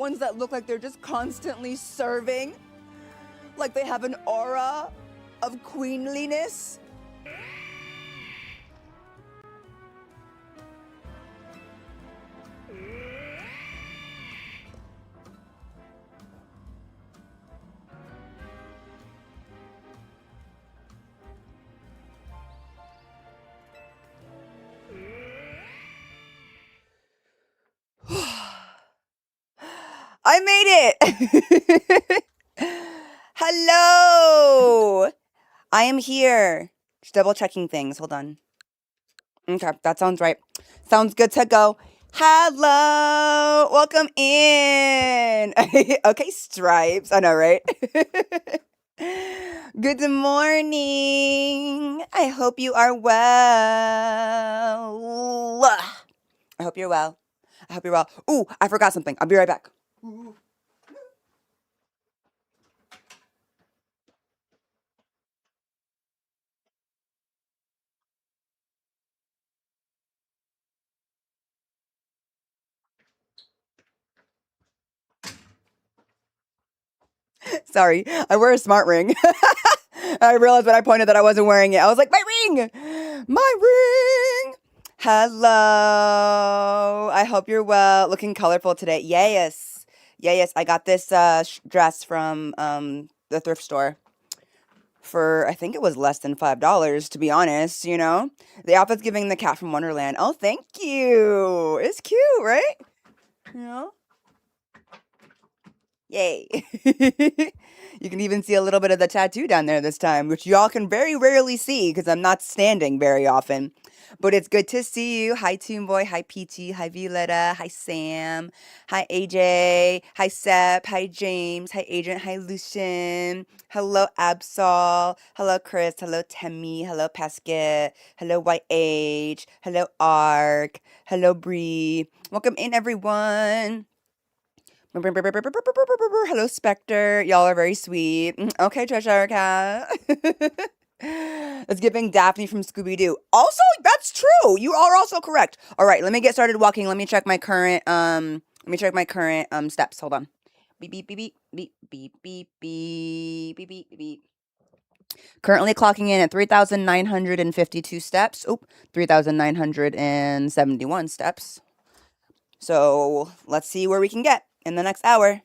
Ones that look like they're just constantly serving. Like they have an aura of queenliness. I made it! Hello! I am here. Just double checking things. Hold on. Okay, that sounds right. Sounds good to go. Hello! Welcome in! Okay, Stripes. I know, right? Good morning. I hope you are well. I hope you're well. I hope you're well. Ooh, I forgot something. I'll be right back. Sorry, I wear a smart ring. I realized when I pointed that I wasn't wearing it. I was like, my ring! My ring! Hello. I hope you're well. Looking colorful today. Yes. Yes. I got this dress from the thrift store for, I think it was less than $5, to be honest, you know? The outfit's giving the cat from Wonderland. Oh, thank you. It's cute, right? You know? Yay. You can even see a little bit of the tattoo down there this time, which y'all can very rarely see because I'm not standing very often. But it's good to see you. Hi, Toon Boy. Hi, Peachy. Hi, Violetta. Hi, Sam. Hi, AJ. Hi, Sep. Hi, James. Hi, Agent. Hi, Lucian. Hello, Absol. Hello, Chris. Hello, Temmie. Hello, Pasket. Hello, YH. Hello, Ark. Hello, Bree. Welcome in, everyone. Hello, Spectre. Y'all are very sweet. Okay, Treasure Cat. It's giving Daphne from Scooby-Doo. Also, that's true. You are also correct. All right, let me get started walking. Let me check my current steps. Hold on. Beep beep beep beep beep beep beep beep beep beep beep. Currently clocking in at 3,952 steps. Oop, 3,971 steps. So let's see where we can get in the next hour.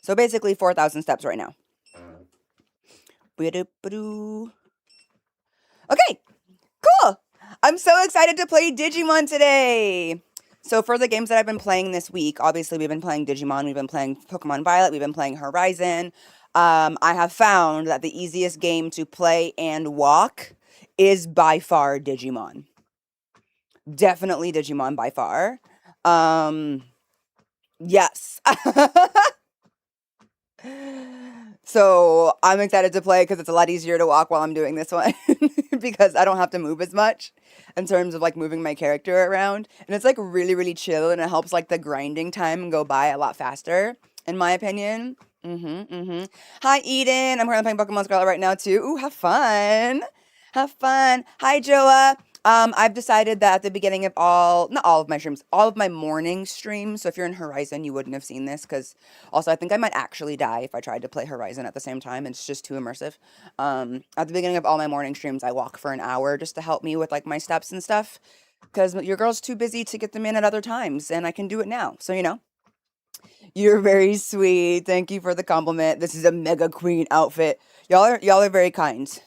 So basically 4,000 steps right now. Okay, cool. I'm so excited to play Digimon today. So for the games that I've been playing this week, obviously we've been playing Digimon, we've been playing Pokemon Violet, we've been playing Horizon. I have found that the easiest game to play and walk is by far Digimon. Definitely Digimon by far. Yes. So I'm excited to play because it's a lot easier to walk while I'm doing this one because I don't have to move as much in terms of like moving my character around. And it's like really, really chill and it helps like the grinding time go by a lot faster, in my opinion. Hi, Eden. I'm currently playing Pokemon Scarlet right now too. Ooh, have fun. Have fun. Hi, Joa. I've decided that at the beginning of not all of my streams, all of my morning streams, so if you're in Horizon, you wouldn't have seen this, because also I think I might actually die if I tried to play Horizon at the same time. It's just too immersive. At the beginning of all my morning streams, I walk for an hour just to help me with, like, my steps and stuff, because your girl's too busy to get them in at other times, and I can do it now, so, you know. You're very sweet. Thank you for the compliment. This is a Mega Queen outfit. Y'all are very kind.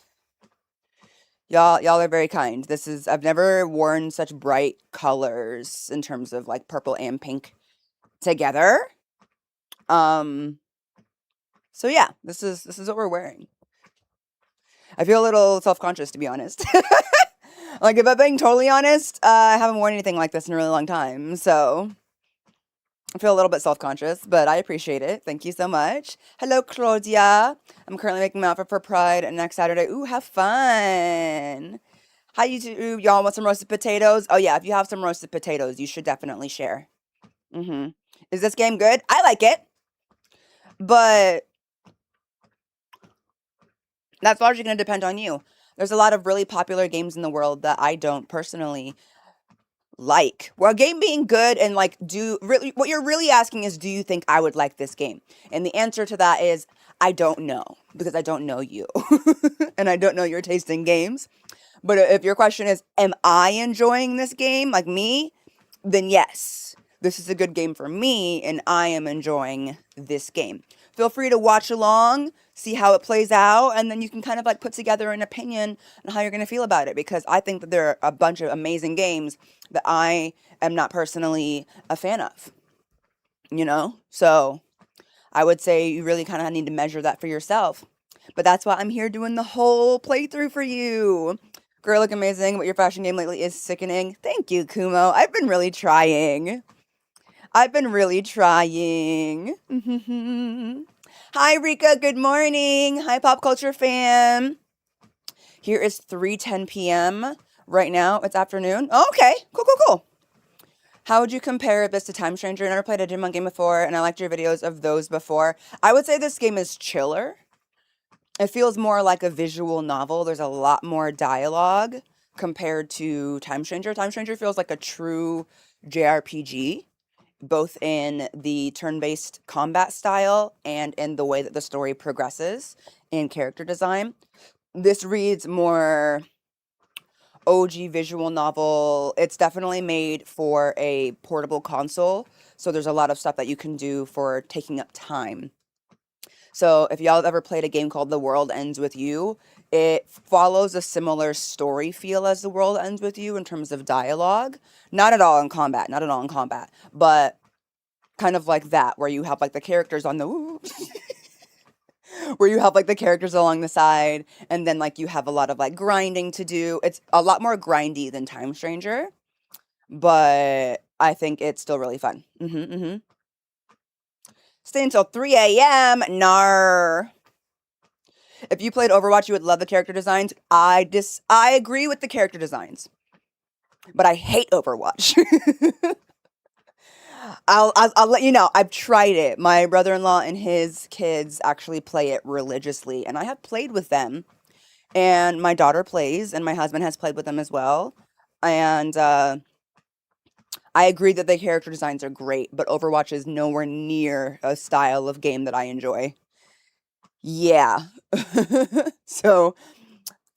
Y'all are very kind. I've never worn such bright colors in terms of like purple and pink together. So yeah, this is what we're wearing. I feel a little self-conscious, to be honest. Like, if I'm being totally honest, I haven't worn anything like this in a really long time, so I feel a little bit self-conscious, but I appreciate it. Thank you so much. Hello, Claudia. I'm currently making my outfit for Pride next Saturday. Ooh, have fun. Hi, YouTube. Y'all want some roasted potatoes? Oh, yeah, if you have some roasted potatoes, you should definitely share. Is this game good? I like it. But that's largely going to depend on you. There's a lot of really popular games in the world that I don't personally like? Well, a game being good and like what you're really asking is, do you think I would like this game? And the answer to that is, I don't know, because I don't know you. And I don't know your taste in games. But if your question is, am I enjoying this game like me? Then yes, this is a good game for me and I am enjoying this game. Feel free to watch along, see how it plays out, and then you can kind of like put together an opinion on how you're going to feel about it, because I think that there are a bunch of amazing games that I am not personally a fan of, you know? So I would say you really kind of need to measure that for yourself. But that's why I'm here doing the whole playthrough for you. Girl, look amazing, but your fashion game lately is sickening. Thank you, Kumo. I've been really trying. I've been really trying. Hi, Rika. Good morning. Hi, Pop Culture fan. Here is 3:10 p.m. Right now. It's afternoon. Oh, okay. Cool, cool, cool. How would you compare this to Time Stranger? I never played a Digimon game before, and I liked your videos of those before. I would say this game is chiller. It feels more like a visual novel. There's a lot more dialogue compared to Time Stranger. Time Stranger feels like a true JRPG, both in the turn-based combat style and in the way that the story progresses in character design. This reads more OG visual novel. It's definitely made for a portable console, so there's a lot of stuff that you can do for taking up time. So if y'all have ever played a game called The World Ends With You, it follows a similar story feel as The World Ends With You in terms of dialogue. Not at all in combat, not at all in combat, but kind of like that, where you have like the characters on the where you have like the characters along the side, and then like you have a lot of like grinding to do. It's a lot more grindy than Time Stranger, but I think it's still really fun. Stay until 3 a.m. Nar. If you played Overwatch, you would love the character designs. I agree with the character designs, but I hate Overwatch. I'll let you know. I've tried it. My brother-in-law and his kids actually play it religiously, and I have played with them. And my daughter plays, and my husband has played with them as well. And I agree that the character designs are great, but Overwatch is nowhere near a style of game that I enjoy. Yeah. So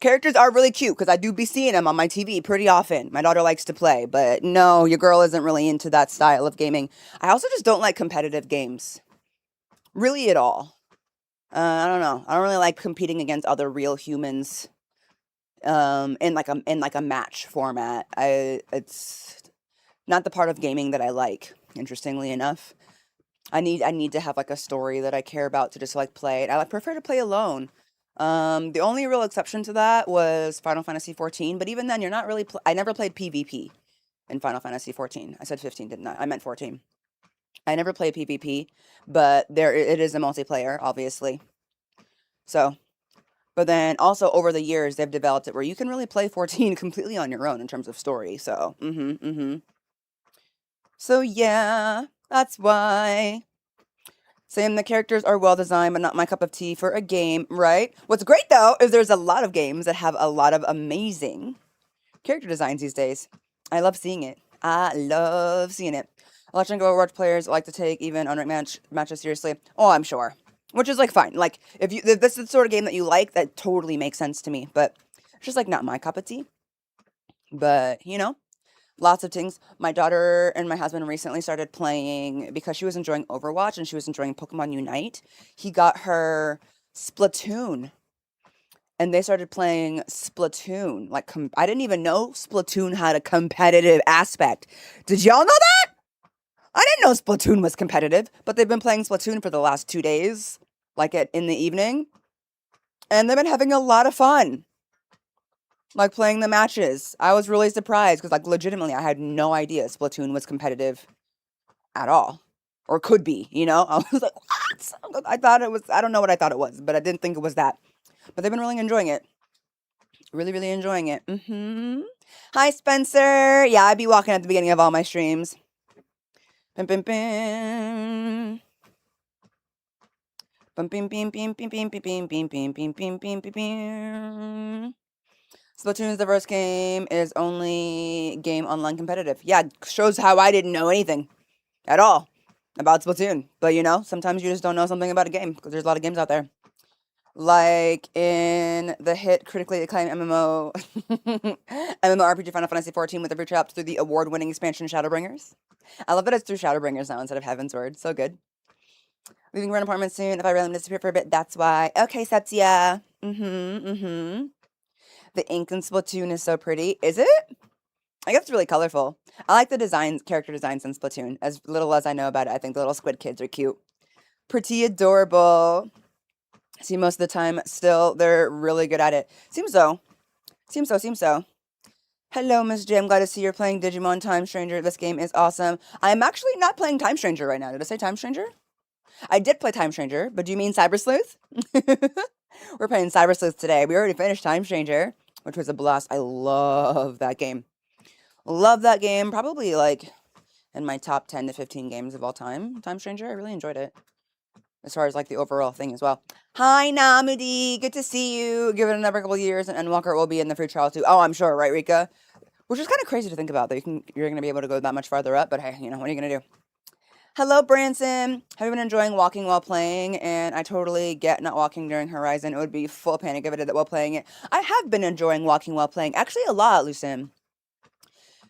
characters are really cute because I do be seeing them on my TV pretty often. My daughter likes to play, but no, your girl isn't really into that style of gaming. I also just don't like competitive games. Really at all. I don't know. I don't really like competing against other real humans in like a match format. It's not the part of gaming that I like, interestingly enough. I need to have like a story that I care about to just like play it. I like prefer to play alone. The only real exception to that was Final Fantasy 14, but even then you're not really I never played PvP in Final Fantasy 14. I said 15, didn't I? I meant 14. I never played PvP, but it is a multiplayer, obviously. So, but then also over the years they've developed it where you can really play 14 completely on your own in terms of story. So, So yeah, that's why. Saying the characters are well designed, but not my cup of tea for a game, right? What's great though is there's a lot of games that have a lot of amazing character designs these days. I love seeing it. I love seeing it. Electronic Overwatch players like to take even unranked matches seriously. Oh, I'm sure. Which is like fine. Like if this is the sort of game that you like, that totally makes sense to me. But it's just like not my cup of tea. But you know, lots of things. My daughter and my husband recently started playing because she was enjoying Overwatch and she was enjoying Pokemon Unite. He got her Splatoon. And they started playing Splatoon. Like, I didn't even know Splatoon had a competitive aspect. Did y'all know that? I didn't know Splatoon was competitive, but they've been playing Splatoon for the last 2 days, like in the evening. And they've been having a lot of fun, like playing the matches. I was really surprised because, like, legitimately, I had no idea Splatoon was competitive at all. Or could be, you know? I was like, what? I thought it was, I don't know what I thought it was, but I didn't think it was that. But they've been really enjoying it. Really, really enjoying it. Hi, Spencer. Yeah, I'd be walking at the beginning of all my streams. Bim, bim, bim. Bim, bim, bim, bim, bim, bim, bim, bim, bim, bim, bim, bim, bim, bim, bim. Splatoon is the first game, is only game online competitive. Yeah, shows how I didn't know anything at all about Splatoon. But you know, sometimes you just don't know something about a game because there's a lot of games out there. Like in the hit critically acclaimed MMORPG Final Fantasy XIV with the free up through the award-winning expansion Shadowbringers. I love that it's through Shadowbringers now instead of Heaven's Word. So good. Leaving rent apartment soon. If I really disappear for a bit, that's why. Okay, Septia. The ink in Splatoon is so pretty. Is it? I guess it's really colorful. I like the designs, character designs in Splatoon. As little as I know about it, I think the little squid kids are cute. Pretty adorable. See, most of the time, still, they're really good at it. Seems so. Seems so. Hello, Miss J. I'm glad to see you're playing Digimon Time Stranger. This game is awesome. I'm actually not playing Time Stranger right now. Did I say Time Stranger? I did play Time Stranger, but do you mean Cyber Sleuth? We're playing Cyber Sleuth today. We already finished Time Stranger, which was a blast. I love that game. Love that game. Probably like in my top 10 to 15 games of all time. Time Stranger, I really enjoyed it. As far as like the overall thing as well. Hi, Namudi. Good to see you. Give it another couple years and Endwalker will be in the free trial too. Oh, I'm sure, right, Rika? Which is kind of crazy to think about that you're going to be able to go that much farther up, but hey, you know, what are you going to do? Hello, Branson. Have you been enjoying walking while playing? And I totally get not walking during Horizon. It would be full panic if I did that while playing it. I have been enjoying walking while playing. Actually, a lot, Lucin.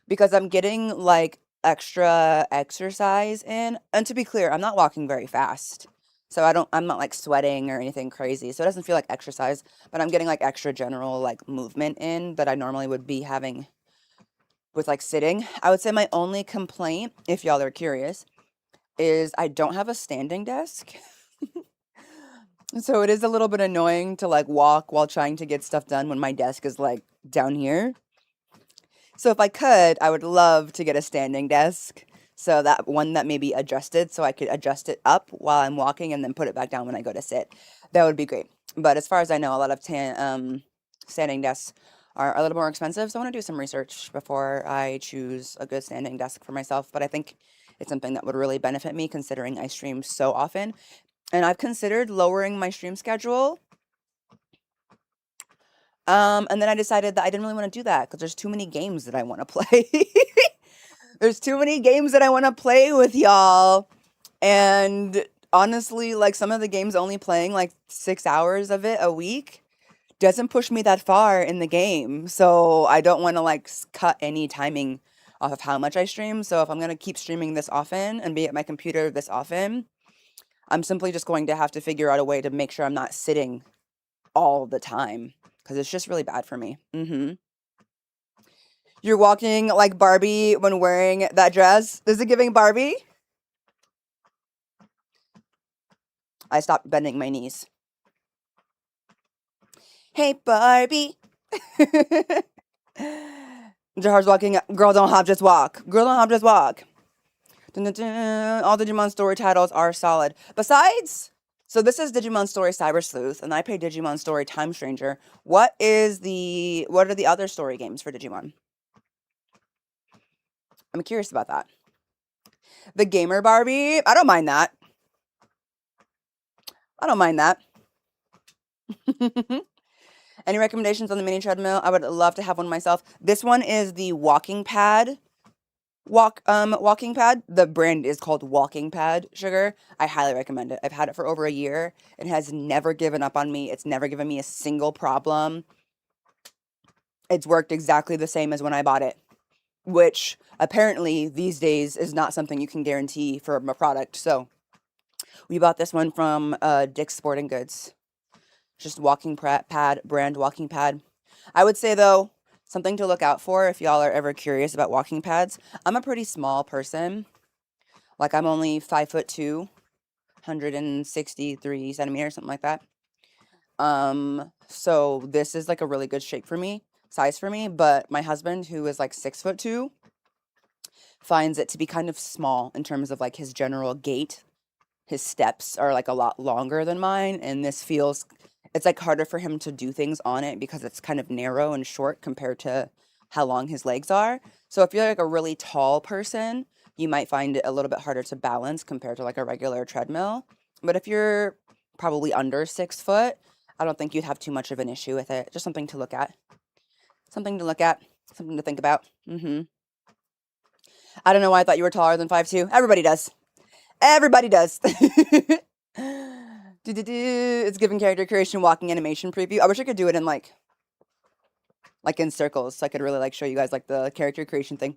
Because I'm getting, like, extra exercise in. And to be clear, I'm not walking very fast. So I'm not, like, sweating or anything crazy. So it doesn't feel like exercise. But I'm getting, like, extra general, like, movement in that I normally would be having with, like, sitting. I would say my only complaint, if y'all are curious, is I don't have a standing desk. So it is a little bit annoying to like walk while trying to get stuff done when my desk is like down here. So if I could, I would love to get a standing desk. So that one that may be adjusted so I could adjust it up while I'm walking and then put it back down when I go to sit. That would be great. But as far as I know, a lot of standing desks are a little more expensive. So I want to do some research before I choose a good standing desk for myself. But I think it's something that would really benefit me considering I stream so often. And I've considered lowering my stream schedule. And then I decided that I didn't really want to do that because there's too many games that I want to play. There's too many games that I want to play with y'all. And honestly, like some of the games only playing like 6 hours of it a week doesn't push me that far in the game. So I don't want to like cut any timing off of how much I stream. So if I'm going to keep streaming this often and be at my computer this often, I'm simply just going to have to figure out a way to make sure I'm not sitting all the time because it's just really bad for me. You're walking like Barbie when wearing that dress. Is it giving Barbie? I stopped bending my knees. Hey, Barbie. Jahara's walking. Girl, don't hop, just walk. Girl, don't hop, just walk. Dun, dun, dun. All Digimon story titles are solid. Besides, so this is Digimon Story Cyber Sleuth, and I play Digimon Story Time Stranger. What are the other story games for Digimon? I'm curious about that. The Gamer Barbie? I don't mind that. I don't mind that. Any recommendations on the mini treadmill? I would love to have one myself. This one is the walking pad. Walking pad. The brand is called Walking Pad Sugar. I highly recommend it. I've had it for over a year. It has never given up on me. It's never given me a single problem. It's worked exactly the same as when I bought it, which apparently these days is not something you can guarantee for a product. So we bought this one from Dick's Sporting Goods. Just walking pad, brand walking pad. I would say though, something to look out for if y'all are ever curious about walking pads. I'm a pretty small person. Like I'm only 5'2", 163 centimeters, something like that. So this is like a really good size for me. But my husband, who is like 6'2", finds it to be kind of small in terms of like his general gait. His steps are like a lot longer than mine, and it's like harder for him to do things on it because it's kind of narrow and short compared to how long his legs are. So if you're like a really tall person, you might find it a little bit harder to balance compared to like a regular treadmill. But if you're probably under 6 foot, I don't think you'd have too much of an issue with it. Just something to look at. Something to look at, something to think about. I don't know why I thought you were taller than 5'2". Everybody does. Everybody does. It's giving character creation walking animation preview. I wish I could do it in like in circles, so I could really like show you guys like the character creation thing.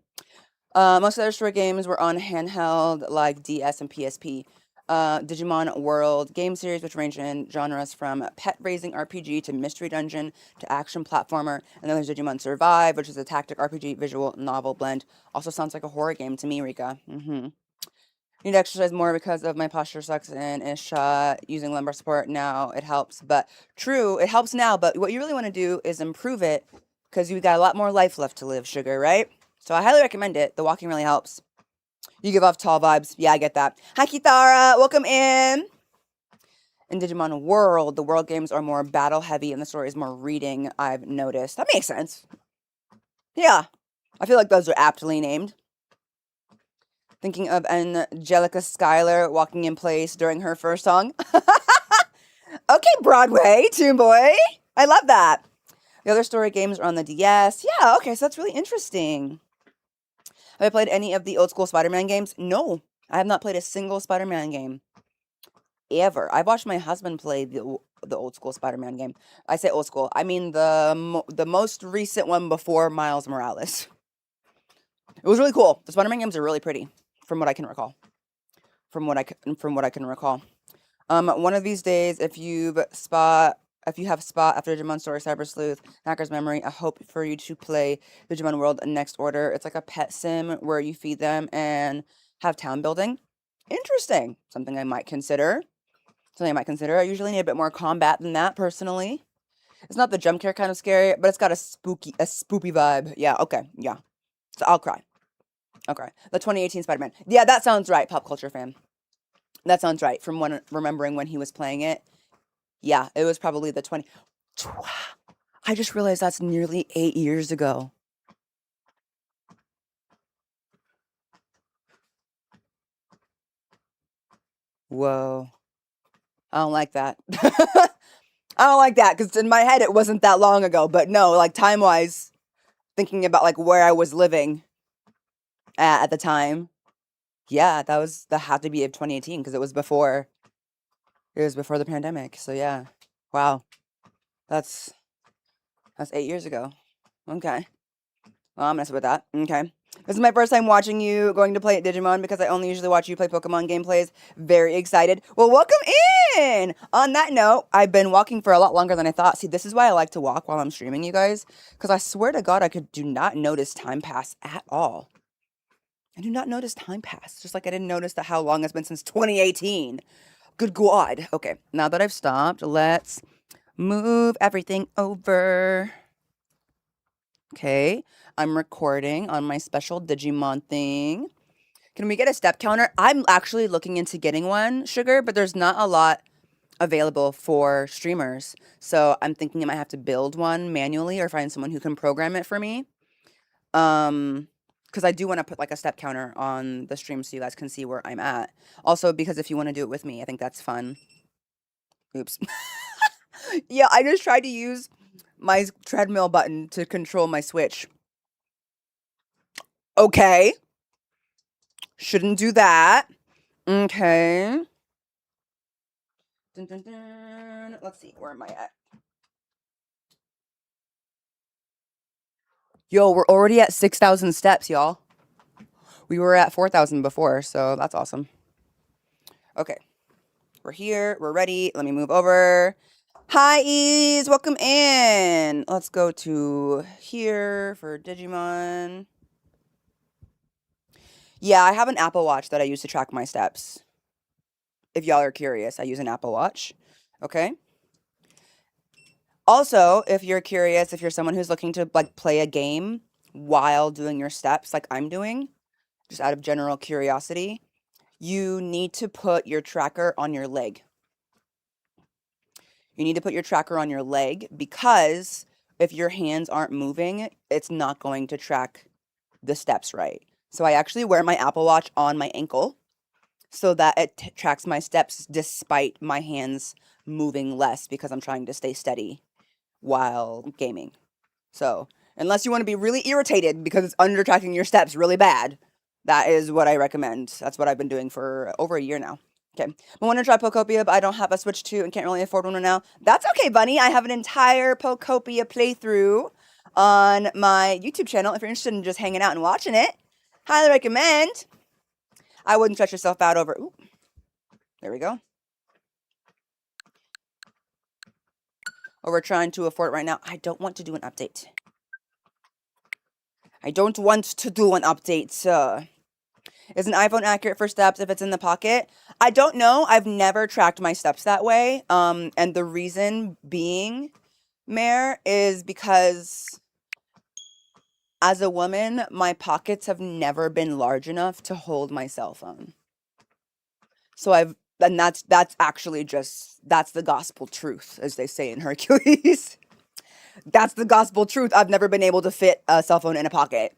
Most other story games were on handheld like DS and PSP. Digimon World game series, which range in genres from pet raising RPG to mystery dungeon to action platformer. And then there's Digimon Survive, which is a tactic RPG visual novel blend. Also sounds like a horror game to me, Rika. Need to exercise more because of my posture sucks and is shot using lumbar support now. It helps, but true, it helps now. But what you really want to do is improve it because you got a lot more life left to live, sugar, right? So I highly recommend it. The walking really helps. You give off tall vibes. Yeah, I get that. Hi, Kitara. Welcome in. In Digimon World, the world games are more battle heavy and the story is more reading, I've noticed. That makes sense. Yeah. I feel like those are aptly named. Thinking of Angelica Schuyler walking in place during her first song. Okay, Broadway, Toon Boy. I love that. The other story games are on the DS. Yeah, okay, so that's really interesting. Have I played any of the old school Spider-Man games? No, I have not played a single Spider-Man game. Ever. I've watched my husband play the old school Spider-Man game. I say old school. I mean the most recent one before Miles Morales. It was really cool. The Spider-Man games are really pretty. From what I can recall. From what I can recall. One of these days, if you have spot after Digimon Story Cyber Sleuth, Hacker's Memory, I hope for you to play Digimon World Next Order. It's like a pet sim where you feed them and have town building. Interesting. Something I might consider. I usually need a bit more combat than that, personally. It's not the jump scare kind of scary, but it's got a spoopy vibe. Yeah, okay, yeah. So I'll cry. Okay. The 2018 Spider-Man. Yeah, that sounds right, pop culture fan. That sounds right, from remembering when he was playing it. Yeah, it was probably the 20... I just realized that's nearly 8 years ago. Whoa. I don't like that. I don't like that, because in my head it wasn't that long ago. But no, like time-wise, thinking about like where I was living at the time. Yeah, that had to be of 2018, because it was before the pandemic. So yeah. Wow. That's 8 years ago. Okay. Well, I'm messing with that. Okay. This is my first time watching you going to play at Digimon because I only usually watch you play Pokemon gameplays. Very excited. Well, welcome in! On that note, I've been walking for a lot longer than I thought. See, this is why I like to walk while I'm streaming, you guys. Because I swear to God, do not notice time pass at all. I do not notice time pass. Just like I didn't notice how long it's been since 2018. Good God. Okay, now that I've stopped, let's move everything over. Okay, I'm recording on my special Digimon thing. Can we get a step counter? I'm actually looking into getting one, Sugar, but there's not a lot available for streamers. So I'm thinking I might have to build one manually or find someone who can program it for me. Because I do want to put like a step counter on the stream so you guys can see where I'm at. Also, because if you want to do it with me, I think that's fun. Oops. Yeah, I just tried to use my treadmill button to control my Switch. Okay. Shouldn't do that. Okay. Dun, dun, dun. Let's see, where am I at? Yo, we're already at 6,000 steps, y'all. We were at 4,000 before, so that's awesome. Okay. We're here. We're ready. Let me move over. Hi, Ease. Welcome in. Let's go to here for Digimon. Yeah, I have an Apple Watch that I use to track my steps. If y'all are curious, I use an Apple Watch. Okay. Also, if you're curious, if you're someone who's looking to like play a game while doing your steps like I'm doing, just out of general curiosity, you need to put your tracker on your leg. You need to put your tracker on your leg because if your hands aren't moving, it's not going to track the steps right. So I actually wear my Apple Watch on my ankle so that it tracks my steps despite my hands moving less because I'm trying to stay steady while gaming. So Unless you want to be really irritated because it's under tracking your steps really bad. That is what I recommend. That's what I've been doing for over a year now. Okay. I want to try Pokopia, but I don't have a Switch 2 and can't really afford one right now. That's okay, Bunny. I have an entire Pokopia playthrough on my YouTube channel if you're interested in just hanging out and watching it. Highly recommend. I wouldn't stretch yourself out over... Ooh. There we go. Or we're trying to afford it right now. I don't want to do an update. I don't want to do an update. Is an iPhone accurate for steps if it's in the pocket? I don't know. I've never tracked my steps that way. And the reason being, Mare, is because as a woman, my pockets have never been large enough to hold my cell phone. So and that's actually that's the gospel truth, as they say in Hercules. That's the gospel truth. I've never been able to fit a cell phone in a pocket.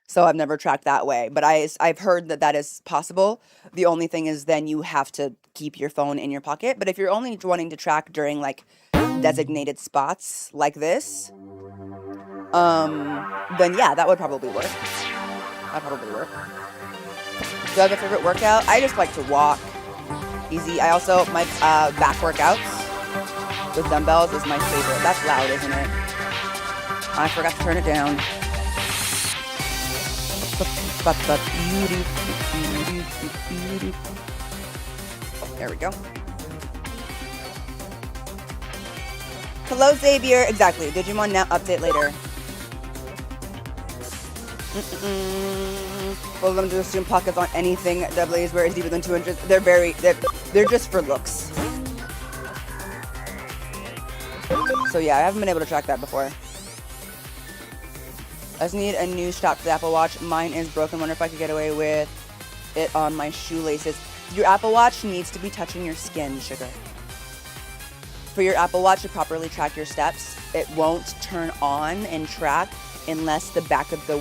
So I've never tracked that way. But I've heard that is possible. The only thing is then you have to keep your phone in your pocket. But if you're only wanting to track during like designated spots like this, then yeah, that would probably work. That'd probably work. Do I have a favorite workout? I just like to walk. Easy. I also, my back workouts with dumbbells is my favorite. That's loud, isn't it? I forgot to turn it down. There we go. Hello, Xavier. Exactly. Digimon now, update later. Well, them to assume pockets on anything that is where it's deeper than 2 inches. They're just for looks. So yeah, I haven't been able to track that before. I just need a new strap for the Apple Watch. Mine is broken. Wonder if I could get away with it on my shoelaces. Your Apple Watch needs to be touching your skin, sugar. For your Apple Watch to properly track your steps, it won't turn on and track unless the back of the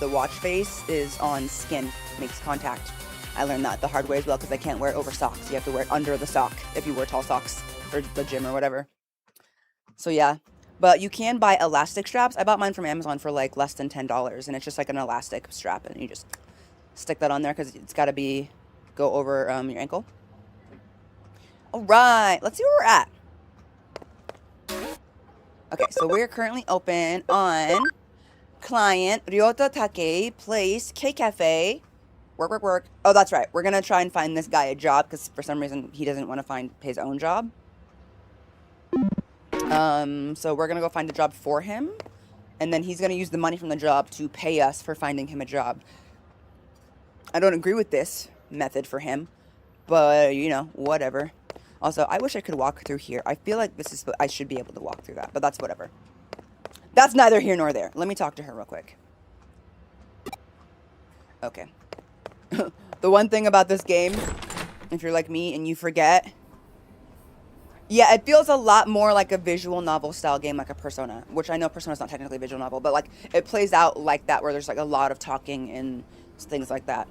watch face is on skin, makes contact. I learned that the hard way as well because I can't wear it over socks. You have to wear it under the sock if you wear tall socks for the gym or whatever. So yeah. But you can buy elastic straps. I bought mine from Amazon for like less than $10, and it's just like an elastic strap, and you just stick that on there because it's got to go over your ankle. All right, let's see where we're at. Okay, so we're currently open on client Ryota Take Place K Cafe. Work. Oh, that's right. We're gonna try and find this guy a job because for some reason he doesn't want to find his own job. So we're gonna go find a job for him, and then he's gonna use the money from the job to pay us for finding him a job. I don't agree with this method for him, but you know, whatever. Also, I wish I could walk through here. I feel like I should be able to walk through that, but that's whatever. That's neither here nor there. Let me talk to her real quick. Okay. The one thing about this game, if you're like me and you forget, yeah, it feels a lot more like a visual novel style game, like a Persona, which I know Persona's not technically a visual novel, but like it plays out like that, where there's like a lot of talking and things like that.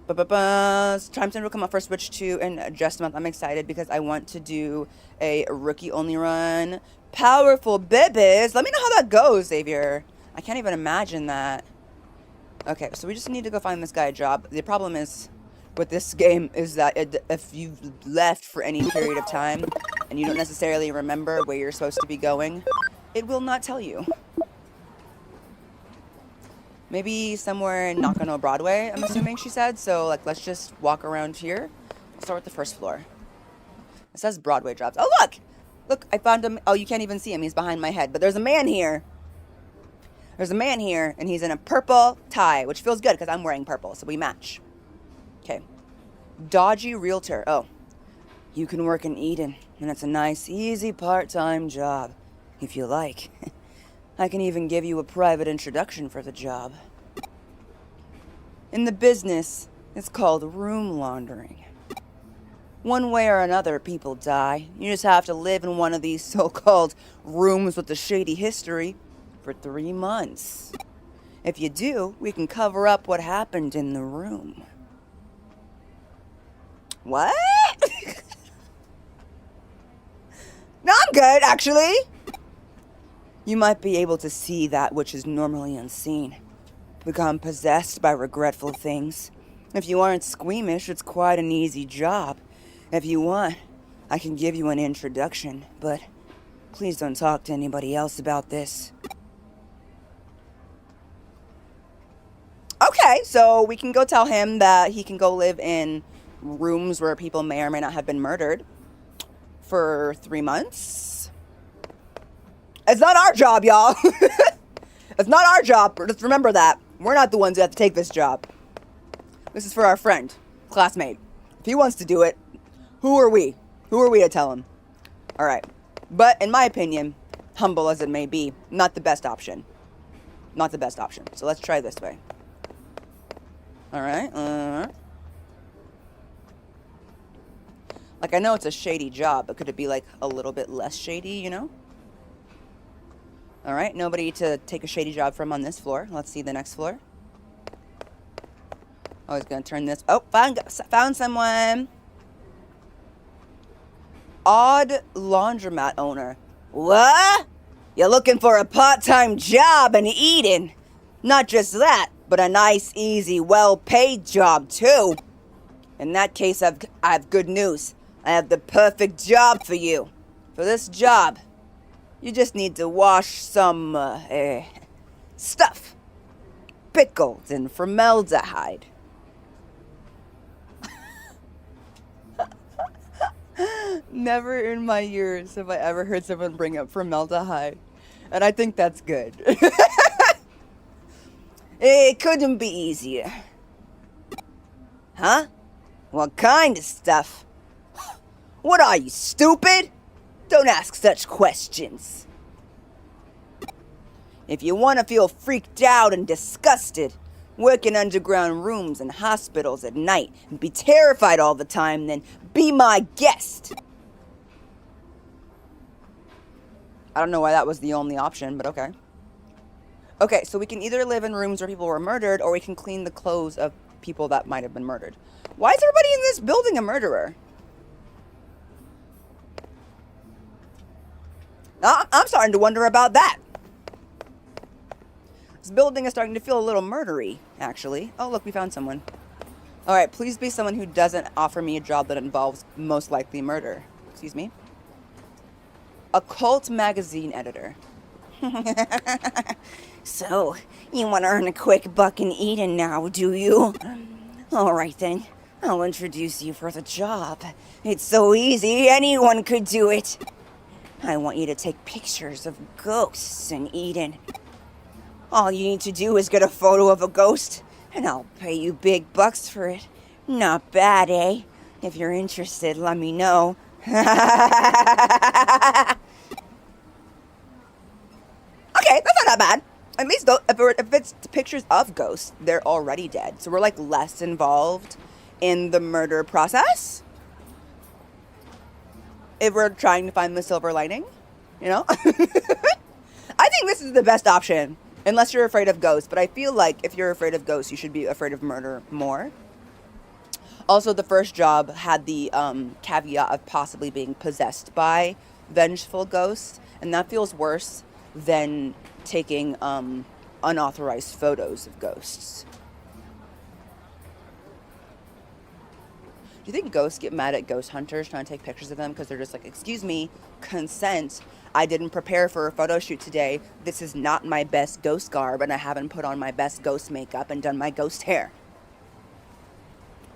Time will come out for Switch 2 in just a month. I'm excited because I want to do a rookie only run. Powerful bibis. Let me know how that goes, Xavier. I can't even imagine that. Okay, so we just need to go find this guy a job. The problem is with this game is that if you've left for any period of time and you don't necessarily remember where you're supposed to be going, it will not tell you. Maybe somewhere in Nakano Broadway, I'm assuming she said. So, like, let's just walk around here. I'll start with the first floor. It says Broadway jobs. Oh, look! Look, I found him. Oh, you can't even see him. He's behind my head. But there's a man here. There's a man here, and he's in a purple tie, which feels good because I'm wearing purple, so we match. Okay. Dodgy realtor. Oh. You can work in Eden, and it's a nice, easy part-time job, if you like. I can even give you a private introduction for the job. In the business, it's called room laundering. One way or another, people die. You just have to live in one of these so-called rooms with a shady history for 3 months. If you do, we can cover up what happened in the room. What? No, I'm good, actually. You might be able to see that which is normally unseen. Become possessed by regretful things. If you aren't squeamish, it's quite an easy job. If you want, I can give you an introduction, but please don't talk to anybody else about this. Okay, so we can go tell him that he can go live in rooms where people may or may not have been murdered for 3 months. It's not our job, y'all. It's not our job. Just remember that. We're not the ones who have to take this job. This is for our friend, classmate. If he wants to do it, who are we? Who are we to tell him? All right. But in my opinion, humble as it may be, not the best option. Not the best option. So let's try this way. All right. Like, I know it's a shady job, but could it be, like, a little bit less shady, you know? All right. Nobody to take a shady job from on this floor. Let's see the next floor. I was going to turn this. Oh, found someone. Odd laundromat owner. What? You're looking for a part-time job in Eden. Not just that, but a nice, easy, well-paid job, too. In that case, I have good news. I have the perfect job for you. For this job, you just need to wash some, stuff. Pickled in formaldehyde. Never in my years have I ever heard someone bring up formaldehyde. And I think that's good. It couldn't be easier. Huh? What kind of stuff? What are you, stupid? Don't ask such questions. If you want to feel freaked out and disgusted, work in underground rooms and hospitals at night, and be terrified all the time, then be my guest. I don't know why that was the only option, but okay. Okay, so we can either live in rooms where people were murdered, or we can clean the clothes of people that might have been murdered. Why is everybody in this building a murderer? I'm starting to wonder about that. This building is starting to feel a little murdery, actually. Oh, look, we found someone. All right, please be someone who doesn't offer me a job that involves most likely murder. Excuse me. Occult magazine editor. So, you want to earn a quick buck in Eden now, do you? All right, then. I'll introduce you for the job. It's so easy, anyone could do it. I want you to take pictures of ghosts in Eden. All you need to do is get a photo of a ghost, and I'll pay you big bucks for it. Not bad, eh? If you're interested, let me know. Okay, that's not that bad. At least though, if it's pictures of ghosts, they're already dead. So we're like less involved in the murder process. If we're trying to find the silver lining, you know? I think this is the best option. Unless you're afraid of ghosts. But I feel like if you're afraid of ghosts, you should be afraid of murder more. Also, the first job had the caveat of possibly being possessed by vengeful ghosts. And that feels worse than taking unauthorized photos of ghosts. Do you think ghosts get mad at ghost hunters trying to take pictures of them because they're just like, excuse me, consent. I didn't prepare for a photo shoot today. This is not my best ghost garb, and I haven't put on my best ghost makeup and done my ghost hair.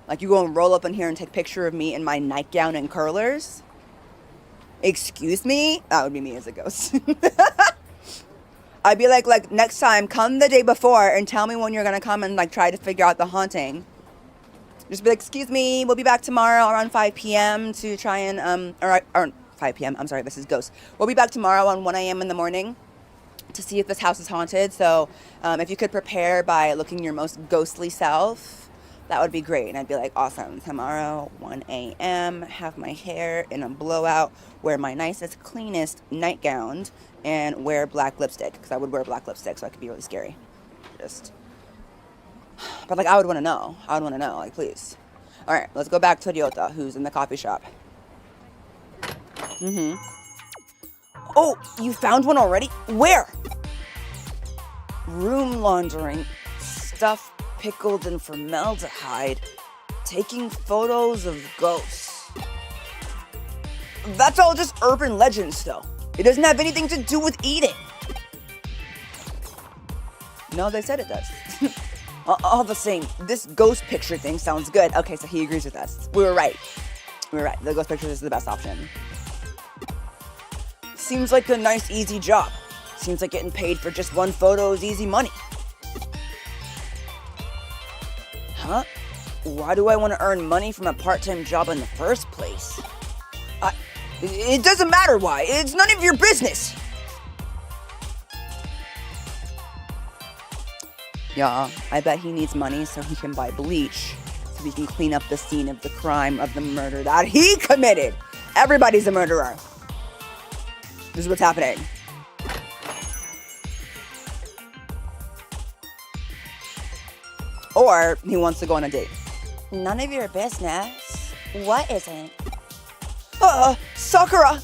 Like, you go and roll up in here and take a picture of me in my nightgown and curlers? Excuse me? That would be me as a ghost. I'd be like, next time, come the day before and tell me when you're going to come and, like, try to figure out the haunting. Just be like, excuse me, we'll be back tomorrow around 5 p.m. to try and, or 5 p.m., I'm sorry, this is Ghost. We'll be back tomorrow on 1 a.m. in the morning to see if this house is haunted. So if you could prepare by looking your most ghostly self, that would be great. And I'd be like, awesome, tomorrow, 1 a.m., have my hair in a blowout, wear my nicest, cleanest nightgown, and wear black lipstick, because I would wear black lipstick, so I could be really scary. But, like, I would want to know. Like, please. All right, let's go back to Ryota, who's in the coffee shop. Oh, you found one already? Where? Room laundering. Stuff pickled in formaldehyde. Taking photos of ghosts. That's all just urban legends, though. It doesn't have anything to do with eating. No, they said it does. All the same, this ghost picture thing sounds good. Okay, so he agrees with us. We were right. We were right. The ghost picture is the best option. Seems like a nice, easy job. Seems like getting paid for just one photo is easy money. Huh? Why do I want to earn money from a part-time job in the first place? It doesn't matter why. It's none of your business. Yeah, I bet he needs money so he can buy bleach, so he can clean up the scene of the crime of the murder that he committed. Everybody's a murderer. This is what's happening. Or he wants to go on a date. None of your business. What isn't? Sakura!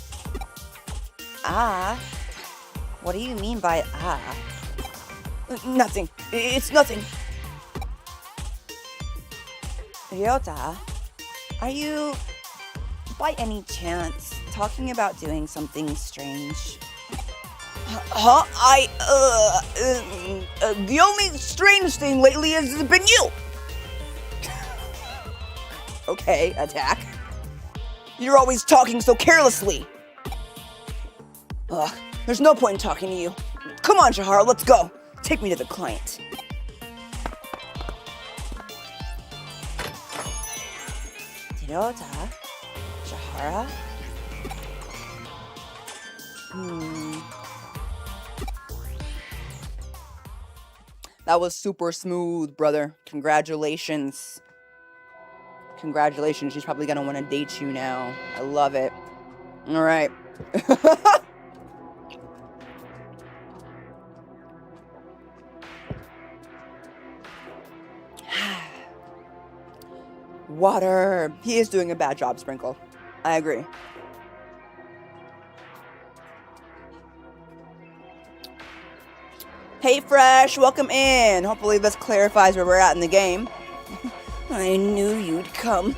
Ah? What do you mean by ah? Nothing. It's nothing. Ryota, are you, by any chance, talking about doing something strange? Huh? The only strange thing lately has been you! Okay, attack. You're always talking so carelessly. Ugh, there's no point in talking to you. Come on, Jahara, let's go. Take me to the client. Ryota? Jahara? That was super smooth, brother. Congratulations. Congratulations. She's probably gonna want to date you now. I love it. All right. Water. He is doing a bad job, Sprinkle. I agree. Hey, Fresh. Welcome in. Hopefully this clarifies where we're at in the game. I knew you'd come.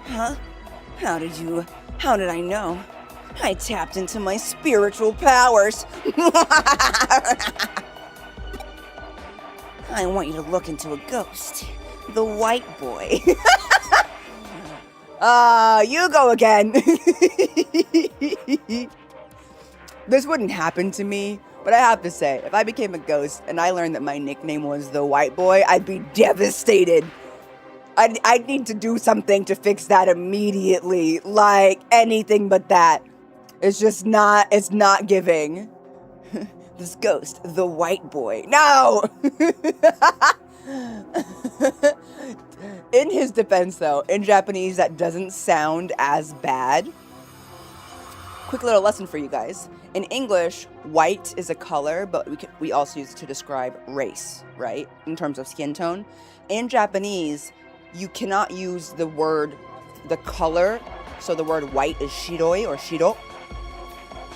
Huh? How did I know? I tapped into my spiritual powers. I want you to look into a ghost. The white boy. You go again. This wouldn't happen to me, but I have to say, if I became a ghost and I learned that my nickname was the white boy, I'd be devastated. I'd need to do something to fix that immediately. Like, anything but that. It's not giving. This ghost, the white boy. No! In his defense, though, in Japanese, that doesn't sound as bad. Quick little lesson for you guys. In English, white is a color, but we also use it to describe race, right? In terms of skin tone. In Japanese, you cannot use the color, so the word white is shiroi or shiro.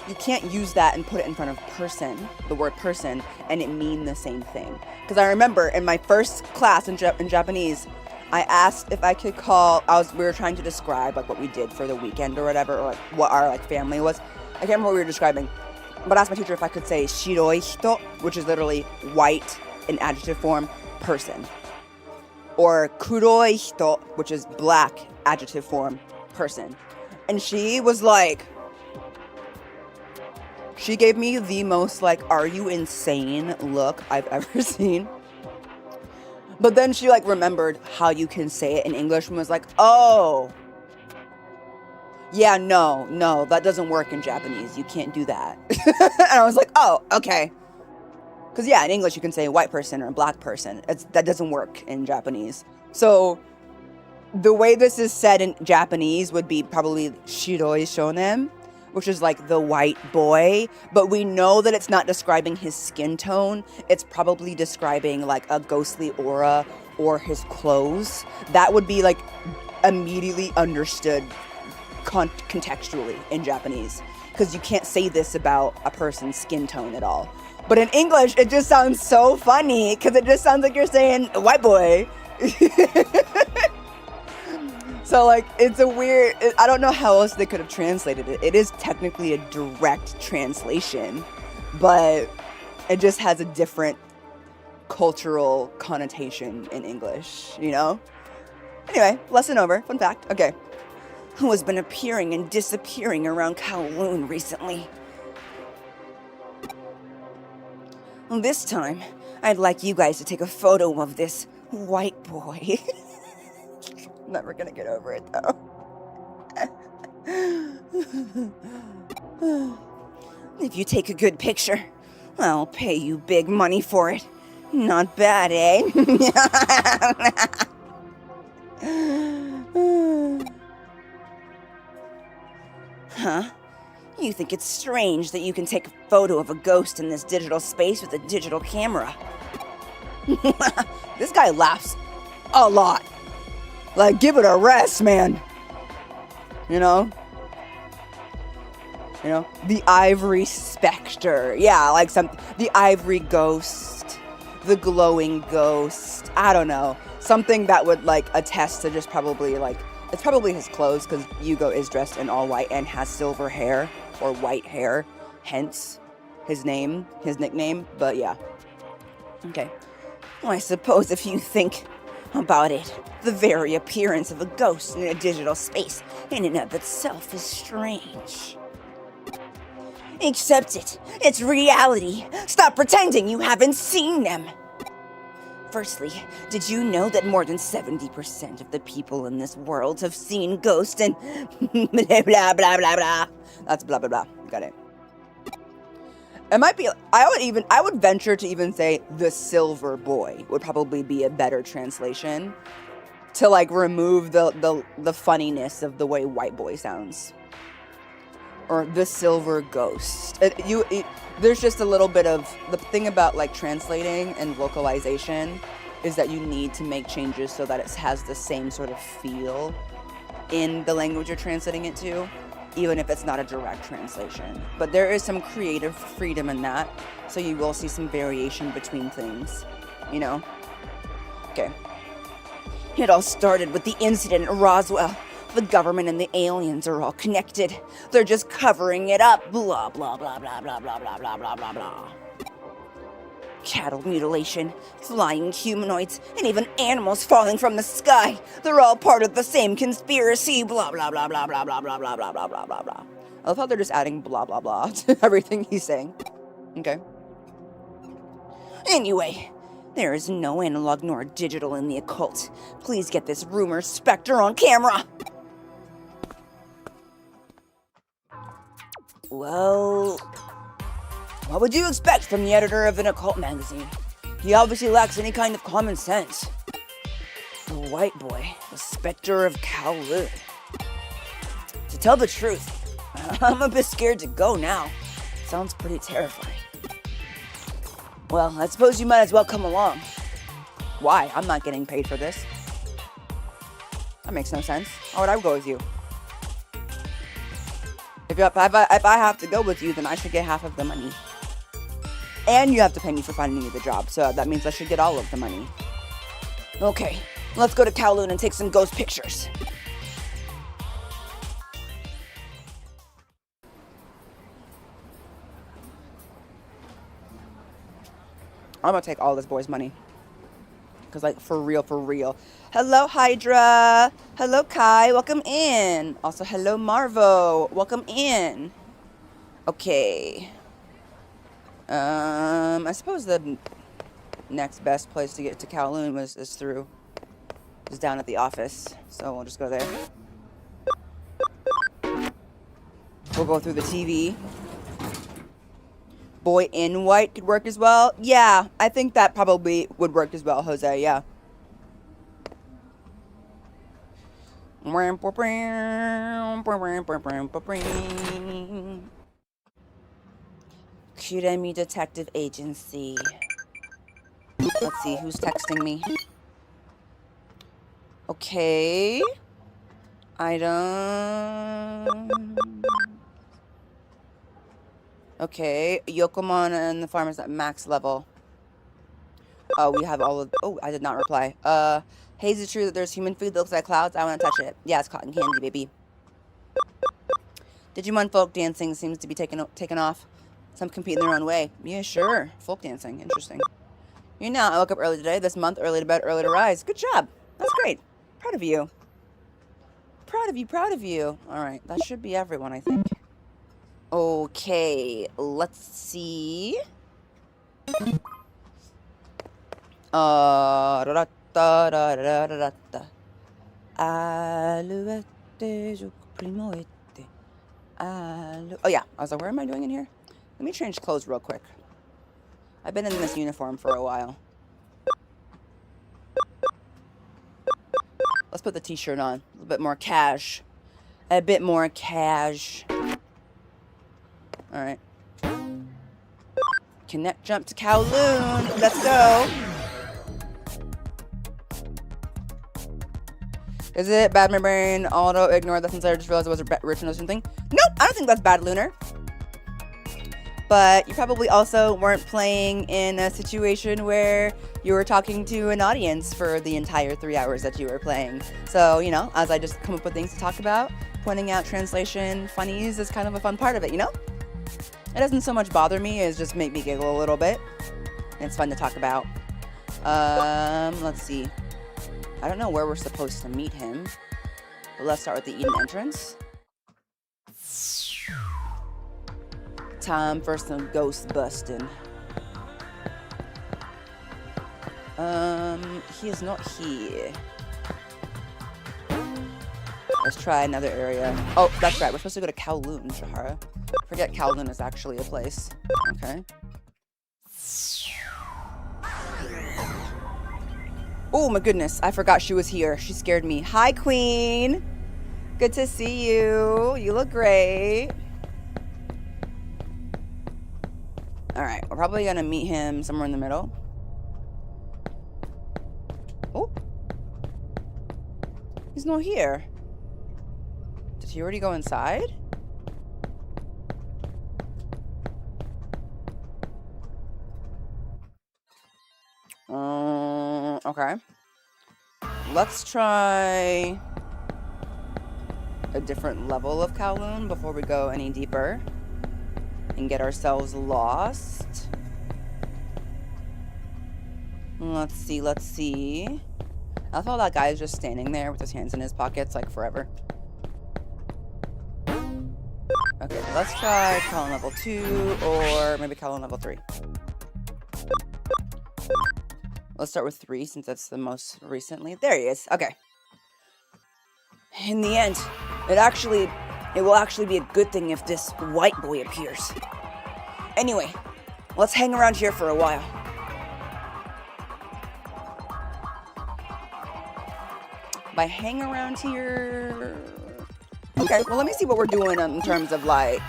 You can't use that and put it in front of person, the word person, and it mean the same thing. Because I remember in my first class in Japanese, I asked if I could we were trying to describe like what we did for the weekend or whatever, or like what our like family was. I can't remember what we were describing, but I asked my teacher if I could say shiroi hito, which is literally white in adjective form, person. Or kuroi hito, which is black, adjective form, person. And she was like, she gave me the most like, are you insane look I've ever seen. But then she like remembered how you can say it in English and was like, oh, yeah, no, that doesn't work in Japanese. You can't do that. And I was like, oh, okay. Because yeah, in English you can say white person or black person. That doesn't work in Japanese. So the way this is said in Japanese would be probably shiroi shonen, which is like the white boy, but we know that it's not describing his skin tone. It's probably describing like a ghostly aura or his clothes. That would be like immediately understood contextually in Japanese. Because you can't say this about a person's skin tone at all. But in English, it just sounds so funny, because it just sounds like you're saying, white boy. So, like, it's a weird, I don't know how else they could have translated it. It is technically a direct translation, but it just has a different cultural connotation in English, you know? Anyway, lesson over. Fun fact. Okay. Who has been appearing and disappearing around Kowloon recently? Well, this time, I'd like you guys to take a photo of this white boy. Never gonna get over it, though. If you take a good picture, I'll pay you big money for it. Not bad, eh? Huh? You think it's strange that you can take a photo of a ghost in this digital space with a digital camera? This guy laughs a lot. Like, give it a rest, man. You know? You know? The ivory specter. Yeah, like the ivory ghost. The glowing ghost. I don't know. Something that would, like, attest to just probably, like, it's probably his clothes, because Yugo is dressed in all white and has silver hair, or white hair, hence his name, his nickname, but yeah. Okay. Well, I suppose if you think about it, the very appearance of a ghost in a digital space in and of itself is strange. Accept it. It's reality. Stop pretending you haven't seen them. Firstly, did you know that more than 70% of the people in this world have seen ghosts and blah, blah, blah, blah, blah. That's blah, blah, blah. Got it. It might be, I would venture to even say the silver boy would probably be a better translation to, like, remove the funniness of the way white boy sounds. Or the silver ghost. There's just a little bit of, the thing about, like, translating and localization is that you need to make changes so that it has the same sort of feel in the language you're translating it to, even if it's not a direct translation. But there is some creative freedom in that, so you will see some variation between things, you know? Okay. It all started with the incident at Roswell. The government and the aliens are all connected. They're just covering it up. Blah, blah, blah, blah, blah, blah, blah, blah, blah, blah, blah. Cattle mutilation, flying humanoids, and even animals falling from the sky. They're all part of the same conspiracy. Blah, blah, blah, blah, blah, blah, blah, blah, blah, blah, blah, blah, blah. I love how they're just adding blah, blah, blah to everything he's saying. Okay. Anyway, there is no analog nor digital in the occult. Please get this rumor specter on camera. Well, what would you expect from the editor of an occult magazine? He obviously lacks any kind of common sense. The white boy, the specter of Kowloon. To tell the truth, I'm a bit scared to go now. Sounds pretty terrifying. Well, I suppose you might as well come along. Why? I'm not getting paid for this. That makes no sense. Why would I go with you? If I have to go with you, then I should get half of the money. And you have to pay me for finding me the job, so that means I should get all of the money. Okay, let's go to Kowloon and take some ghost pictures. I'm gonna take all this boy's money. Because, like, for real. Hello, Hydra. Hello, Kai. Welcome in. Also, hello, Marvo. Welcome in. Okay. I suppose the next best place to get to Kowloon is down at the office. So we'll just go there. We'll go through the TV. Boy in white could work as well. Yeah, I think that probably would work as well, Jose, yeah. Kuremi Detective Agency. Let's see, who's texting me? Okay. Item. Okay, Yokomon and the farm is at max level. Oh, we have all of... Oh, I did not reply. Hey, is it true that there's human food that looks like clouds? I want to touch it. Yeah, it's cotton candy, baby. Digimon folk dancing seems to be taken off. Some compete in their own way. Yeah, sure. Folk dancing. Interesting. You know, I woke up early today. This month, early to bed, early to rise. Good job. That's great. Proud of you. Proud of you, proud of you. Alright, that should be everyone, I think. Okay, let's see. Oh yeah, I was like, where am I doing in here? Let me change clothes real quick. I've been in this uniform for a while. Let's put the t-shirt on. A little bit more cash. A bit more cash. Alright. Connect jump to Kowloon. Let's go. Is it bad my brain? Auto ignore that since I just realized it was a original thing. Nope, I don't think that's bad, Lunar. But you probably also weren't playing in a situation where you were talking to an audience for the entire 3 hours that you were playing. So, you know, as I just come up with things to talk about, pointing out translation funnies is kind of a fun part of it, you know? It doesn't so much bother me as just make me giggle a little bit. It's fun to talk about. Let's see. I don't know where we're supposed to meet him. But let's start with the Eden entrance. Time for some ghost busting. He is not here. Let's try another area. Oh, that's right. We're supposed to go to Kowloon, Jahara. Forget Kowloon is actually a place. Okay. Oh my goodness, I forgot she was here. She scared me. Hi, Queen. Good to see you. You look great. Alright, we're probably gonna meet him somewhere in the middle. Oh. He's not here. Did he already go inside? Okay. Let's try a different level of Kowloon before we go any deeper and get ourselves lost. Let's see, let's see. I thought that guy is just standing there with his hands in his pockets like forever. Okay, let's try Kowloon level 2 or maybe Kowloon level 3. Let's start with 3 since that's the most recently. There he is. Okay. In the end, it will actually be a good thing if this white boy appears. Anyway, let's hang around here for a while. By hang around here... Okay, well let me see what we're doing in terms of like...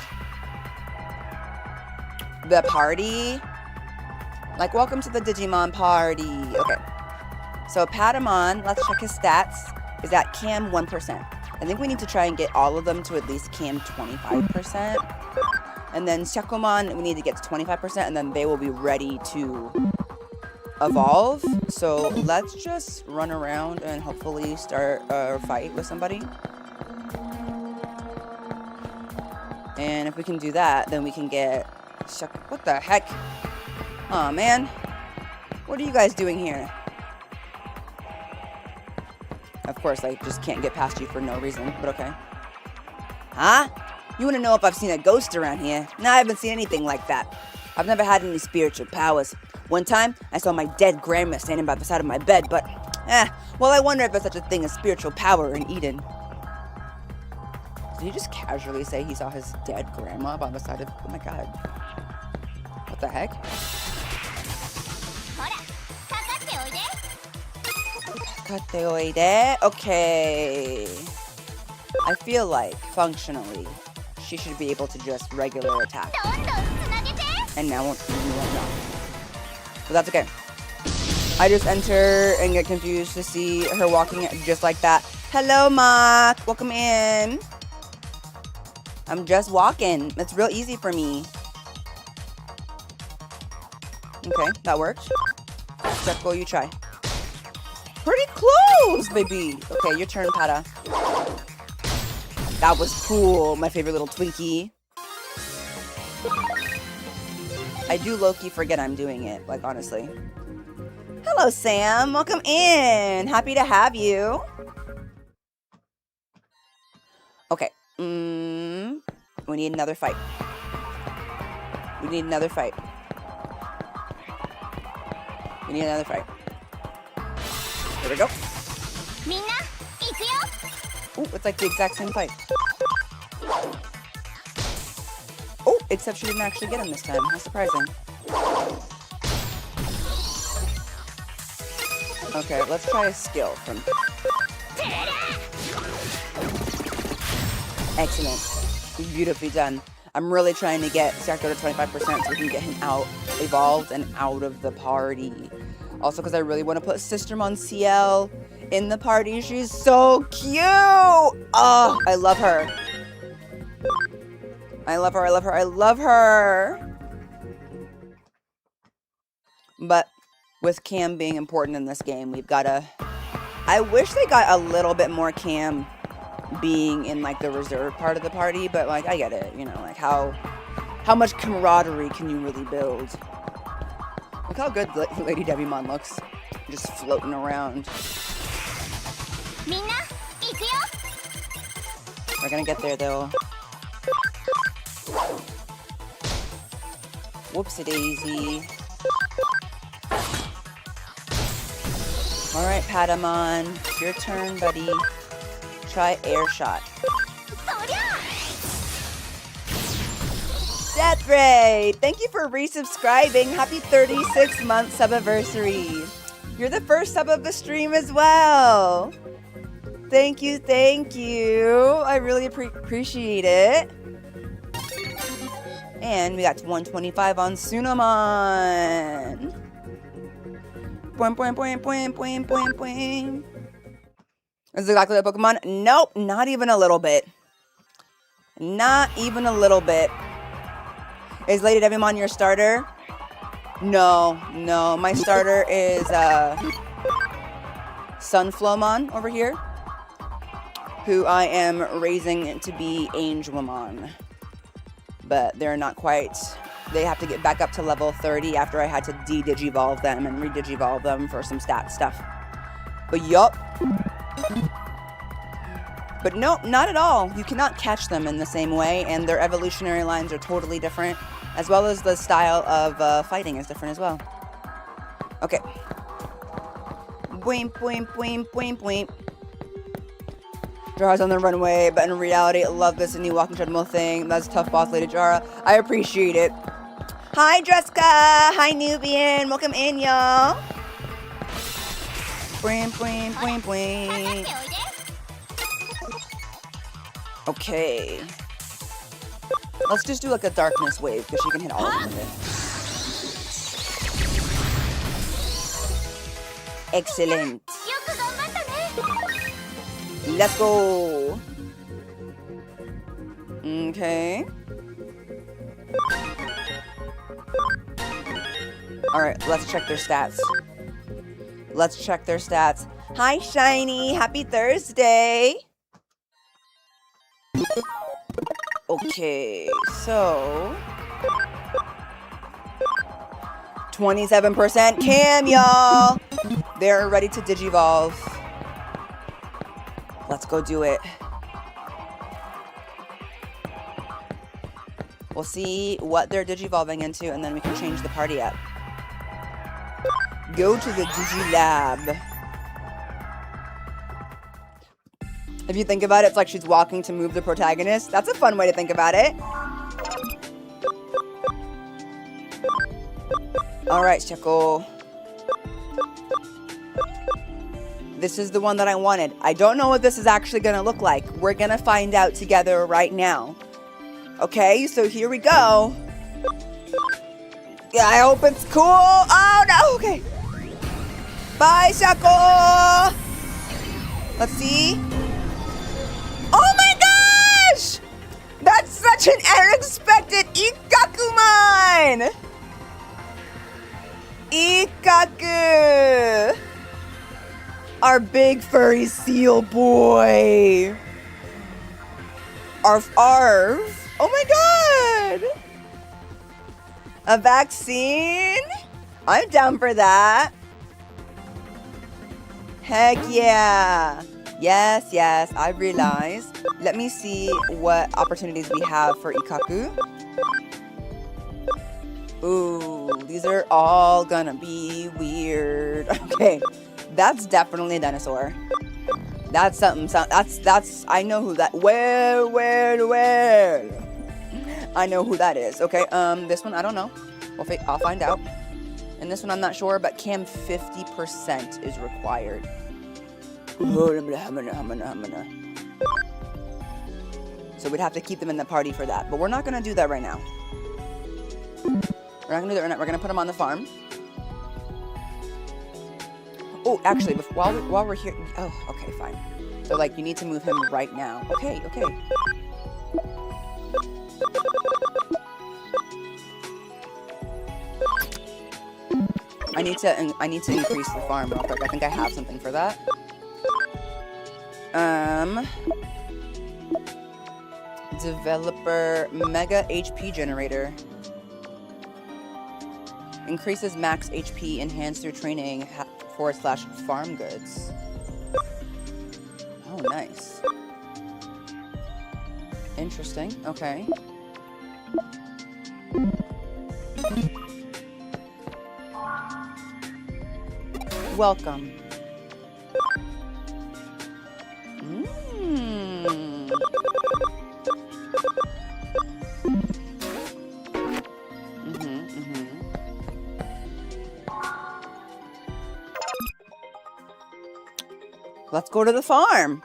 the party. Like, welcome to the Digimon party. Okay. So, Patamon, let's check his stats, is at cam 1%. I think we need to try and get all of them to at least cam 25%. And then Syakomon, we need to get to 25%, and then they will be ready to evolve. So, let's just run around and hopefully start a fight with somebody. And if we can do that, then we can get... What the heck? Aw, man. What are you guys doing here? Of course, I just can't get past you for no reason, but okay. Huh? You want to know if I've seen a ghost around here? No, I haven't seen anything like that. I've never had any spiritual powers. One time, I saw my dead grandma standing by the side of my bed, but... well, I wonder if there's such a thing as spiritual power in Eden. Did he just casually say he saw his dead grandma by the side of... Oh my god. What the heck? Okay. I feel like, functionally, she should be able to just regular attack. And now won't not. But that's okay. I just enter and get confused to see her walking just like that. Hello, Mock. Welcome in. I'm just walking. It's real easy for me. Okay, that worked. Seko, you try. Pretty close, baby. Okay, your turn, Pata. That was cool. My favorite little Twinkie. I do low-key forget I'm doing it, like, honestly. Hello, Sam. Welcome in. Happy to have you. Okay. We need another fight. We need another fight. We need another fight. Here we go. Ooh, it's like the exact same fight. Oh, except she didn't actually get him this time. How surprising. Okay, let's try a skill from... Excellent. Beautifully done. I'm really trying to get Syakomon to 25% so we can get him out, evolved, and out of the party. Also, because I really want to put Sistermon CL in the party. She's so cute! Oh, I love her. I love her, I love her, I love her! But with Cam being important in this game, we've got to... I wish they got a little bit more Cam being in, like, the reserve part of the party, but, like, I get it, you know, like, how much camaraderie can you really build? Look how good Lady Devimon looks, just floating around. We're gonna get there, though. Whoopsie-daisy. Alright, Patamon, it's your turn, buddy. Try air shot. Death Ray, thank you for resubscribing. Happy 36-month sub-anniversary. You're the first sub of the stream as well. Thank you, thank you. I really appreciate it. And we got 125 on Sunamon. Boing, boing, boing, boing, boing, boing, boing. Is it exactly like Pokemon? Nope, not even a little bit. Not even a little bit. Is Lady Devimon your starter? No, no. My starter is Sunflowmon over here, who I am raising to be Angelmon. But they're not quite... They have to get back up to level 30 after I had to de-Digivolve them and re-Digivolve them for some stat stuff. But yup. But no, not at all. You cannot catch them in the same way, and their evolutionary lines are totally different, as well as the style of fighting is different as well. Okay. Boing, boing, boing, boing, boing. Jahara's on the runway, but in reality, I love this new walking treadmill thing. That's tough boss, Lady Jahara. I appreciate it. Hi, Dreska. Hi, Nubian. Welcome in, y'all. Boing, boing, boing, boing. Okay. Let's just do like a darkness wave, because she can hit all of it. Excellent. Let's go. Okay. Alright, let's check their stats. Let's check their stats. Hi, Shiny. Happy Thursday. Okay, so 27% Cam, y'all. They're ready to Digivolve. Let's go do it. We'll see what they're Digivolving into, and then we can change the party up. Go to the Digilab. If you think about it, it's like she's walking to move the protagonist. That's a fun way to think about it. Alright, Shako. This is the one that I wanted. I don't know what this is actually going to look like. We're going to find out together right now. Okay, so here we go. Yeah, I hope it's cool. Oh, no, okay. Bye, Shako. Let's see. Oh my gosh! That's such an unexpected Ikakumon! Ikaku! Our big furry seal boy. Arf arf. Oh my god! A vaccine? I'm down for that. Heck yeah. Yes, yes, I realize. Let me see what opportunities we have for Ikaku. Ooh, these are all gonna be weird. Okay, that's definitely a dinosaur. That's something, that's, I know who that, where? I know who that is. Okay, this one, I don't know. I'll find out. And this one, I'm not sure, but cam 50% is required. So we'd have to keep them in the party for that. But we're not going to do that right now. We're not going to do that right now. We're going to put them on the farm. Oh, actually, while we're here... Oh, okay, fine. So, like, you need to move him right now. Okay, okay. I need to increase the farm real quick. I think I have something for that. Developer Mega HP Generator. Increases max HP enhanced through training / farm goods. Oh, nice. Interesting. Okay. Welcome. Let's go to the farm.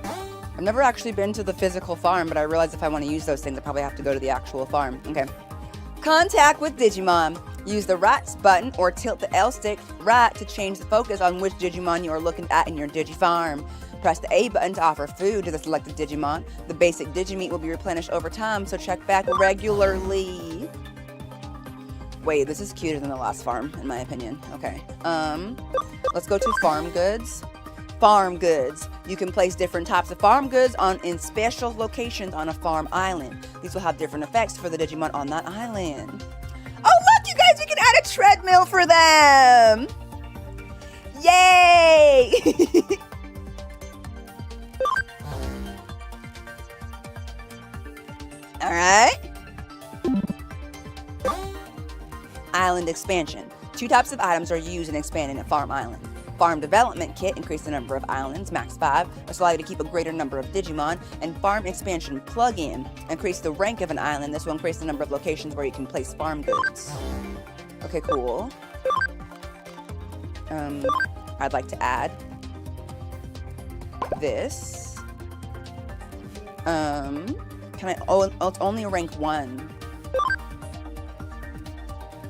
I've never actually been to the physical farm, but I realize if I want to use those things, I probably have to go to the actual farm. Okay. Contact with Digimon. Use the right button or tilt the L stick right to change the focus on which Digimon you are looking at in your DigiFarm. Press the A button to offer food to the selected Digimon. The basic Digimeat will be replenished over time, so check back regularly. Wait, this is cuter than the last farm, in my opinion. Okay. Let's go to farm goods. Farm goods. You can place different types of farm goods in special locations on a farm island. These will have different effects for the Digimon on that island. Oh, look, you guys, we can add a treadmill for them. Yay! All right. Island expansion. 2 types of items are used in expanding a farm island. Farm development kit, increase the number of islands, max 5, which allow you to keep a greater number of Digimon. And farm expansion plug-in, increase the rank of an island. This will increase the number of locations where you can place farm goods. Okay, cool. I'd like to add this. Can I? Oh, it's only rank 1.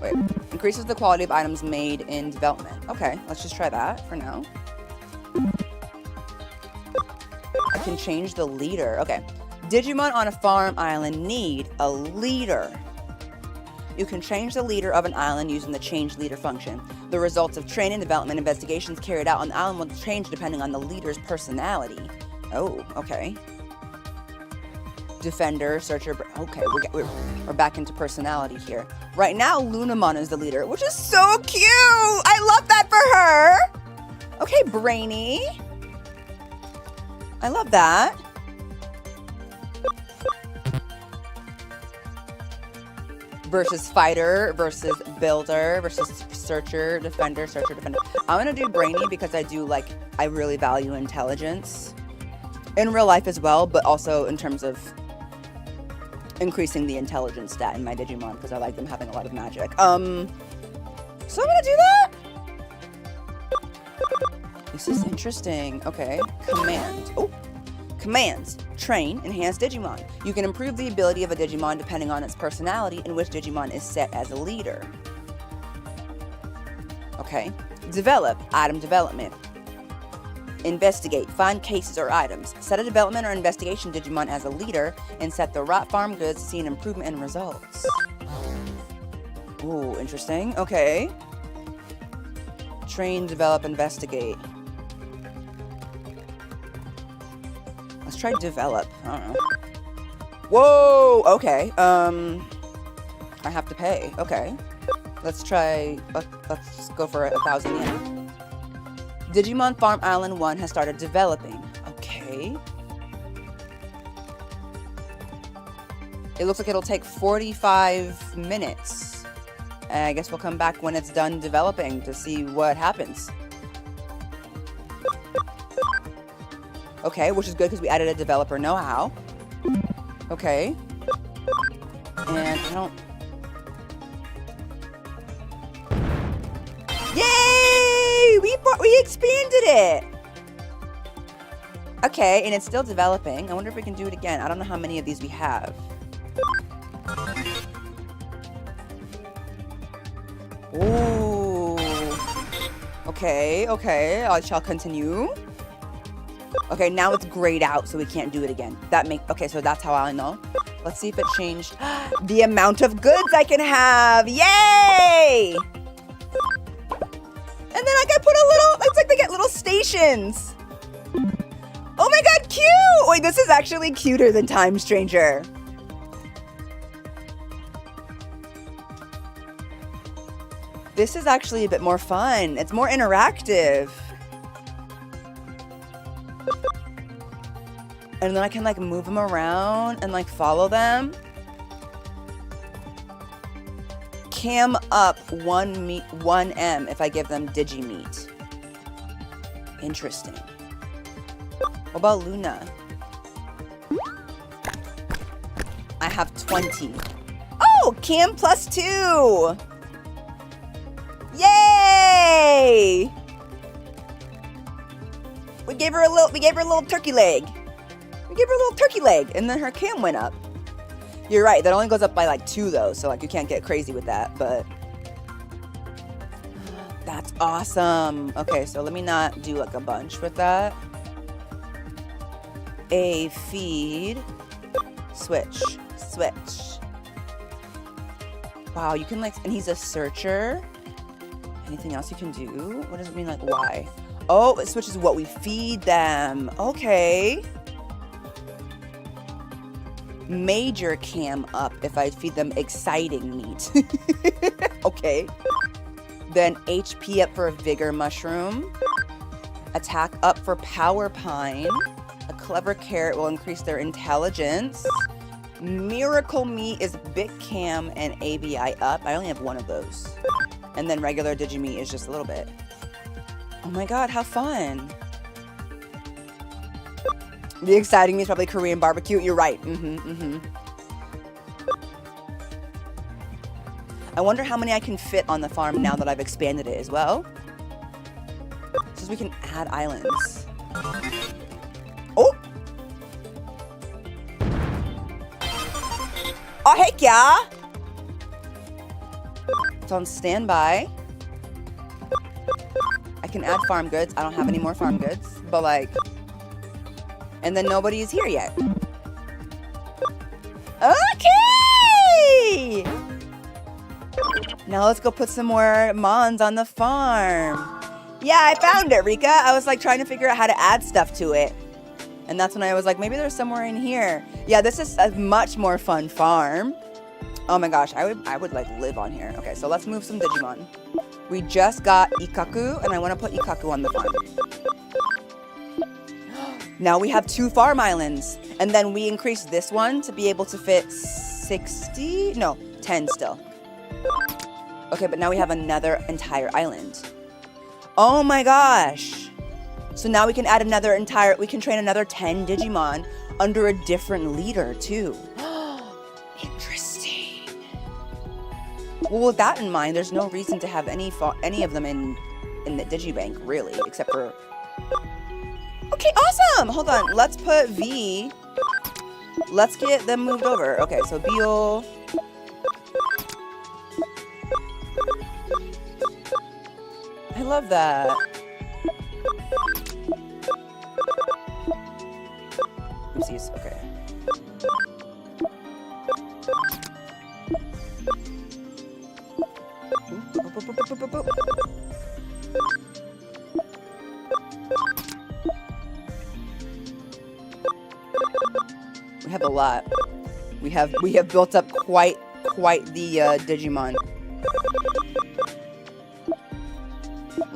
Wait, increases the quality of items made in development. Okay, let's just try that for now. I can change the leader. Okay. Digimon on a farm island need a leader. You can change the leader of an island using the change leader function. The results of training, development, investigations carried out on the island will change depending on the leader's personality. Oh, okay. Defender, searcher. Okay, we're back into personality here. Right now, Lunamon is the leader, which is so cute. I love that for her. Okay, Brainy. I love that. Versus fighter, versus builder, versus searcher, defender, searcher, defender. I'm gonna do Brainy because I really value intelligence in real life as well, but also in terms of increasing the intelligence stat in my Digimon because I like them having a lot of magic. So I'm gonna do that. This is interesting. Okay, command. Oh, commands. Train, enhance Digimon. You can improve the ability of a Digimon depending on its personality and which Digimon is set as a leader. Okay. Develop. Item development. Investigate. Find cases or items. Set a development or investigation Digimon as a leader and set the right farm goods to see an improvement in results. Ooh, interesting. Okay. Train, develop, investigate. Let's try develop. I don't know. Whoa! Okay. I have to pay. Okay. Let's try... let's go for 1,000 yen. Digimon Farm Island 1 has started developing. Okay. It looks like it'll take 45 minutes. And I guess we'll come back when it's done developing to see what happens. Okay, which is good because we added a developer know-how. Okay. And I don't... Yay! We expanded it! Okay, and it's still developing. I wonder if we can do it again. I don't know how many of these we have. Ooh. Okay, okay. I shall continue. Okay, now it's grayed out, so we can't do it again. Okay, so that's how I know. Let's see if it changed the amount of goods I can have. Yay! And then I can put a little, it's like they get little stations. Oh my god, cute! Wait, this is actually cuter than Time Stranger. This is actually a bit more fun. It's more interactive. And then I can like move them around and like follow them. Cam up 1M if I give them Digimeat. Interesting. What about Luna? I have 20. Oh, Cam +2. Yay! We gave her a little turkey leg. We gave her a little turkey leg, and then her cam went up. You're right, that only goes up by like 2 though, so like you can't get crazy with that, but that's awesome. Okay, so let me not do like a bunch with that. A feed, switch. Wow, you can like, and he's a searcher. Anything else you can do? What does it mean, like why? Oh, it switches what we feed them. Okay. Major cam up if I feed them exciting meat. Okay. Then HP up for a vigor mushroom. Attack up for power pine. A clever carrot will increase their intelligence. Miracle meat is big cam and ABI up. I only have 1 of those. And then regular Digimeat is just a little bit. Oh my god, how fun. The exciting meat is probably Korean barbecue. You're right. I wonder how many I can fit on the farm now that I've expanded it as well. So we can add islands. Oh! Oh, hey, kya! It's on standby. I can add farm goods. I don't have any more farm goods, but like... And then nobody is here yet. Okay! Now let's go put some more Mons on the farm. Yeah, I found it, Rika. I was like trying to figure out how to add stuff to it. And that's when I was like, maybe there's somewhere in here. Yeah, this is a much more fun farm. Oh my gosh, I would like live on here. Okay, so let's move some Digimon. We just got Ikaku, and I want to put Ikaku on the farm. Now we have 2 farm islands. And then we increased this one to be able to fit 60? No, 10 still. Okay, but now we have another entire island. Oh my gosh. So now we can add we can train another 10 Digimon under a different leader too. Interesting. Well, with that in mind, there's no reason to have any of them in the Digibank, really, except for... Okay, awesome! Hold on, let's put V. Let's get them moved over. Okay, so Beal. I love that. Oopsies, okay. We have a lot. We have built up quite the Digimon.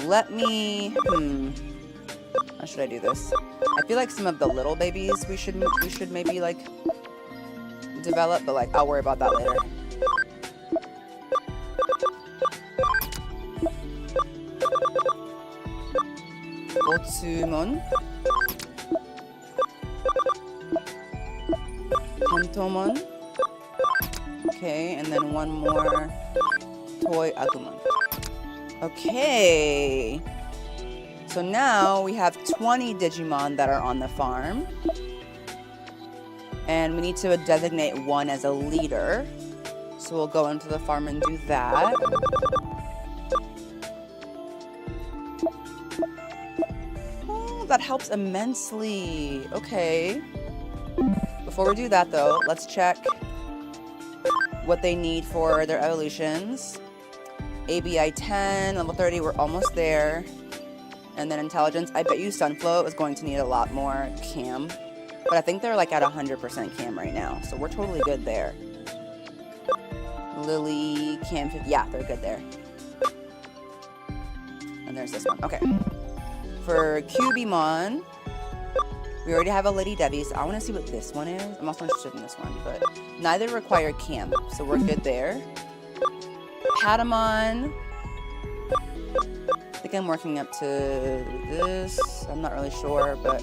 Let me how should I do this? I feel like some of the little babies we should maybe like develop, but like I'll worry about that later. Etemon, Kantomon. Okay, and then one more Toy Agumon. Okay. So now we have 20 Digimon that are on the farm. And we need to designate one as a leader. So we'll go into the farm and do that. Oh, that helps immensely. Okay. Before we do that though, let's check what they need for their evolutions. ABI 10, level 30, we're almost there. And then intelligence, I bet you Sunflow is going to need a lot more cam. But I think they're like at 100% cam right now. So we're totally good there. Lily, cam 50, yeah, they're good there. And there's this one, okay. For Cubimon, we already have a Lady Debbie, so I want to see what this one is. I'm also interested in this one, but neither require cam, so we're good there. Patamon, I think I'm working up to this. I'm not really sure, but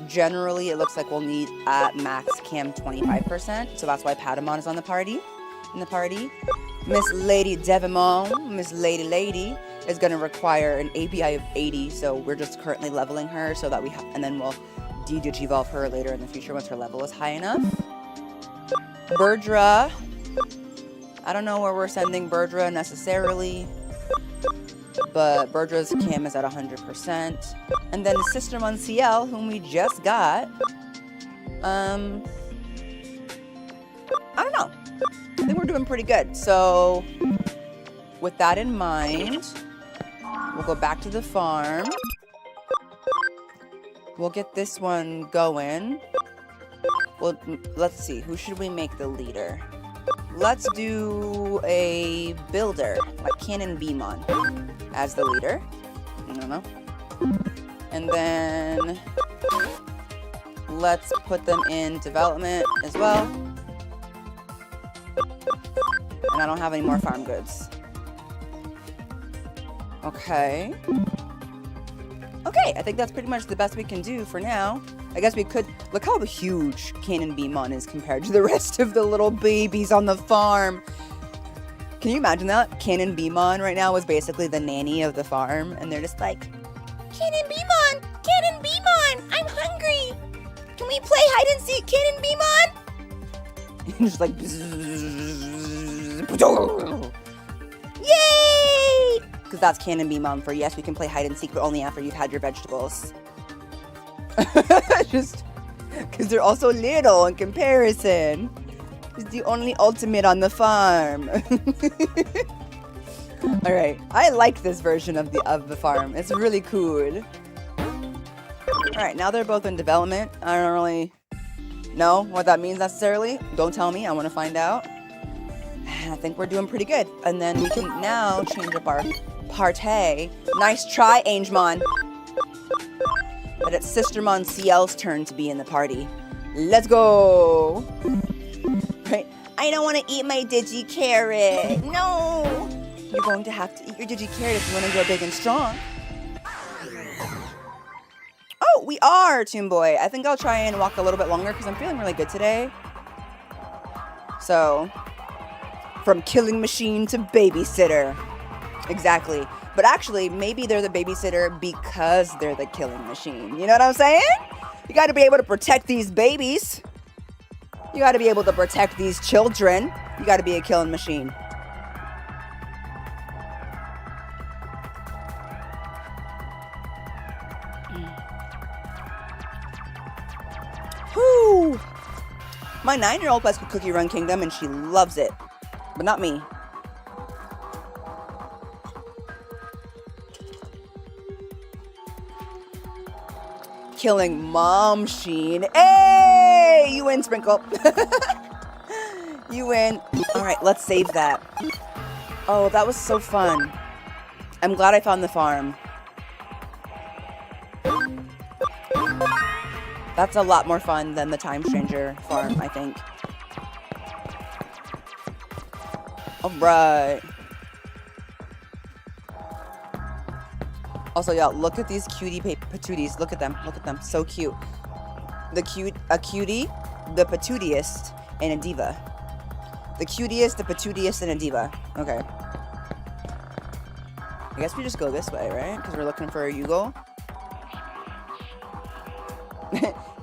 generally it looks like we'll need at max cam 25%, so that's why Patamon is on the party. Miss Lady Devimon, Miss Lady is going to require an ABI of 80, so we're just currently leveling her so that we have, and then we'll Digivolve her later in the future once her level is high enough. Burdra, I don't know where we're sending Burdra necessarily, but Burdra's cam is at 100%. And then Sistermon CL, whom we just got, I don't know. I think we're doing pretty good. So, with that in mind, we'll go back to the farm. We'll get this one going. Well, let's see. Who should we make the leader? Let's do a builder, like Cannon Beamon, as the leader. I don't know. And then let's put them in development as well. And I don't have any more farm goods. Okay. Okay, I think that's pretty much the best we can do for now. I guess we could... Look how huge Cannon Beamon is compared to the rest of the little babies on the farm. Can you imagine that? Cannon Beamon right now is basically the nanny of the farm. And they're just like, Cannon Beamon! Cannon Beamon! I'm hungry! Can we play hide and seek, Cannon Beamon? And just like... Yay! Because that's Cannon Beamon for yes, we can play hide and seek, but only after you've had your vegetables. Just because they're also little in comparison. It's the only ultimate on the farm. All right, I like this version of the farm. It's really cool. All right, now they're both in development. I don't really know what that means necessarily. Don't tell me. I want to find out. I think we're doing pretty good. And then we can now change up our party. Nice try, Angemon. But it's Sistermon CL's turn to be in the party. Let's go! Right? I don't want to eat my Digi-Carrot. No! You're going to have to eat your Digi-Carrot if you want to grow big and strong. Oh, we are, Toon Boy. I think I'll try and walk a little bit longer because I'm feeling really good today. So, from killing machine to babysitter. Exactly. But actually, maybe they're the babysitter because they're the killing machine. You know what I'm saying? You got to be able to protect these babies. You got to be able to protect these children. You got to be a killing machine. Whoo! My 9-year-old plays Cookie Run Kingdom and she loves it. But not me. Killing Mom Sheen. Hey! You win, Sprinkle. You win. Alright, let's save that. Oh, that was so fun. I'm glad I found the farm. That's a lot more fun than the Time Stranger farm, I think. Alright. Also, y'all, look at these cutie patooties. Look at them. Look at them. So cute. A cutie, the patootiest, and a diva. The cutiest, the patootiest, and a diva. Okay. I guess we just go this way, right? Because we're looking for a Yugo.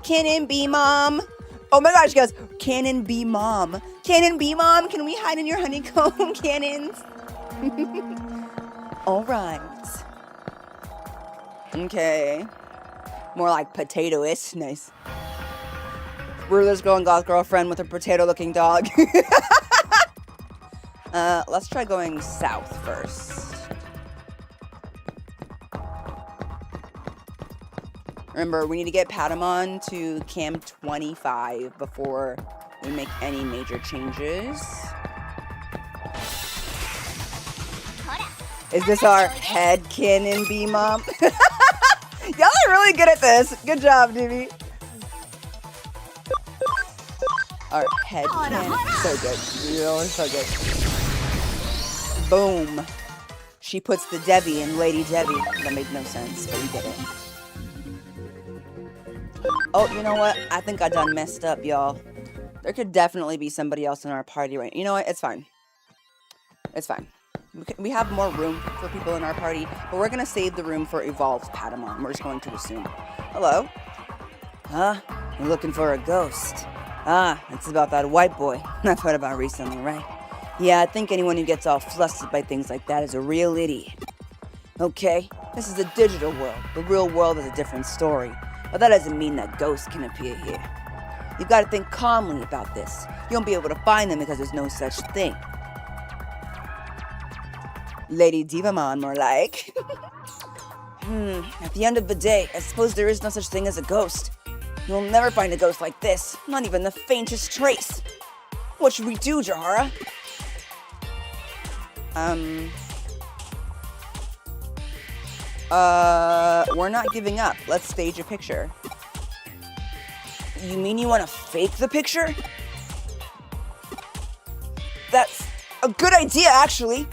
Cannon B Mom. Oh my gosh, guys. Cannon B Mom. Cannon B Mom, can we hide in your honeycomb cannons? Alright. Okay. More like potatoist. Nice. Ruler's girl and goth girlfriend with a potato-looking dog. Let's try going south first. Remember, we need to get Patamon to Cam 25 before we make any major changes. Is this our head cannon B Mom? Y'all are really good at this. Good job, Divi. Our head cannon. So good. Really so good. Boom. She puts the Debbie in Lady Debbie. That made no sense, but we get it. Oh, you know what? I think I done messed up, y'all. There could definitely be somebody else in our party right now. You know what? It's fine. It's fine. We have more room for people in our party, but we're going to save the room for Evolved Patamon. We're just going to assume. Hello? Huh? You're looking for a ghost. Ah, it's about that white boy. I've heard about recently, right? Yeah, I think anyone who gets all flustered by things like that is a real idiot. Okay, this is a digital world. The real world is a different story. But that doesn't mean that ghosts can appear here. You've got to think calmly about this. You won't be able to find them because there's no such thing. Lady Divamon, more like. At the end of the day, I suppose there is no such thing as a ghost. You'll never find a ghost like this, not even the faintest trace. What should we do, Jahara? We're not giving up. Let's stage a picture. You mean you want to fake the picture? That's a good idea, actually.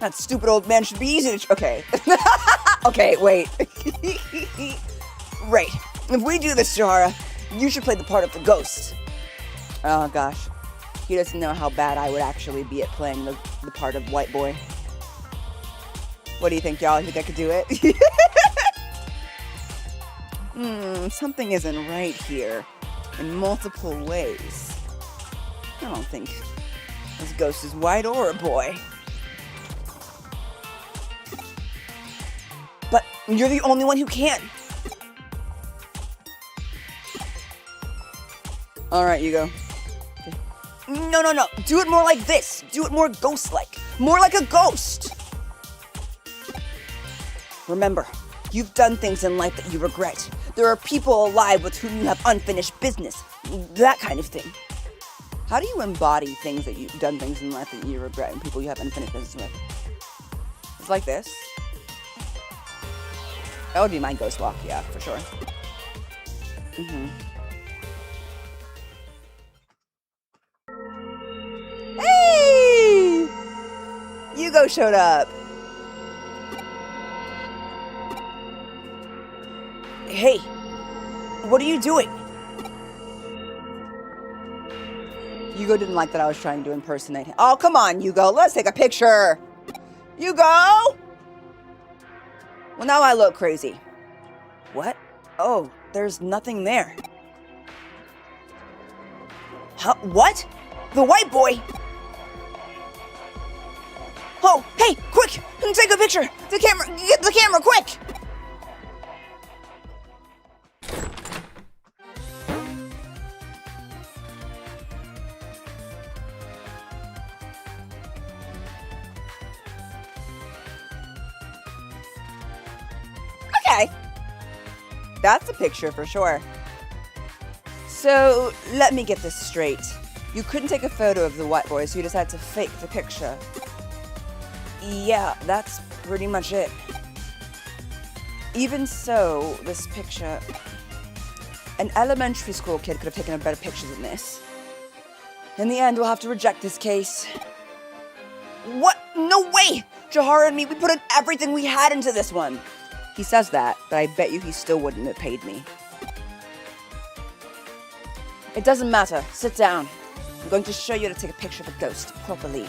That stupid old man should be easy to... Okay. Okay, wait. Right. If we do this, Jahara, you should play the part of the ghost. Oh, gosh. He doesn't know how bad I would actually be at playing the part of white boy. What do you think, y'all? You think I could do it? Something isn't right here. In multiple ways. I don't think this ghost is white or a boy. But you're the only one who can. Alright, you go. Okay. No. Do it more like this. Do it more ghost-like. More like a ghost. Remember, you've done things in life that you regret. There are people alive with whom you have unfinished business. That kind of thing. How do you embody things that you've done things in life that you regret and people you have unfinished business with? It's like this. That would be my ghost walk, yeah, for sure. Hey! Yugo showed up. Hey, what are you doing? Yugo didn't like that I was trying to impersonate him. Oh, come on, Yugo. Let's take a picture. Yugo! Well, now I look crazy. What? Oh, there's nothing there. Huh? What? The white boy? Oh, hey, quick! Take a picture! The camera, get the camera, quick! Okay. That's a picture for sure. So, let me get this straight. You couldn't take a photo of the white boy, so you decided to fake the picture. Yeah, that's pretty much it. Even so, this picture... An elementary school kid could have taken a better picture than this. In the end, we'll have to reject this case. What? No way! Jahara and me, we put in everything we had into this one. He says that, but I bet you he still wouldn't have paid me. It doesn't matter. Sit down. I'm going to show you how to take a picture of a ghost properly.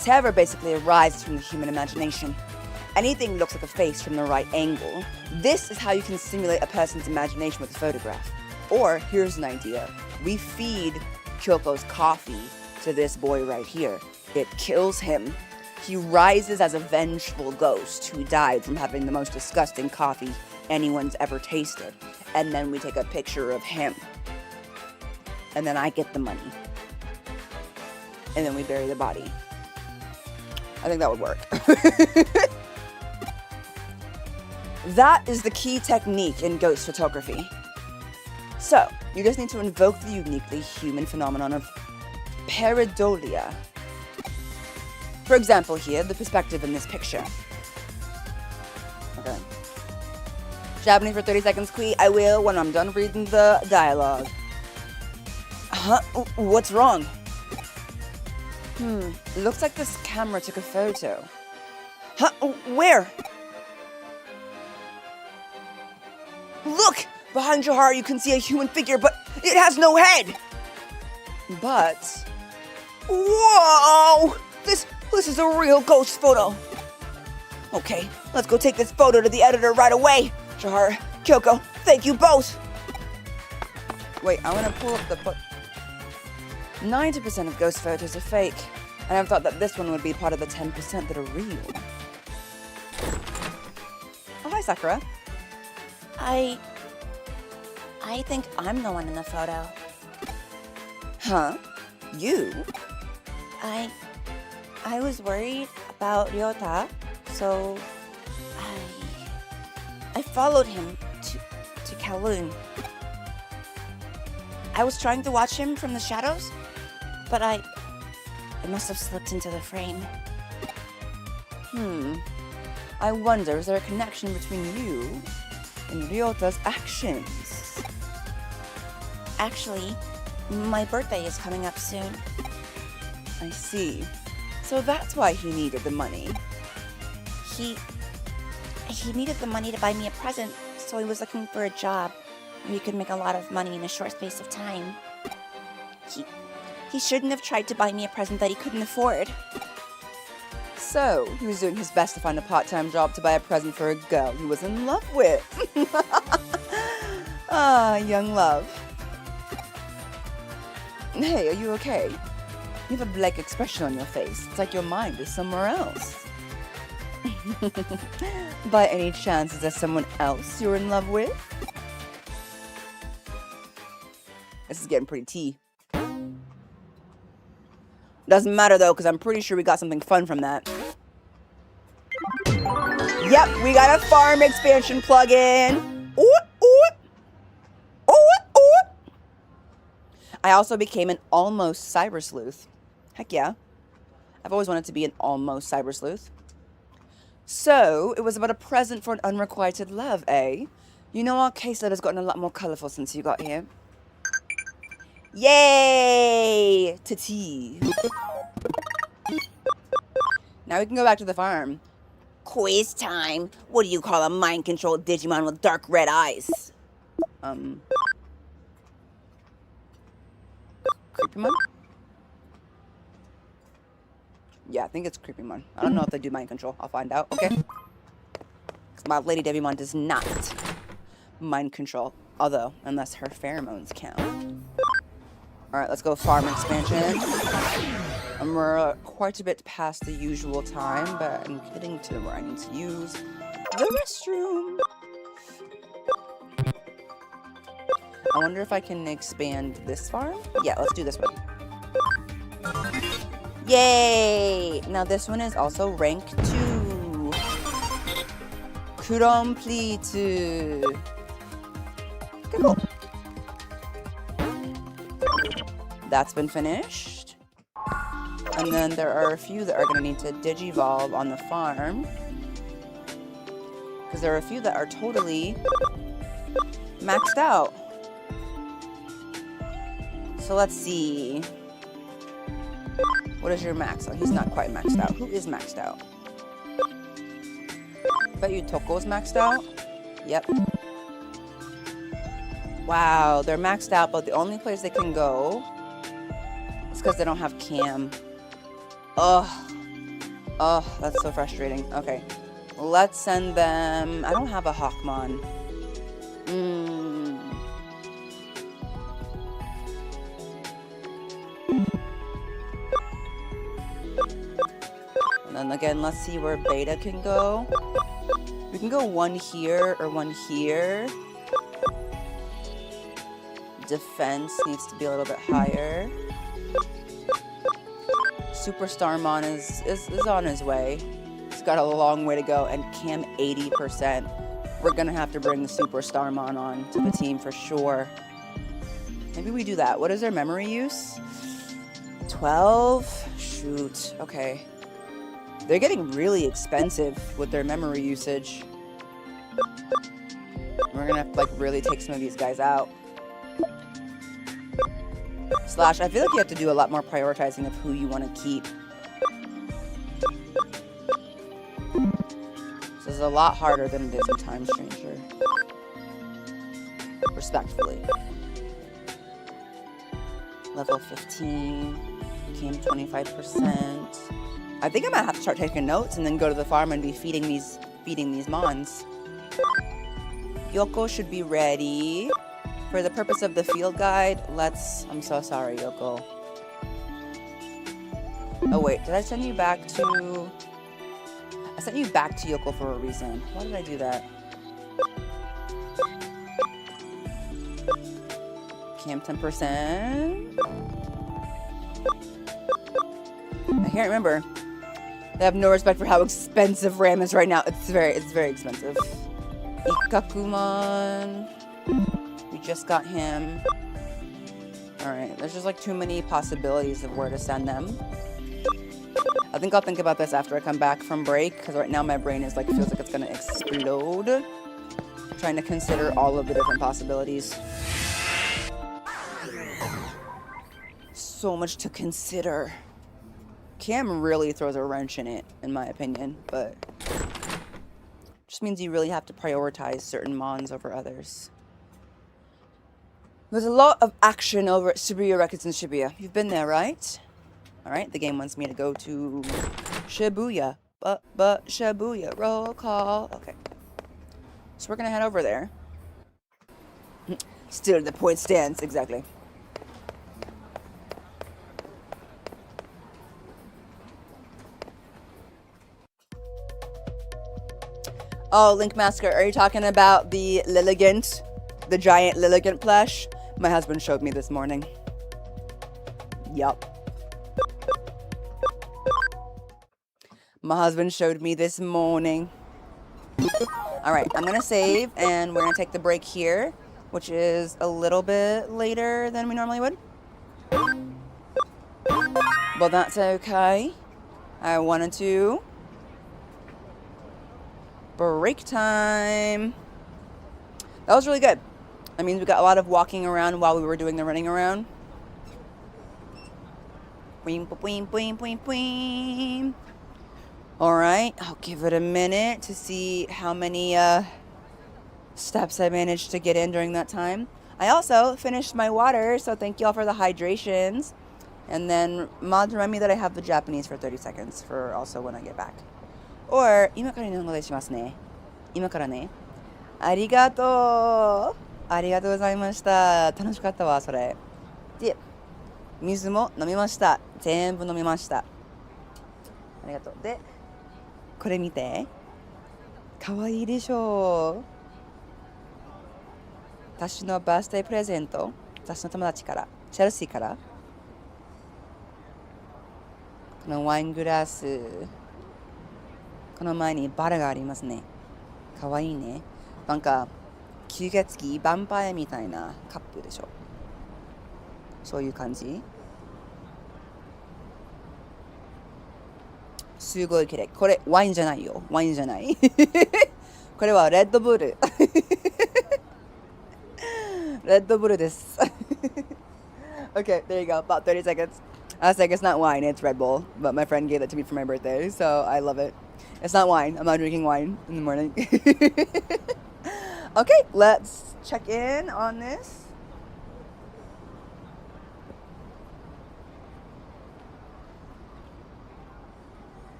Terror basically arises from the human imagination. Anything looks like a face from the right angle. This is how you can simulate a person's imagination with a photograph. Or, here's an idea. We feed Kyoko's coffee to this boy right here. It kills him. He rises as a vengeful ghost who died from having the most disgusting coffee anyone's ever tasted. And then we take a picture of him. And then I get the money. And then we bury the body. I think that would work. That is the key technique in ghost photography. So, you just need to invoke the uniquely human phenomenon of pareidolia. For example here, the perspective in this picture. Okay. Japanese for 30 seconds, Kui. I will when I'm done reading the dialogue. Huh? What's wrong? It looks like this camera took a photo. Huh? Where? Look! Behind Jahara you can see a human figure, but it has no head! But... Whoa! This is a real ghost photo. Okay, let's go take this photo to the editor right away. Jahara, Kyoko, thank you both! Wait, I want to pull up the book. 90% of ghost photos are fake, and I've thought that this one would be part of the 10% that are real. Oh, hi, Sakura. I think I'm the one in the photo. Huh? You? I was worried about Ryota, so I followed him to Kowloon. I was trying to watch him from the shadows, but I must have slipped into the frame. I wonder, is there a connection between you and Ryota's actions? Actually, my birthday is coming up soon. I see. So that's why he needed the money. He needed the money to buy me a present, so he was looking for a job where he could make a lot of money in a short space of time. He shouldn't have tried to buy me a present that he couldn't afford. So, he was doing his best to find a part-time job to buy a present for a girl he was in love with. Ah, young love. Hey, are you okay? You have a blank expression on your face. It's like your mind is somewhere else. By any chance, is there someone else you're in love with? This is getting pretty tea. Doesn't matter though, because I'm pretty sure we got something fun from that. Yep, we got a farm expansion plugin. Ooh, ooh. Ooh, ooh. I also became an almost cyber sleuth. Heck yeah. I've always wanted to be an almost cyber sleuth. So, it was about a present for an unrequited love, eh? You know, our case letter's gotten a lot more colorful since you got here. Yay! To tea. Now we can go back to the farm. Quiz time. What do you call a mind-controlled Digimon with dark red eyes? Creepymon? Yeah, I think it's Creepymon. I don't know if they do mind control. I'll find out, okay? 'Cause my Lady Devimon does not mind control. Although, unless her pheromones count. Alright, let's go farm expansion. We're quite a bit past the usual time, but I'm getting to where I need to use the restroom. I wonder if I can expand this farm? Yeah, let's do this one. Yay! Now this one is also rank 2. complete. Okay, cool. That's been finished. And then there are a few that are going to need to Digivolve on the farm. Because there are a few that are totally maxed out. So let's see. What is your max? Oh, he's not quite maxed out. Who is maxed out? Bet you Toko's maxed out? Yep. Wow, they're maxed out, but the only place they can go is because they don't have Cam. Ugh. Oh, that's so frustrating. Okay. Let's send them... I don't have a Hawkmon. And then again, let's see where Beta can go. We can go one here or one here. Defense needs to be a little bit higher. Superstarmon is on his way. He's got a long way to go, and Cam 80%. We're gonna have to bring the Superstarmon on to the team for sure. Maybe we do that. What is their memory use? 12? Shoot. Okay. They're getting really expensive with their memory usage. We're gonna have to, like, really take some of these guys out. Slash, I feel like you have to do a lot more prioritizing of who you want to keep. This is a lot harder than it is in Time Stranger. Respectfully. Level 15. Came 25%. I think I might have to start taking notes and then go to the farm and be feeding these mons. Yoko should be ready. For the purpose of the field guide, I'm so sorry, Yoko. Oh wait, did I send you back to... I sent you back to Yoko for a reason. Why did I do that? Cam 10%. I can't remember. They have no respect for how expensive RAM is right now. It's very expensive. Ikakumon. We just got him. Alright, there's just like too many possibilities of where to send them. I think I'll think about this after I come back from break, because right now my brain is like, feels like it's gonna explode. Trying to consider all of the different possibilities. So much to consider. Cam really throws a wrench in it, in my opinion, but just means you really have to prioritize certain mons over others. There's a lot of action over at Shibuya Records in Shibuya. You've been there, right? Alright, the game wants me to go to Shibuya. But Shibuya, roll call. Okay. So we're gonna head over there. Still the point stands, exactly. Oh, Linkmasker, are you talking about the Lilligant? The giant Lilligant plush? My husband showed me this morning. Yup. My husband showed me this morning. Alright, I'm gonna save and we're gonna take the break here, which is a little bit later than we normally would. But that's okay. I wanted to. Break time. That was really good. That means we got a lot of walking around while we were doing the running around. Alright, I'll give it a minute to see how many steps I managed to get in during that time. I also finished my water, so thank you all for the hydrations. And then mods remind me that I have the Japanese for 30 seconds for also when I get back. Or, 今から日本語でしますね。今からね。ありがとう。ありがとうございました。楽しかったわ、それ。で、水も飲みました。全部飲みました。ありがとう。で、これ見て。かわいいでしょう。私のバースデープレゼント。私の友達から。チェルシーから。このワイングラス。この前にバラがありますね。かわいいね。なんか吸血鬼ヴァンパイアみたいなカップでしょ。そういう感じ。すごい綺麗。これワインじゃないよ。ワインじゃない。これはレッドブル。レッドブルです。Okay, there you go. About 30 seconds. I was like, it's not wine, it's Red Bull. But my friend gave it to me for my birthday, so I love it. It's not wine. I'm not drinking wine in the morning. Okay, let's check in on this.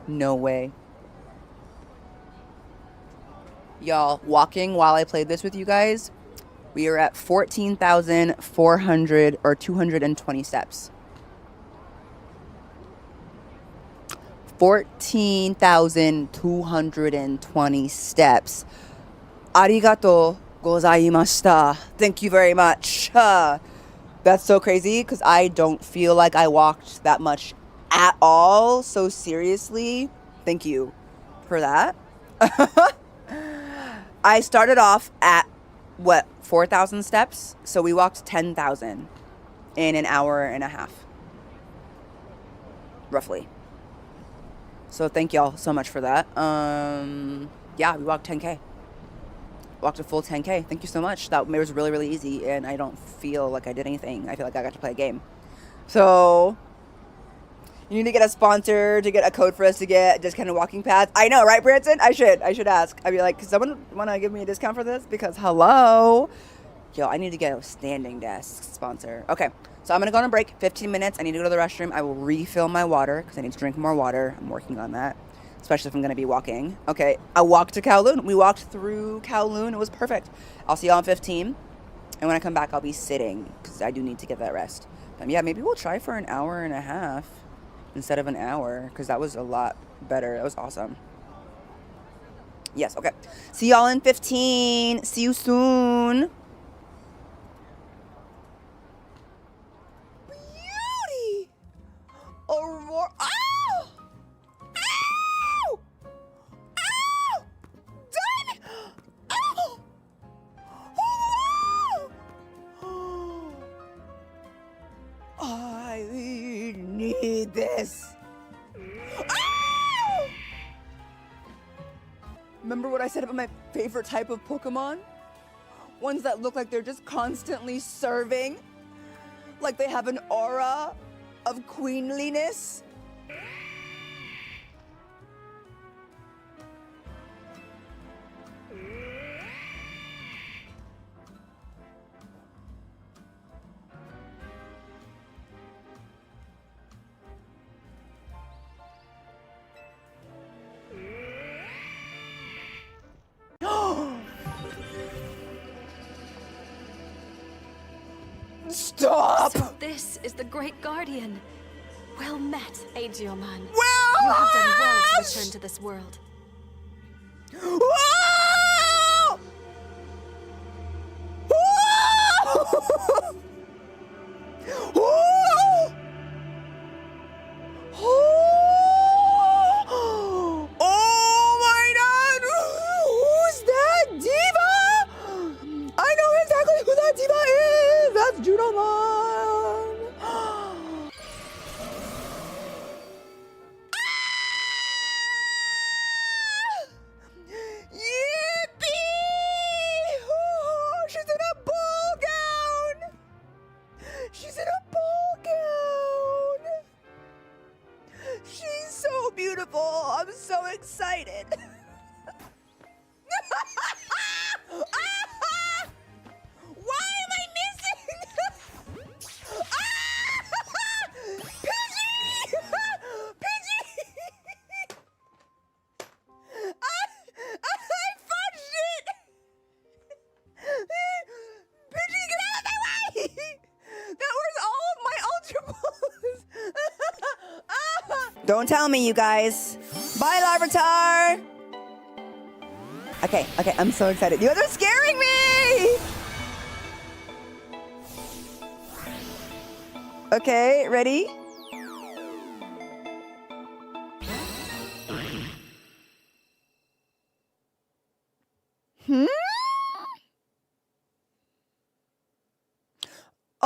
No way. Y'all, walking while I played this with you guys, we are at 14,400 or 220 steps. 14,220 steps. Arigato gozaimashita. Thank you very much. That's so crazy because I don't feel like I walked that much at all. So seriously, thank you for that. I started off at, 4,000 steps? So we walked 10,000 in an hour and a half. Roughly. So thank y'all so much for that. Yeah, we walked 10K. Walked a full 10K. Thank you so much. That was really, really easy, and I don't feel like I did anything. I feel like I got to play a game. So you need to get a sponsor to get a code for us to get just kind of walking paths. I know, right, Branson? I should ask. I'd be like, someone want to give me a discount for this? Because hello, yo, I need to get a standing desk sponsor. Okay, so I'm gonna go on a break. 15 minutes. I need to go to the restroom. I will refill my water because I need to drink more water. I'm working on that, especially if I'm gonna be walking. Okay, I walked to Kowloon. We walked through Kowloon. It was perfect. I'll see y'all in 15, and when I come back, I'll be sitting because I do need to get that rest. Yeah, maybe we'll try for an hour and a half instead of an hour, because that was a lot better. That was awesome. Yes, okay. See y'all in 15. See you soon. Beauty! Aurora. Ow! Ow! Ow! Done! Ow! Oh! I need this. Ow! Remember what I said about my favorite type of Pokemon? Ones that look like they're just constantly serving. Like they have an aura of queenliness. Stop! So this is the Great Guardian. Well met, Aegyoman. Well, You have done well to return to this world. Whoa! Whoa! Whoa! Oh my god! Who's that diva? I know exactly who that diva is! That's Judomon! Yippee! Oh, she's in a ball gown! She's in a ball gown! She's so beautiful! I'm so excited! Why am I missing? Pidgey! Pidgey! I fudged it! Pidgey, get out of my way! That was all of my Ultra Balls! Don't tell me, you guys. Bye, Larvitar! Okay, I'm so excited. You guys are scaring me! Okay, ready?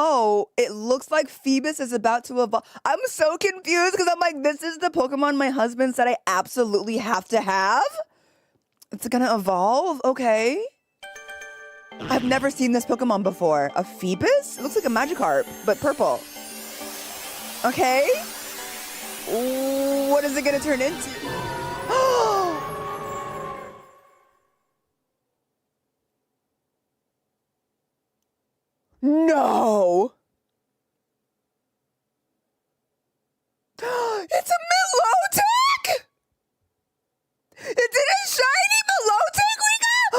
Oh, it looks like Phoebus is about to evolve. I'm so confused because I'm like, this is the Pokemon my husband said I absolutely have to have? It's gonna evolve? Okay. I've never seen this Pokemon before. A Phoebus? It looks like a Magikarp, but purple. Okay. What is it gonna turn into? No! It's a Milotic! It did a shiny Milotic we got!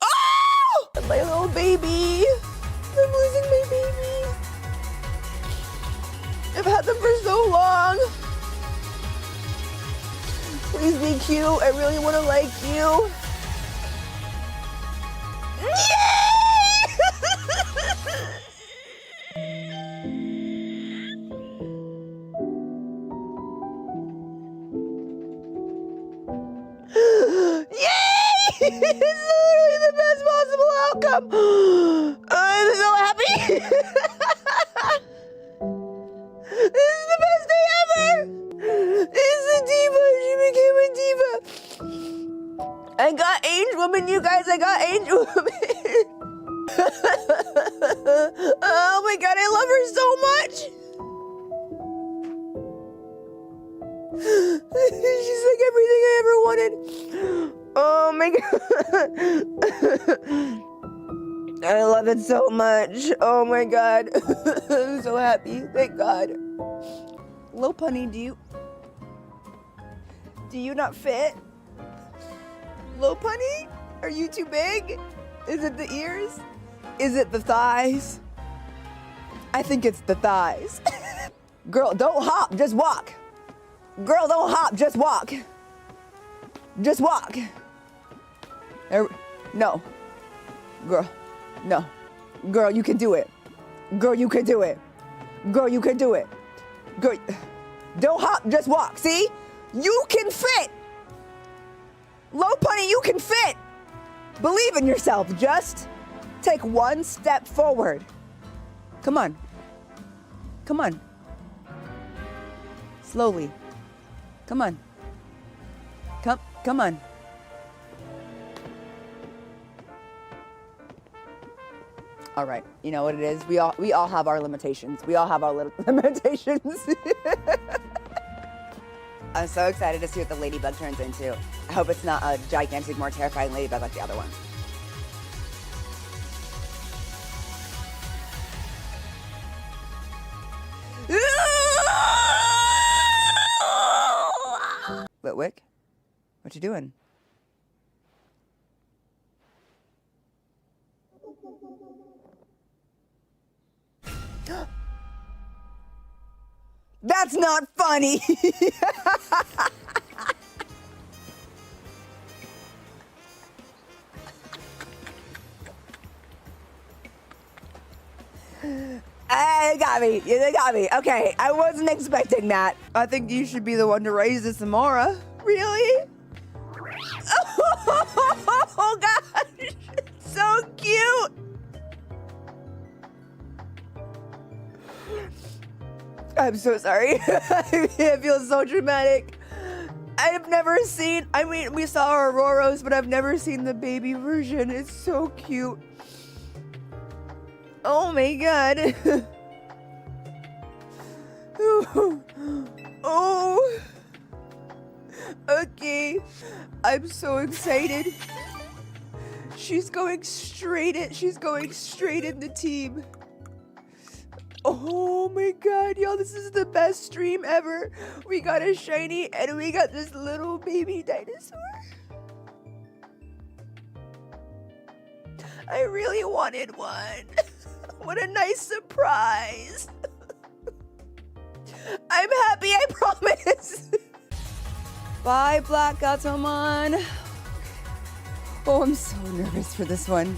Oh! My little baby! I'm losing my baby! I've had them for so long! Please be cute, I really want to like you. Yay! It's literally the best possible outcome. I'm so happy. This is the best day ever. It's a diva. She became a diva. I got Angel Woman, you guys. I got Angel Woman. Oh my god, I love her so much. She's like everything I ever wanted. Oh my god. I love it so much. Oh my god. I'm so happy. Thank God. Low Punny, do you not fit? Low Punny? Are you too big? Is it the ears? Is it the thighs? I think it's the thighs. Girl, don't hop, just walk. Girl, don't hop, just walk. Just walk. No. Girl, no. Girl, you can do it. Girl, you can do it. Girl, you can do it. Girl, don't hop, just walk. See? You can fit. Low Punny, you can fit. Believe in yourself. Just take one step forward. Come on. Come on. Slowly. Come on. Come on. All right. You know what it is? We all have our limitations. We all have our little limitations. I'm so excited to see what the ladybug turns into. I hope it's not a gigantic, more terrifying ladybug like the other one. Litwick, what you doing? That's not funny. It got me. It got me. Okay, I wasn't expecting that. I think you should be the one to raise this Amora. Really? Oh gosh, it's so cute. I'm so sorry. It feels so dramatic. I've never seen, I mean, we saw our Auroros, but I've never seen the baby version. It's so cute. Oh my god. Oh. Okay. I'm so excited. She's going straight in the team. Oh my god, y'all, this is the best stream ever. We got a shiny and we got this little baby dinosaur. I really wanted one. What a nice surprise. I'm happy, I promise. Bye, Black Gatomon. Oh, I'm so nervous for this one.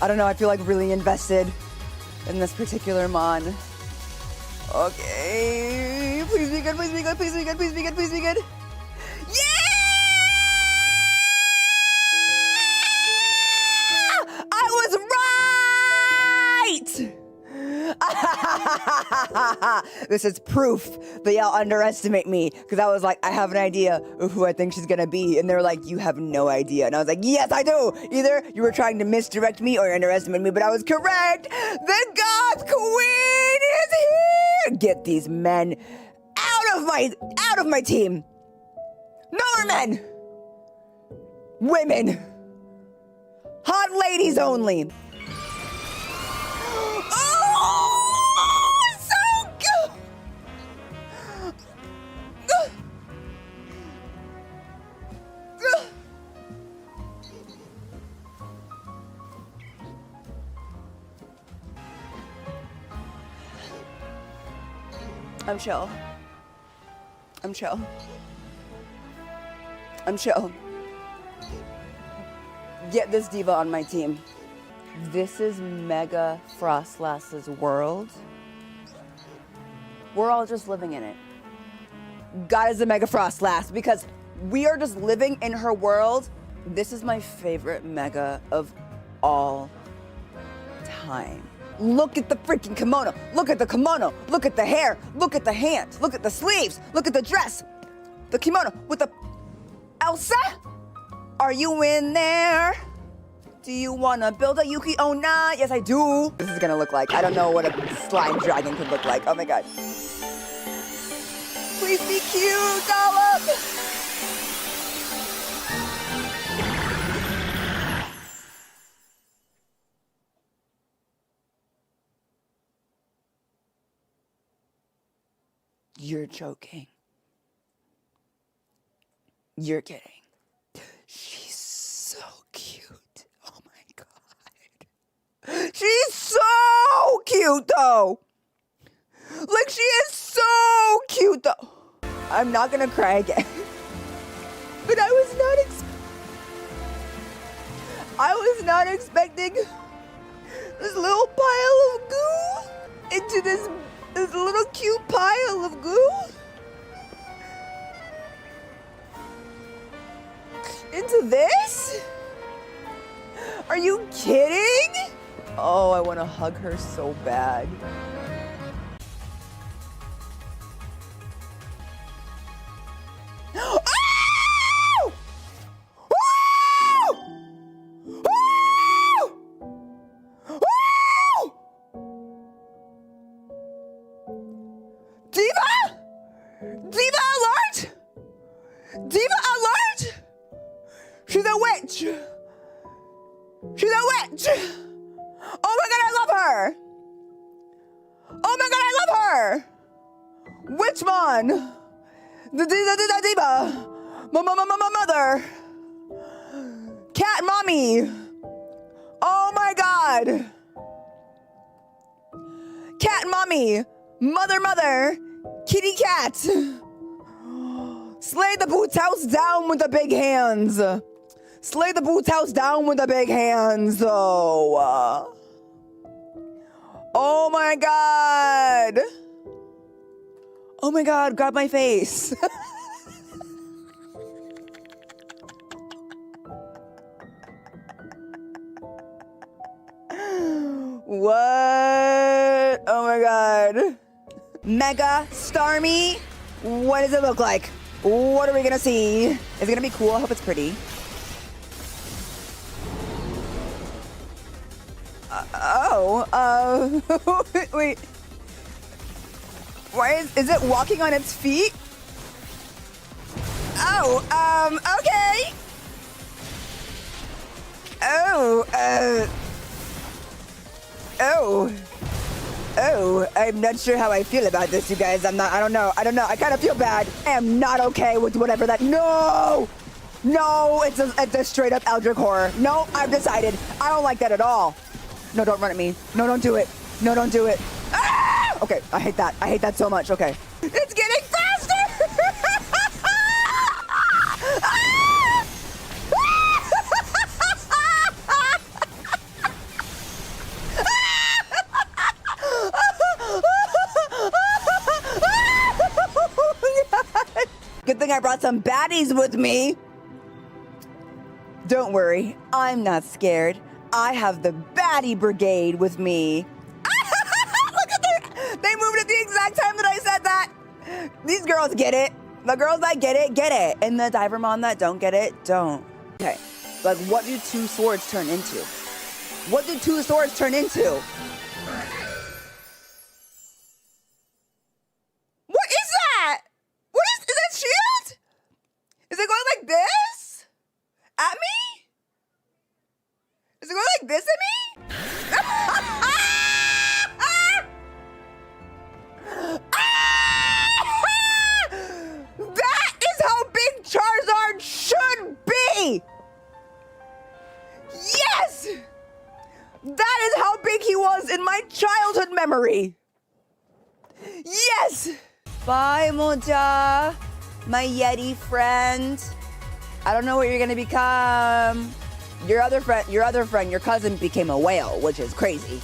I don't know, I feel like really invested in this particular Mon. Okay, please be good, please be good, please be good, please be good, please be good. Yeah! I was This is proof that y'all underestimate me. Because I was like, I have an idea of who I think she's gonna be. And they're like, you have no idea. And I was like, yes, I do. Either you were trying to misdirect me or you underestimated me, but I was correct. The Goth Queen is here. Get these men out of my team. No more men. Women. Hot ladies only. Oh, so good. I'm chill. I'm chill. I'm chill. Get this diva on my team. This is Mega Frostlass's world. We're all just living in it. God is the Mega Frostlass because we are just living in her world. This is my favorite Mega of all time. Look at the freaking kimono. Look at the kimono. Look at the hair. Look at the hands. Look at the sleeves. Look at the dress. The kimono with the... Elsa? Are you in there? Do you want to build a Yuki Onna? Yes, I do. This is going to look like. I don't know what a slime dragon could look like. Oh my god. Please be cute, Gollum. You're joking. You're kidding. She's so cute. Oh my god. She's so cute though. Like she is so cute though. I'm not gonna cry again. But I was not expecting this little pile of goo into this little cute pile of goo. Into this? Are you kidding? Oh, I want to hug her so bad. Oh! Oh! Oh! Oh! Diva? Diva alert! Diva alert! She's a witch! She's a witch! Oh my god, I love her! Oh my god, I love her! Witchmon! The diva! Mother! Cat mommy! Oh my god! Cat mommy! Mother! Kitty cat! Slay the boots house down with the big hands! Slay the boots house down with the big hands! Oh my god! Oh my god, grab my face! What? Oh my god. Mega Starmie? What does it look like? What are we gonna see? Is it gonna be cool? I hope it's pretty. Wait. Why is it walking on its feet? Okay. I'm not sure how I feel about this, you guys. I don't know. I kind of feel bad. I am not okay with whatever that, no, it's a straight up Eldritch horror. No, I've decided. I don't like that at all. No, don't run at me. No, don't do it. No, don't do it. Ah! Okay, I hate that. I hate that so much. Okay. It's getting faster! Good thing I brought some baddies with me. Don't worry, I'm not scared. I have the baddie brigade with me. Look at them! They moved at the These girls get it. The girls that get it. And the Divermon that don't get it, don't. Okay, like what do two swords turn into? What do two swords turn into? What is that? What is that shield? Is it going like this? At me? Is it going like this at me? That is how big Charizard should be! Yes! That is how big he was in my childhood memory. Yes! Bye, Moja, my Yeti friend. I don't know what you're gonna become. Your other friend, your cousin became a whale, which is crazy.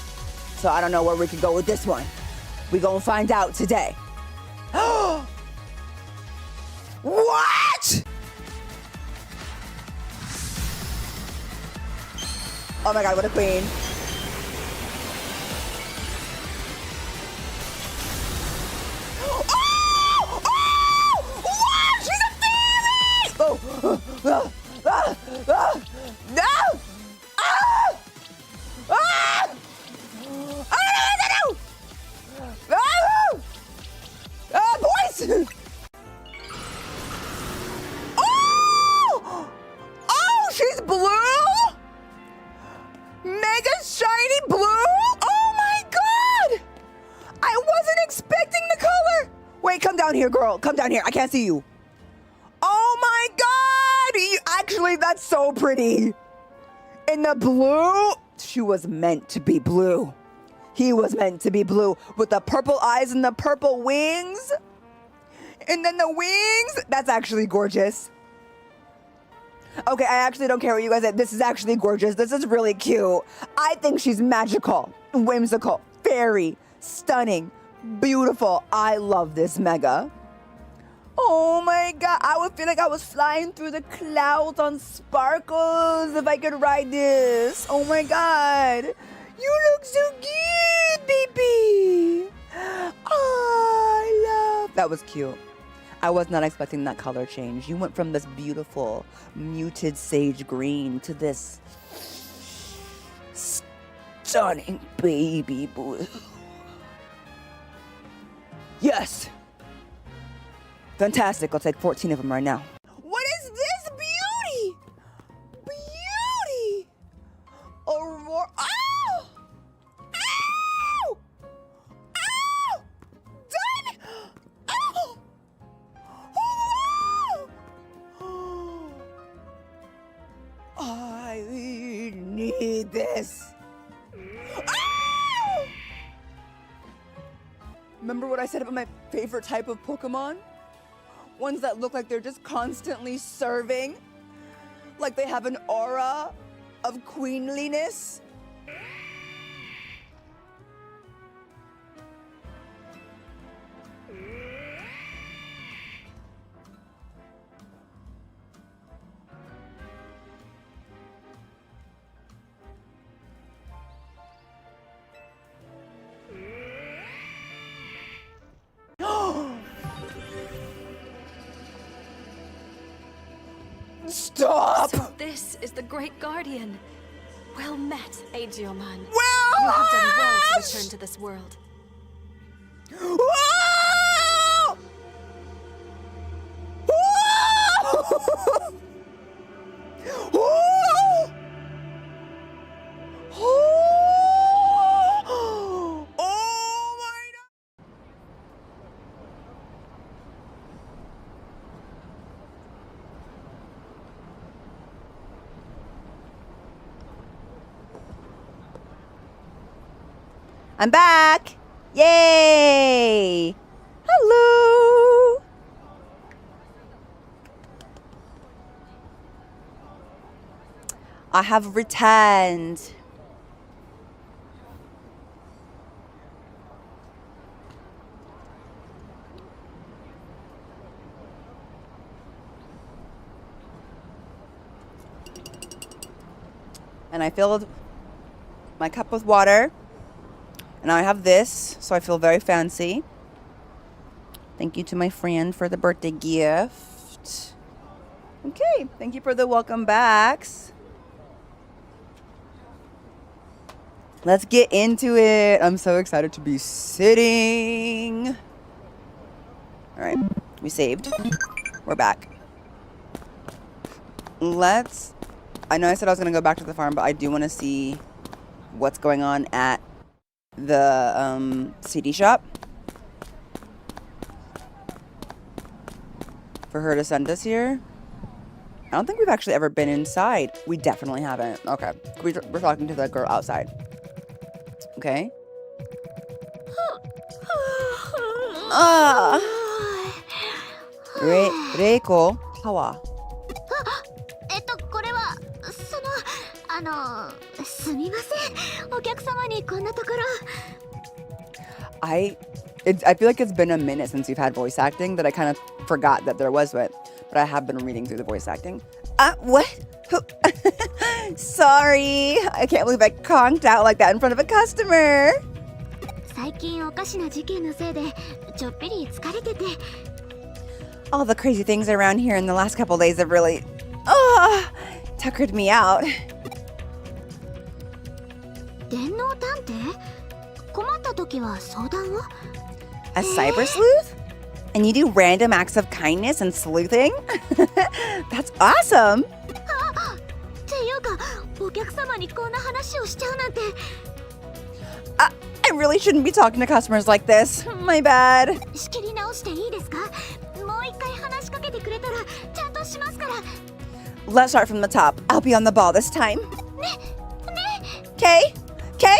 So I don't know where we could go with this one. We gonna find out today. What? Oh my god, what a queen. Oh! Oh! Wow, she's a fairy! Oh! No! Ah! Ah! Boys! Oh! Oh, she's blue? Mega shiny blue? Oh my god! I wasn't expecting the color! Wait, come down here, girl. Come down here. I can't see you. Oh my god! Actually, that's so pretty. In the blue, she was meant to be blue. He was meant to be blue with the purple eyes and the purple wings. And then the wings, that's actually gorgeous. Okay, I actually don't care what you guys say. This is actually gorgeous. This is really cute. I think she's magical, whimsical, fairy, stunning, beautiful. I love this Mega. Oh my god, I would feel like I was flying through the clouds on sparkles if I could ride this. Oh my god. You look so good, baby. Oh, I love. That was cute. I was not expecting that color change. You went from this beautiful muted sage green to this stunning baby blue. Yes. Fantastic. I'll take 14 of them right now. What is this beauty? Beauty. Aurora. Ow! Ow! Ow! Done! Ow! Oh! I need this. Ow! Remember what I said about my favorite type of Pokemon? Ones that look like they're just constantly serving. Like they have an aura of queenliness. Stop! So this is the Great Guardian. Well met, Aegeomon. Well, You have done well to return to this world. Whoa! Whoa! Whoa! Oh my god! I'm back! Yay! Hello! I have returned. And I filled my cup with water. And now I have this, so I feel very fancy. Thank you to my friend for the birthday gift. Okay, thank you for the welcome backs. Let's get into it. I'm so excited to be sitting. All right, we saved. We're back. I know I said I was going to go back to the farm, but I do want to see what's going on at the CD shop. For her to send us here. I don't think we've actually ever been inside. We definitely haven't. Okay. We're talking to the girl outside. Okay. Reiko, Tawa. これはすみません。お客様にこんなところ。I feel like it's been a minute since we've had voice acting that I kind of forgot that there was it. But I have been reading through the voice acting. What? Sorry. I can't believe I conked out like that in front of a customer. 最近おかしな事件のせいでちょっぴり疲れてて。 All the crazy things around here in the last couple days have really, tuckered me out. 電脳探偵？困った時は相談を？ A cyber sleuth? And you do random acts of kindness and sleuthing? That's awesome. っていうか、お客様にこんな話をしちゃうなんて。I really shouldn't be talking to customers like this. My bad. 仕切り直していいですか？もう一回話しかけてくれたらちゃんとしますから。 Let's start from the top. I'll be on the ball this time. ね。 Okay? Okay?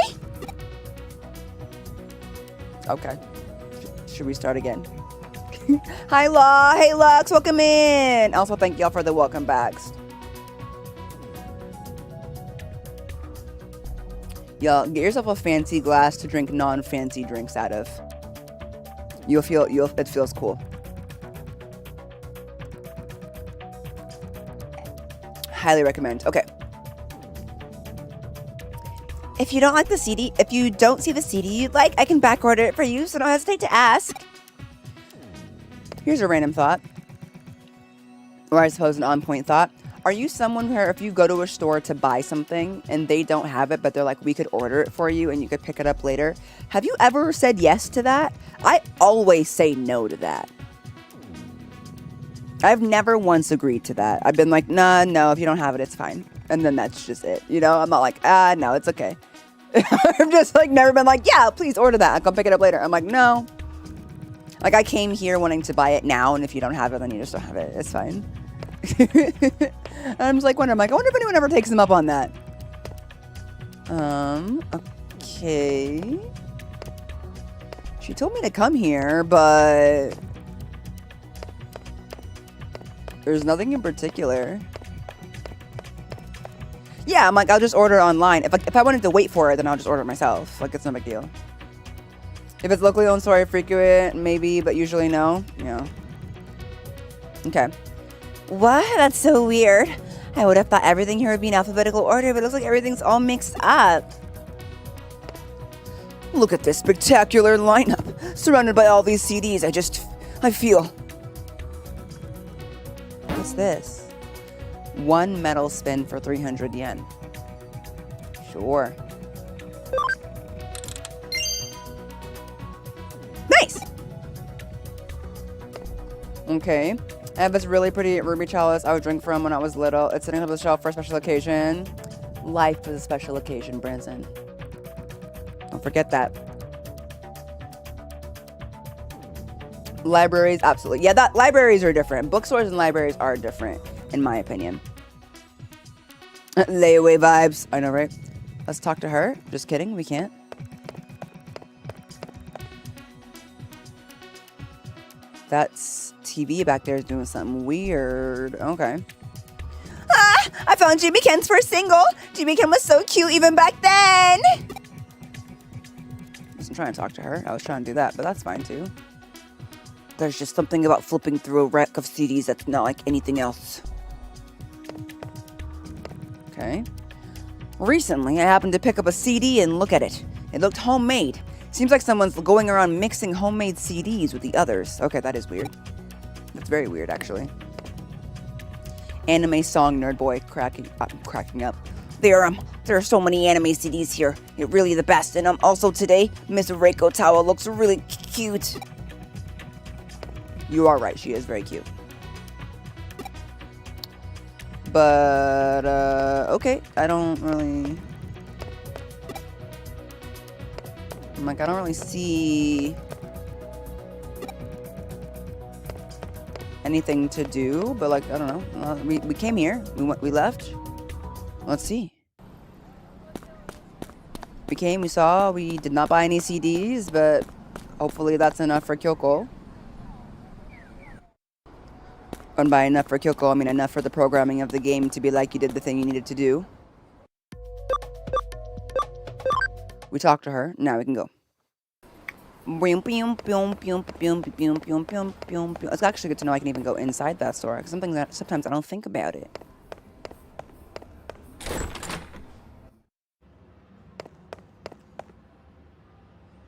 Okay. Should we start again? Hi, Law. Hey, Lux. Welcome in. Also, thank y'all for the welcome backs. Y'all, get yourself a fancy glass to drink non-fancy drinks out of. It feels cool. Highly recommend. Okay. If you don't like the CD, if you don't see the CD you'd like, I can back order it for you, so don't hesitate to ask. Here's a random thought. Or I suppose an on-point thought. Are you someone where if you go to a store to buy something and they don't have it, but they're like, we could order it for you and you could pick it up later? Have you ever said yes to that? I always say no to that. I've never once agreed to that. I've been like, nah, no, if you don't have it, it's fine. And then that's just it. You know, I'm not like, no, it's okay. I've just like never been like, yeah, please order that. I'll come pick it up later. I'm like, no. Like I came here wanting to buy it now. And if you don't have it, then you just don't have it. It's fine. I'm just like, I wonder if anyone ever takes them up on that. Okay. She told me to come here, but there's nothing in particular. Yeah, I'm like, I'll just order it online. If I wanted to wait for it, then I'll just order it myself. Like, it's no big deal. If it's locally owned store, frequent, maybe, but usually no. Yeah. Okay. What? That's so weird. I would have thought everything here would be in alphabetical order, but it looks like everything's all mixed up. Look at this spectacular lineup. Surrounded by all these CDs, I feel. What's this? 1 metal spin for 300 yen. Sure. Nice! Okay. I have this really pretty ruby chalice I would drink from when I was little. It's sitting on the shelf for a special occasion. Life is a special occasion, Branson. Don't forget that. Libraries, absolutely. Yeah, libraries are different. Bookstores and libraries are different, in my opinion. Layaway vibes. I know, right? Let's talk to her. Just kidding. We can't. That's TV back there is doing something weird. Okay. I found Jimmy Ken's first single. Jimmy Ken was so cute even back then. I wasn't trying to talk to her. I was trying to do that, but that's fine too. There's just something about flipping through a rack of CDs that's not like anything else. Okay. Recently, I happened to pick up a CD and look at it. It looked homemade. Seems like someone's going around mixing homemade CDs with the others. Okay, that is weird. That's very weird, actually. Anime song nerd boy cracking up. There are so many anime CDs here. You're really the best. And also today, Miss Reiko Tawa looks really cute. You are right. She is very cute. But, okay. I don't really see anything to do, but like, I don't know. We came here. We left. Let's see. We came, we saw, we did not buy any CDs, but hopefully that's enough for Kyoko. And by enough for Kyoko, I mean enough for the programming of the game to be like you did the thing you needed to do. We talked to her, now we can go. It's actually good to know I can even go inside that store, because sometimes I don't think about it.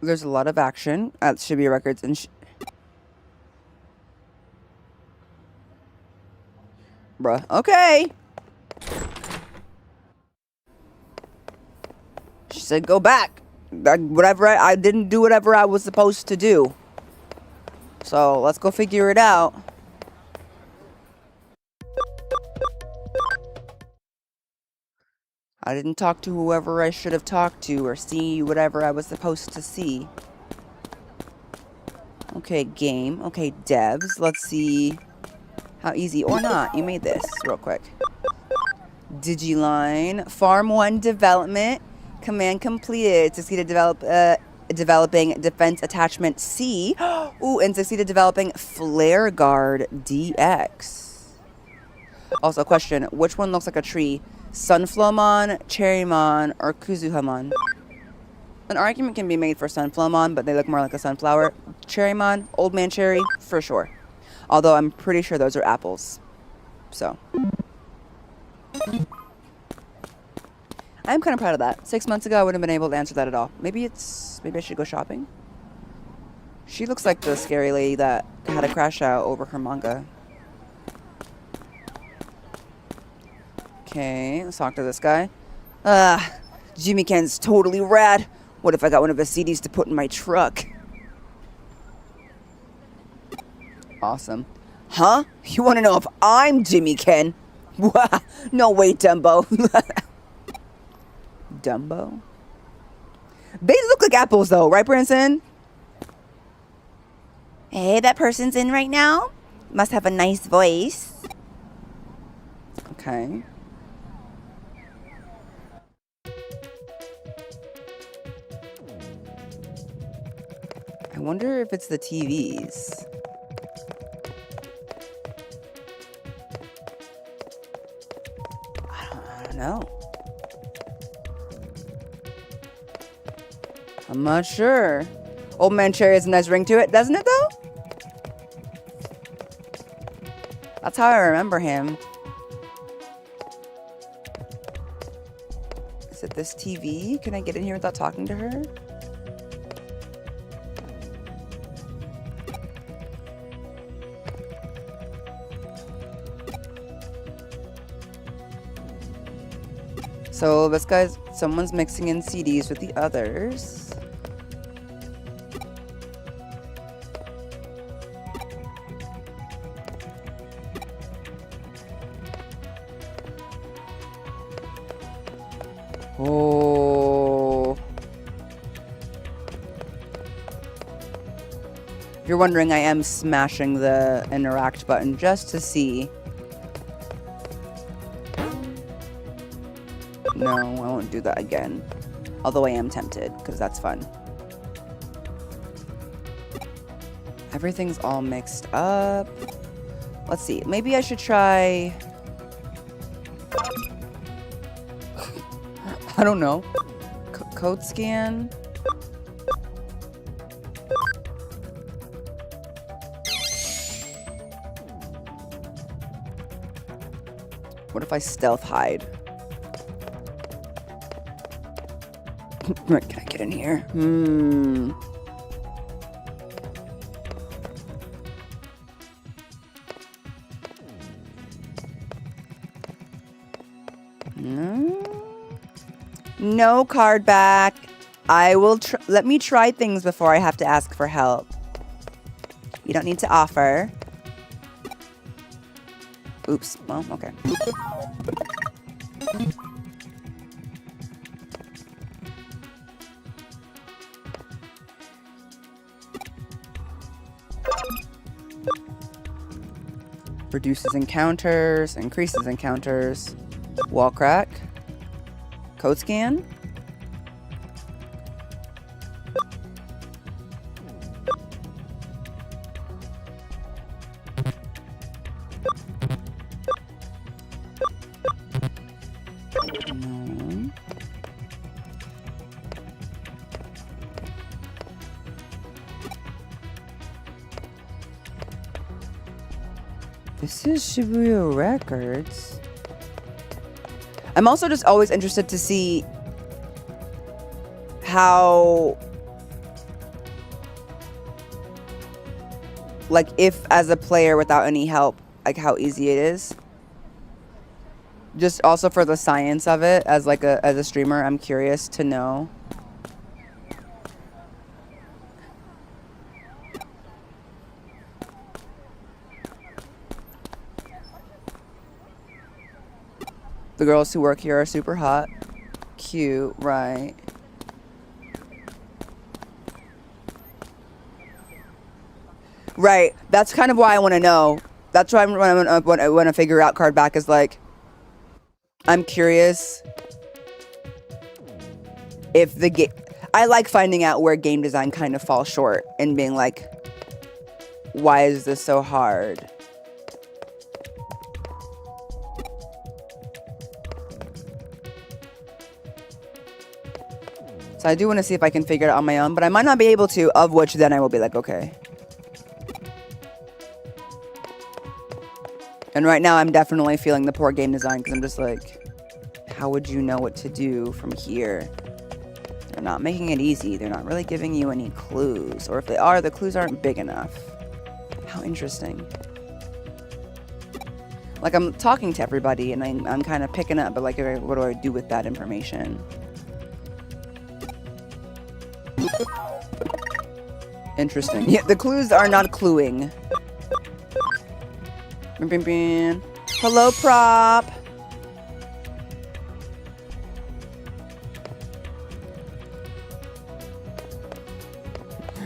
There's a lot of action at Shibuya Records and bruh. Okay. She said go back. I didn't do whatever I was supposed to do. So let's go figure it out. I didn't talk to whoever I should have talked to or see whatever I was supposed to see. Okay, game. Okay, devs. Let's see how easy or not you made this real quick. Digiline. Farm 1 development. Command completed. Succeeded developing defense attachment C. Ooh, and succeeded developing flare guard DX. Also, question. Which one looks like a tree? Sunflowmon, Cherrymon, or Kuzuhamon? An argument can be made for Sunflowmon, but they look more like a sunflower. Cherrymon, Old Man Cherry, for sure. Although I'm pretty sure those are apples. So. I'm kind of proud of that. 6 months ago, I wouldn't have been able to answer that at all. Maybe I should go shopping? She looks like the scary lady that had a crash out over her manga. Okay, let's talk to this guy. Jimmy Ken's totally rad. What if I got one of his CDs to put in my truck? Awesome. Huh? You want to know if I'm Jimmy Ken? No way, Dumbo. Dumbo? They look like apples, though, right, Branson? Hey, that person's in right now. Must have a nice voice. Okay. I wonder if it's the TVs. I don't know. I'm not sure. Old Man Cherry has a nice ring to it, doesn't it, though? That's how I remember him. Is it this TV? Can I get in here without talking to her? So someone's mixing in CDs with the others. Oh. If you're wondering, I am smashing the interact button just to see. No, I won't do that again. Although I am tempted, because that's fun. Everything's all mixed up. Let's see. Maybe I should try... I don't know. Code scan? What if I stealth hide? Can get in here? Hmm. No card back. I will let me try things before I have to ask for help. You don't need to offer. Oops. Well, okay. Reduces encounters, increases encounters. Wall crack. Code scan. No. This is Shibuya Records. I'm also just always interested to see how, like, if as a player without any help, like how easy it is. Just also for the science of it, as like as a streamer, I'm curious to know. The girls who work here are super hot. Cute, right. Right, that's kind of why I want to know. That's why I want to figure out card back is like, I'm curious if the game... I like finding out where game design kind of falls short and being like, why is this so hard? So I do want to see if I can figure it out on my own, but I might not be able to, of which then I will be like, okay. And right now I'm definitely feeling the poor game design because I'm just like, how would you know what to do from here? They're not making it easy. They're not really giving you any clues. Or if they are, the clues aren't big enough. How interesting. Like I'm talking to everybody and I'm kind of picking up, but like, what do I do with that information? Interesting. Yeah, the clues are not cluing. Hello, prop.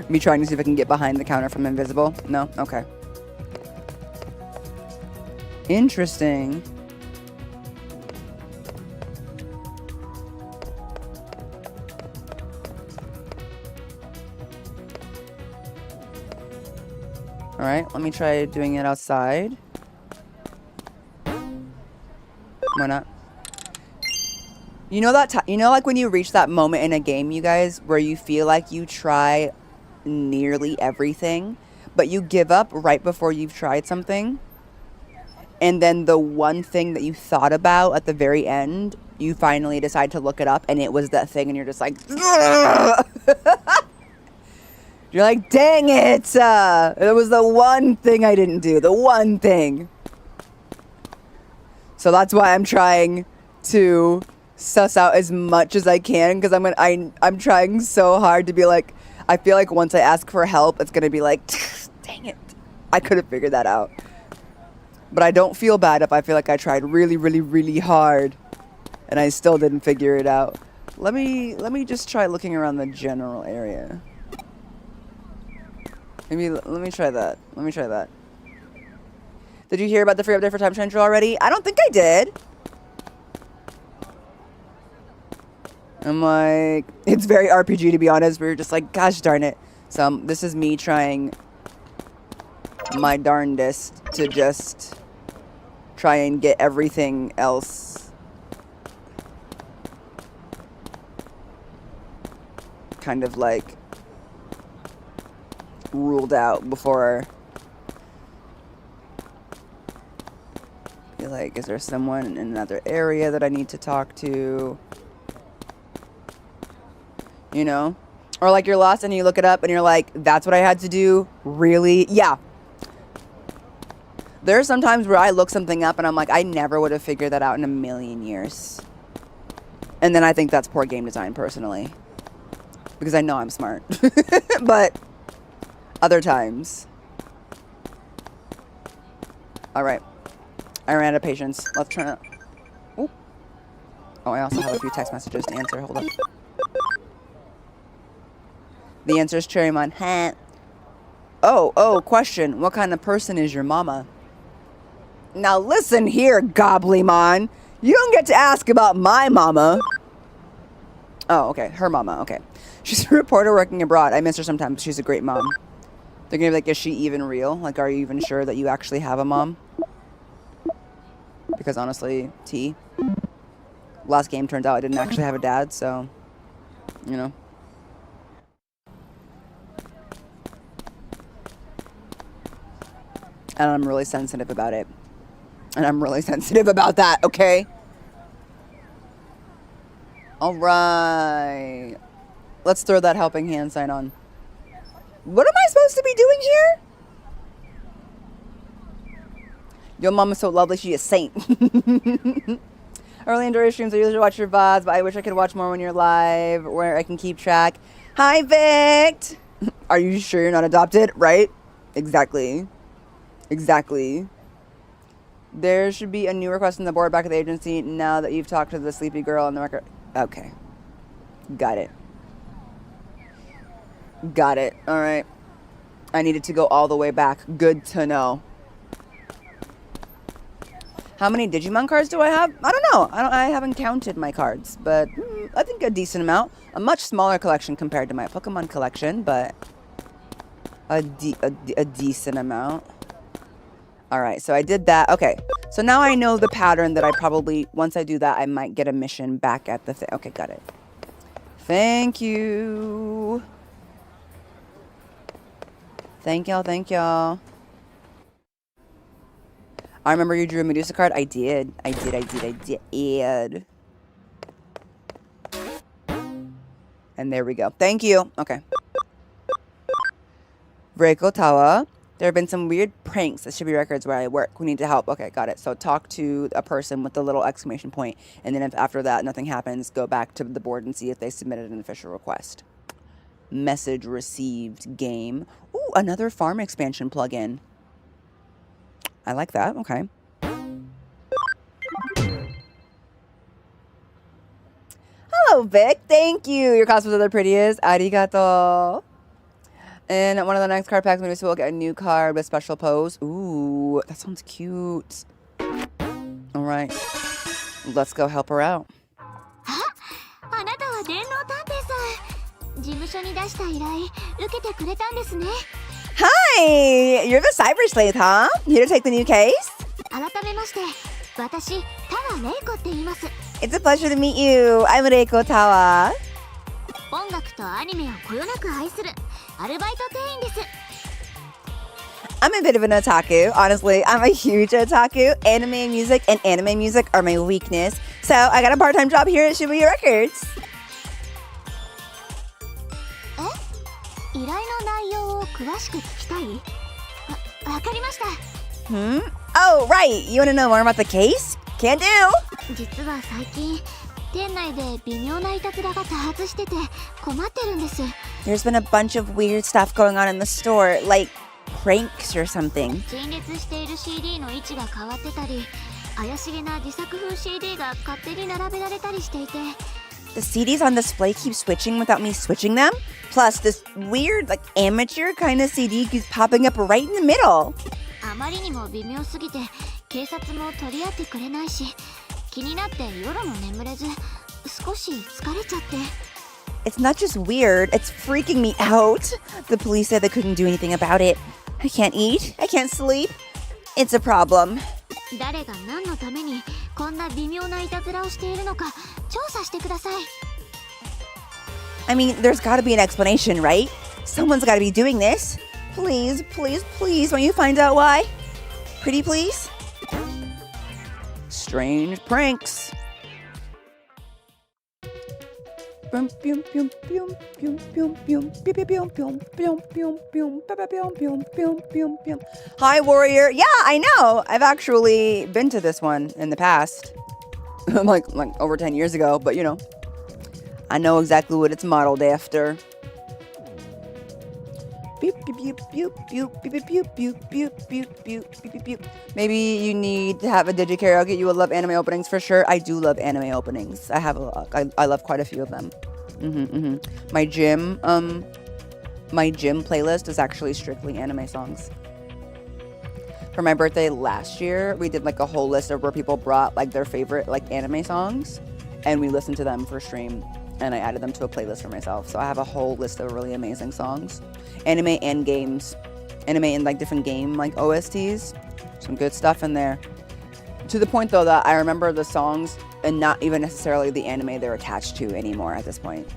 Me trying to see if I can get behind the counter from invisible. No? Okay. Interesting. Alright, let me try doing it outside. Why not? You know that you know, like when you reach that moment in a game, you guys, where you feel like you try nearly everything, but you give up right before you've tried something, and then the one thing that you thought about at the very end, you finally decide to look it up, and it was that thing, and you're just like, you're like, dang it! It was the one thing I didn't do, the one thing. So that's why I'm trying to suss out as much as I can, because I'm trying so hard to be like, I feel like once I ask for help, it's gonna be like, dang it, I could have figured that out. But I don't feel bad if I feel like I tried really, really, really hard, and I still didn't figure it out. Let me just try looking around the general area. Maybe let me try that. Let me try that. Did you hear about the free update for Time Central already? I don't think I did. I'm like, it's very RPG to be honest. We were just like, gosh darn it. So this is me trying my darndest to just try and get everything else kind of like ruled out before. Like, is there someone in another area that I need to talk to? you know? Or like you're lost and you look it up and you're like, that's what I had to do? Really? Yeah. There's some times where I look something up and I'm like, I never would have figured that out in a million years. And then I think that's poor game design, personally. Because I know I'm smart. But other times. Alright. I ran out of patience. Let's try to... Ooh. Oh, I also have a few text messages to answer. Hold up. The answer is Cherrymon. Oh, question. What kind of person is your mama? Now listen here, Gobblymon. You don't get to ask about my mama. Oh, okay. Her mama. Okay. She's a reporter working abroad. I miss her sometimes. She's a great mom. They're going to be like, is she even real? Like, are you even sure that you actually have a mom? Because honestly, T. Last game turns out I didn't actually have a dad, so, you know. And I'm really sensitive about it. And I'm really sensitive about that, okay? Alright. Let's throw that helping hand sign on. What am I supposed to be doing here? Your mom is so lovely, she's a saint. I really enjoy your streams. I usually watch your VODs, but I wish I could watch more when you're live, where I can keep track. Hi, Vic! Are you sure you're not adopted? Right? Exactly. Exactly. There should be a new request in the board back at the agency now that you've talked to the sleepy girl on the record. Okay. Got it. Got it. Alright. I needed to go all the way back. Good to know. How many Digimon cards do I have? I don't know. I haven't counted my cards, but I think a decent amount. A much smaller collection compared to my Pokemon collection, but a decent amount. Alright, so I did that. Okay, so now I know the pattern that I probably, once I do that, I might get a mission back at the thing. Okay, got it. Thank you. Thank y'all, thank y'all. I remember you drew a Medusa card. I did. I did. And there we go. Thank you. Okay. Reiko, Tawa. There have been some weird pranks at Shibuya Records where I work. We need to help. Okay, got it. So talk to a person with the little exclamation point. And then if after that nothing happens, go back to the board and see if they submitted an official request. Message received game. Ooh, another farm expansion plugin. I like that. Okay. Hello, Vic. Thank you. Your costumes are the prettiest. Arigato. And one of the next card packs, maybe we'll get a new card with special pose. Ooh, that sounds cute. All right. Let's go help her out. Hi! You're the Cyber Sleuth, huh? Here to take the new case? It's a pleasure to meet you. I'm Reiko Tawa. I'm a bit of an otaku. Honestly, I'm a huge otaku. Anime music are my weakness. So I got a part-time job here at Shibuya Records. Oh, right. You want to know more about the case? Can do. There's been a bunch of weird stuff going on in the store, like pranks or something. The CDs on display keep switching without me switching them. Plus, this weird, like, amateur kind of CD keeps popping up right in the middle. It's not just weird, it's freaking me out. The police said they couldn't do anything about it. I can't eat, I can't sleep. It's a problem. I mean, there's gotta be an explanation, right? Someone's gotta be doing this. Please, please, please, won't you find out why? Pretty please? Strange pranks. Hi, Warrior. Yeah, I know. I've actually been to this one in the past. like over 10 years ago, but you know. I know exactly what it's modeled after. Maybe you need to have a Digikaraoke. You will love anime openings for sure. I do love anime openings. I have I love quite a few of them. My gym playlist is actually strictly anime songs. For my birthday last year, we did like a whole list of where people brought like their favorite like anime songs, and we listened to them for stream. And I added them to a playlist for myself. So I have a whole list of really amazing songs. Anime and games. Anime and like different game like OSTs. Some good stuff in there. To the point though that I remember the songs and not even necessarily the anime they're attached to anymore at this point.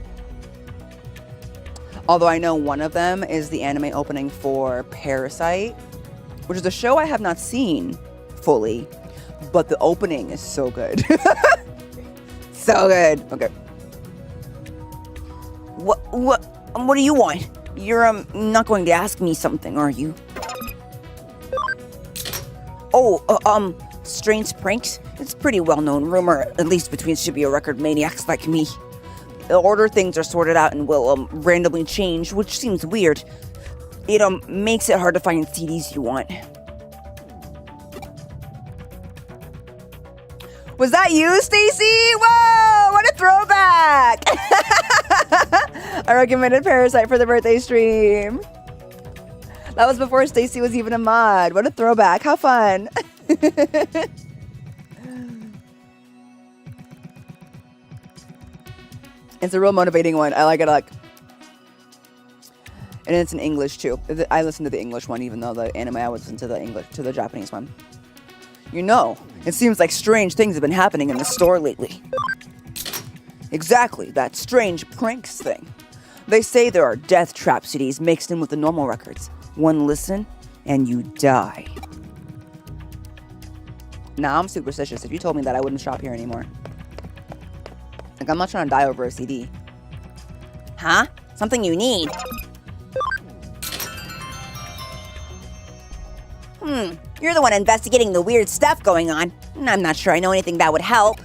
Although I know one of them is the anime opening for Parasite, which is a show I have not seen fully. But the opening is so good. So good. Okay. What do you want? You're not going to ask me something, are you? Oh, strange pranks? It's a pretty well-known rumor, at least between Shibuya record maniacs like me. The order things are sorted out and will randomly change, which seems weird. It makes it hard to find CDs you want. Was that you, Stacy? Whoa, what a throwback! I recommended Parasite for the birthday stream. That was before Stacy was even a mod. What a throwback. How fun. It's a real motivating one. I like it a lot. And it's in English too. I listened to the English one, even though the anime I would listen to the Japanese one. You know, it seems like strange things have been happening in the store lately. Exactly, that strange pranks thing. They say there are death trap CDs mixed in with the normal records. One listen, and you die. Nah, I'm superstitious. If you told me that, I wouldn't shop here anymore. Like, I'm not trying to die over a CD. Huh? Something you need? You're the one investigating the weird stuff going on. I'm not sure I know anything that would help.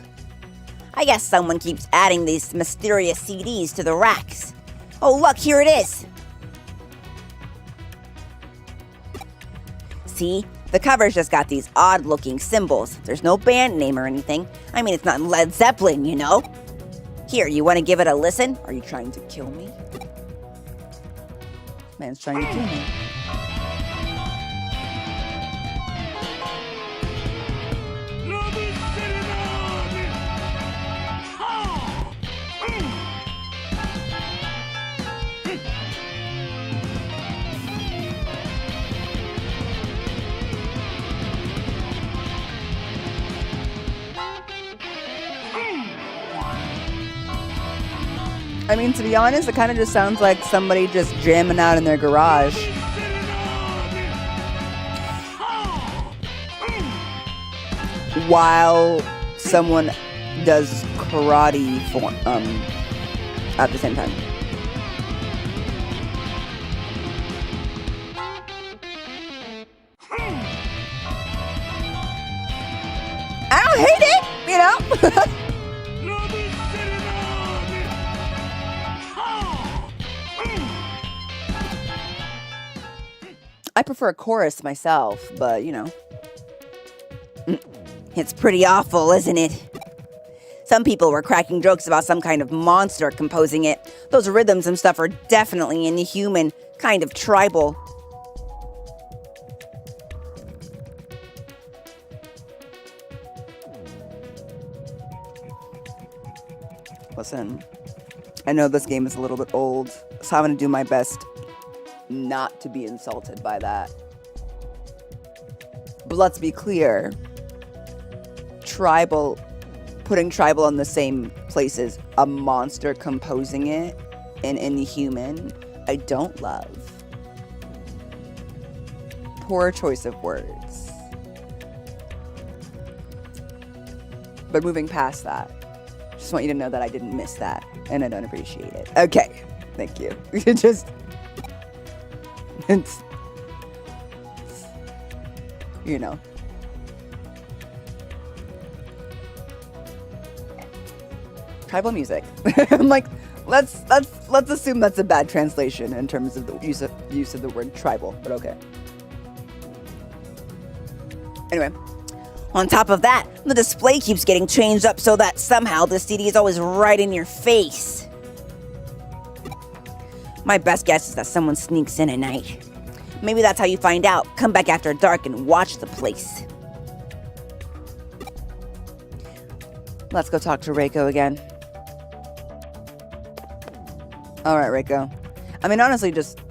I guess someone keeps adding these mysterious CDs to the racks. Oh, look, here it is. See? The cover's just got these odd-looking symbols. There's no band name or anything. I mean, it's not Led Zeppelin, you know? Here, you want to give it a listen? Are you trying to kill me? Man's trying to kill me. I mean, to be honest, it kind of just sounds like somebody just jamming out in their garage. While someone does karate form, at the same time. I don't hate it, you know? I prefer a chorus myself, but, you know. It's pretty awful, isn't it? Some people were cracking jokes about some kind of monster composing it. Those rhythms and stuff are definitely inhuman, kind of tribal. Listen, I know this game is a little bit old, so I'm going to do my best not to be insulted by that. But let's be clear. Putting tribal in the same place as a monster composing it and inhuman, I don't love. Poor choice of words. But moving past that, just want you to know that I didn't miss that, and I don't appreciate it. Okay, thank you. It's you know. Tribal music. I'm like, let's assume that's a bad translation in terms of the use of the word tribal, but okay. Anyway. On top of that, the display keeps getting changed up so that somehow the CD is always right in your face. My best guess is that someone sneaks in at night. Maybe that's how you find out. Come back after dark and watch the place. Let's go talk to Reiko again. Alright, Reiko. I mean, honestly, just,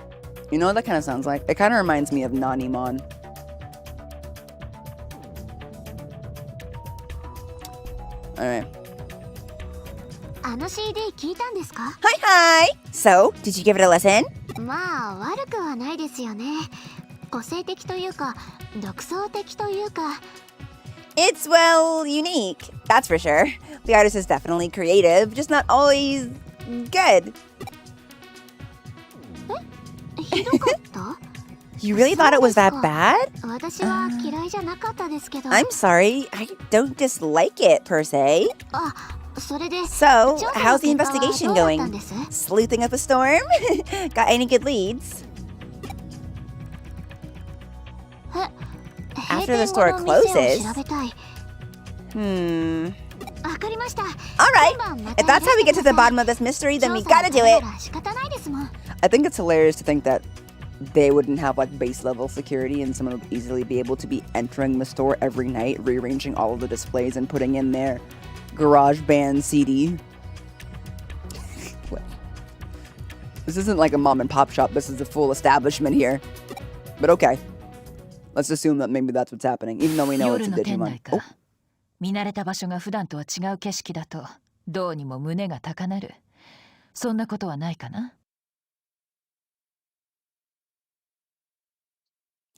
you know what that kind of sounds like? It kind of reminds me of Nanimon. Alright. CD 聞いたんですか? Hi! So, did you give it a listen? まあ悪くはないですよね。個性的というか独創的というか。 It's, well, unique. That's for sure. The artist is definitely creative, just not always good. ひどかった? You really thought it was that bad? 私は嫌いじゃなかったですけど。 I'm sorry, I don't dislike it per se. あ、それで So, 調査の how's the 結果は investigation どうだったん going? です? Sleuthing up a storm? Got any good leads? After the store closes. 調べたい。 わかりました。 Alright, if that's how we get to the bottom of this mystery, then we gotta do it. 仕方ないですもん。 I think it's hilarious to think that they wouldn't have like base level security and someone would easily be able to be entering the store every night, rearranging all of the displays and putting in their garage band CD. This isn't like a mom and pop shop, this is a full establishment here. But okay. Let's assume that maybe that's what's happening, even though we know it's a Digimon. Oh. 見慣れた場所が普段とは違う景色だとどうにも胸が高鳴る。そんなことはないかな?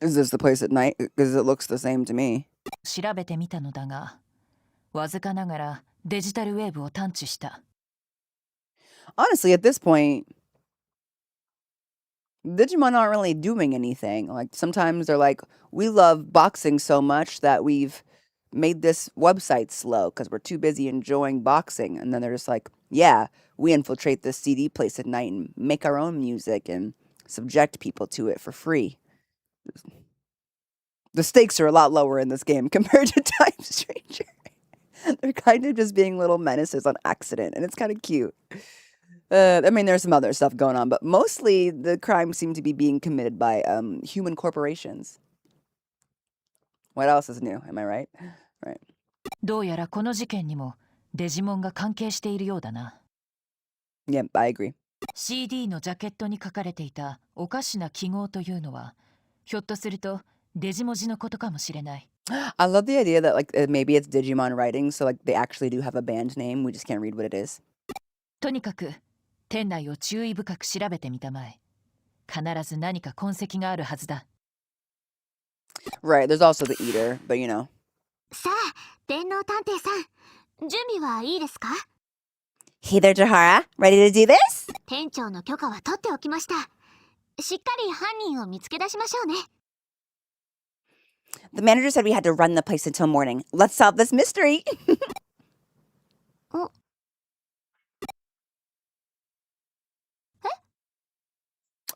Is this the place at night? Because it looks the same to me. 調べてみたのだが、わずかながらデジタルウェーブを探知した。Honestly, at this point, Digimon aren't really doing anything. Like, sometimes they're like, we love boxing so much that we've made this website slow because we're too busy enjoying boxing. And then they're just like, yeah, we infiltrate this CD place at night and make our own music and subject people to it for free. The stakes are a lot lower in this game compared to Time Stranger. They're kind of just being little menaces on accident, and it's kind of cute. I mean, there's some other stuff going on, but mostly the crimes seem to be being committed by human corporations. What else is new? Am I right? Right. どうやらこの事件にもデジモンが関係しているようだな。Yep, I agree. CD のジャケットに書かれていたおかしな記号というのは、ひょっとするとデジ文字のことかもしれない。I love the idea that like maybe it's Digimon writing, so like they actually do have a band name. We just can't read what it is. とにかく店内を注意深く調べてみたまえ。必ず何か痕跡があるはずだ。Right, there's also the eater, but you know. さあ、電脳探偵さん、準備はいいですか? Hey there, Jahara. Ready to do this? 店長の許可は取っておきました。しっかり犯人を見つけ出しましょうね。The manager said we had to run the place until morning. Let's solve this mystery.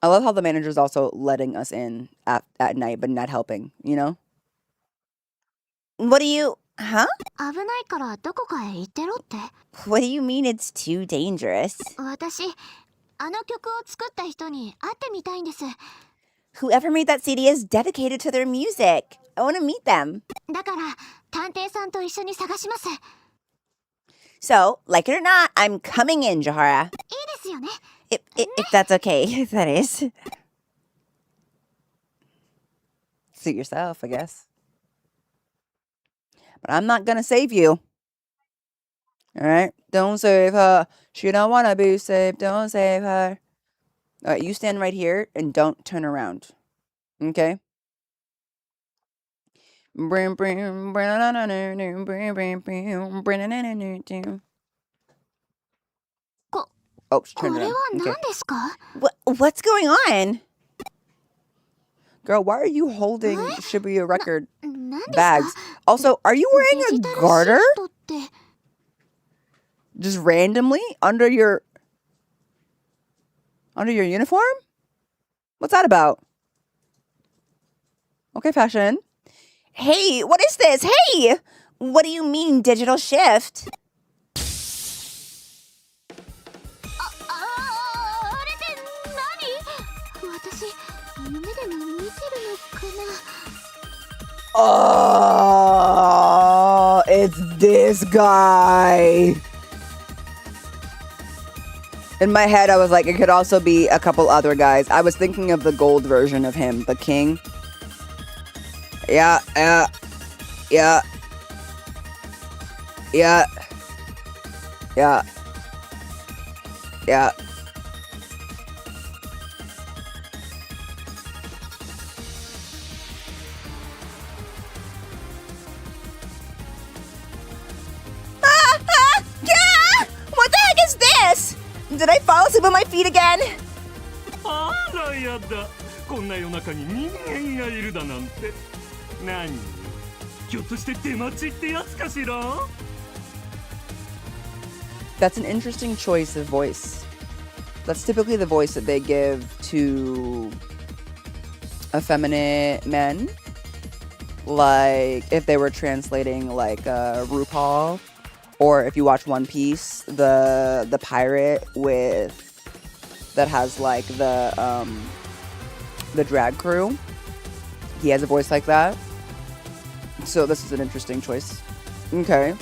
I love how the manager's also letting us in at night, but not helping, you know? What do you... Huh? 危ないからどこかへ行ってろって。 What do you mean it's too dangerous? 私、あの曲を作った人に会ってみたいんです。 Whoever made that CD is dedicated to their music. I want to meet them. だから、探偵さんと一緒に探します。 So, like it or not, I'm coming in, Jahara. いいですよね。 If that's okay, that is. Suit yourself, I guess. But I'm not gonna save you. Alright? Don't save her. She don't wanna be saved. Don't save her. Alright, you stand right here and don't turn around. Okay? Oh, she こ turned れは around. 何 Okay. ですか？ What's going on? Girl, why are you holding Shibuya record 何ですか？ bags? Also, are you デ wearing ジ a タルシ garter? フトって Just randomly under your uniform? What's that about? Okay, fashion. Hey, what is this? Hey! What do you mean, digital shift? あれって何？私夢でも見てるのかな？ Oh, it's this guy. In my head, I was like, it could also be a couple other guys. I was thinking of the gold version of him, the king. Yeah. Yeah. Yeah! What the heck is this? Did I fall asleep on my feet again? あらやだ、こんな夜中に人間がいるだなんて。何？ひょっとして出待ちってやつかしら？ That's an interesting choice of voice. That's typically the voice that they give to effeminate men. Like if they were translating like RuPaul, or if you watch One Piece, the pirate with that has like the drag crew. He has a voice like that. So this is an interesting choice. Okay.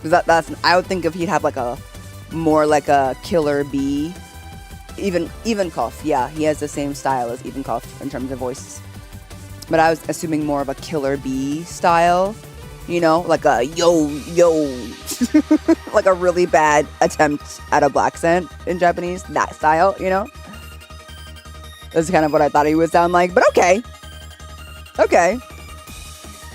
That's I would think if he'd have like a more like a Killer Bee. Even Koff, yeah, he has the same style as Even Koff in terms of voice. But I was assuming more of a Killer Bee style, you know, like a yo, like a really bad attempt at a black accent in Japanese, that style, you know? That's kind of what I thought he would sound like, but okay. Okay.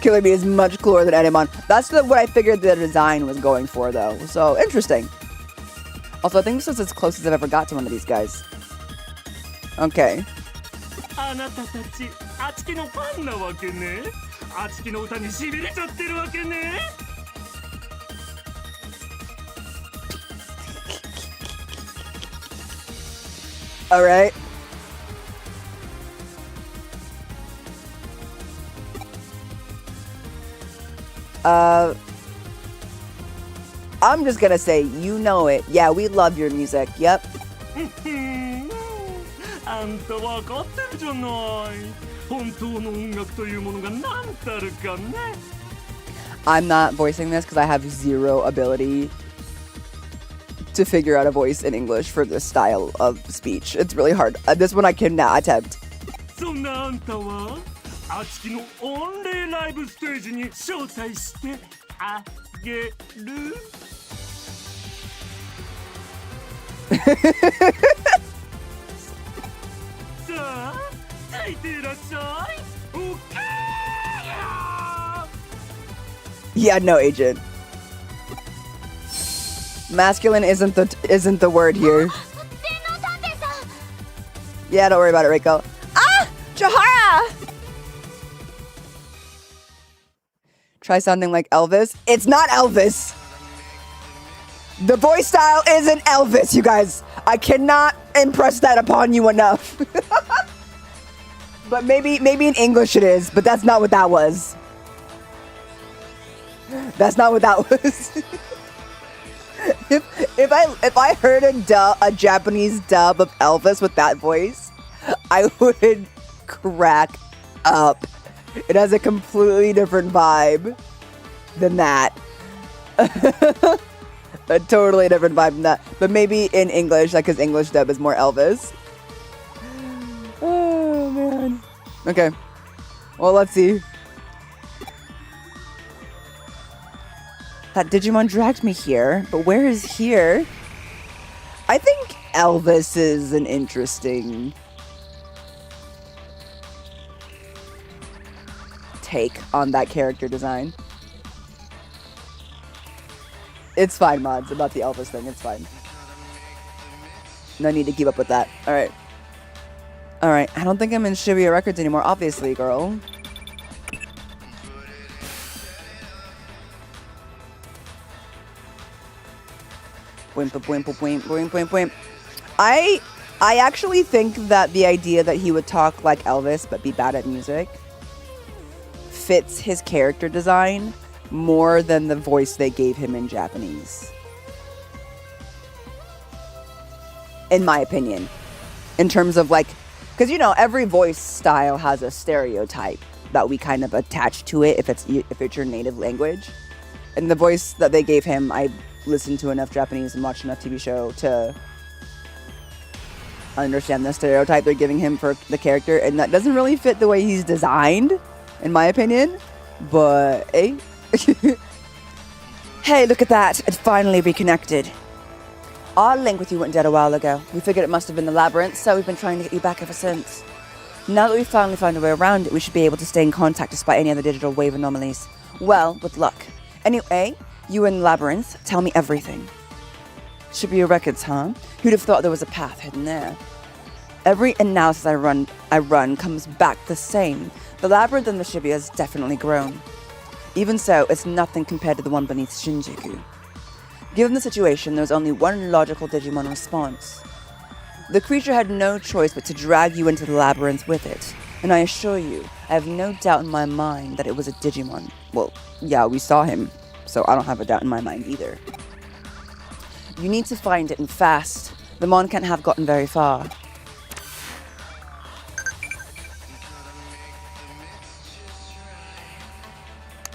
Killer Bee is much cooler than Etemon. That's what I figured the design was going for, though. So, interesting. Also, I think this is as close as I've ever got to one of these guys. Okay. あなたたち、あちきのファンなわけね。あちきの歌にしびれちゃってるわけね。Alright. I'm just gonna say, you know it. Yeah, we love your music. Yep. あんたわかってるじゃない。本当の音楽というものが何たるかね。I'm not voicing this because I have zero ability to figure out a voice in English for this style of speech. It's really hard. This one I cannot attempt. そんなあんたは、あちきの御礼ライブステージに招待してあげる。さあ、ついていらっしゃい。オッケーや。 Yeah, no, agent. Masculine isn't the word here. Yeah, don't worry about it, Reiko. Ah! Jahara! Try sounding like Elvis. It's not Elvis. The voice style isn't Elvis, you guys. I cannot impress that upon you enough. But maybe in English it is, but that's not what that was. That's not what that was. if I heard a Japanese dub of Elvis with that voice, I would crack up. It has a completely different vibe than that. A totally different vibe than that. But maybe in English, like his English dub is more Elvis. Oh, man. Okay. Well, let's see. That Digimon dragged me here, but where is here? I think Elvis is an interesting take on that character design. It's fine, mods, about the Elvis thing, it's fine. No need to keep up with that. Alright. Alright, I don't think I'm in Shibuya Records anymore, obviously, girl. I actually think that the idea that he would talk like Elvis but be bad at music fits his character design more than the voice they gave him in Japanese. In my opinion. In terms of like, because you know, every voice style has a stereotype that we kind of attach to it if it's your native language. And the voice that they gave him, I listened to enough Japanese and watched enough TV show to understand the stereotype they're giving him for the character, and that doesn't really fit the way he's designed, in my opinion. But hey, hey, look at that! It finally reconnected. Our link with you went dead a while ago. We figured it must have been the labyrinth, so we've been trying to get you back ever since. Now that we've finally found a way around it, we should be able to stay in contact despite any other digital wave anomalies. Well, with luck. Anyway, you and Labyrinth, tell me everything. Shibuya Records, huh? Who'd have thought there was a path hidden there? Every analysis I run comes back the same. The Labyrinth in the Shibuya has definitely grown. Even so, it's nothing compared to the one beneath Shinjuku. Given the situation, there was only one logical Digimon response. The creature had no choice but to drag you into the labyrinth with it, and I assure you, I have no doubt in my mind that it was a Digimon. Well, yeah, we saw him, so I don't have a doubt in my mind either. You need to find it, and fast. The Mon can't have gotten very far.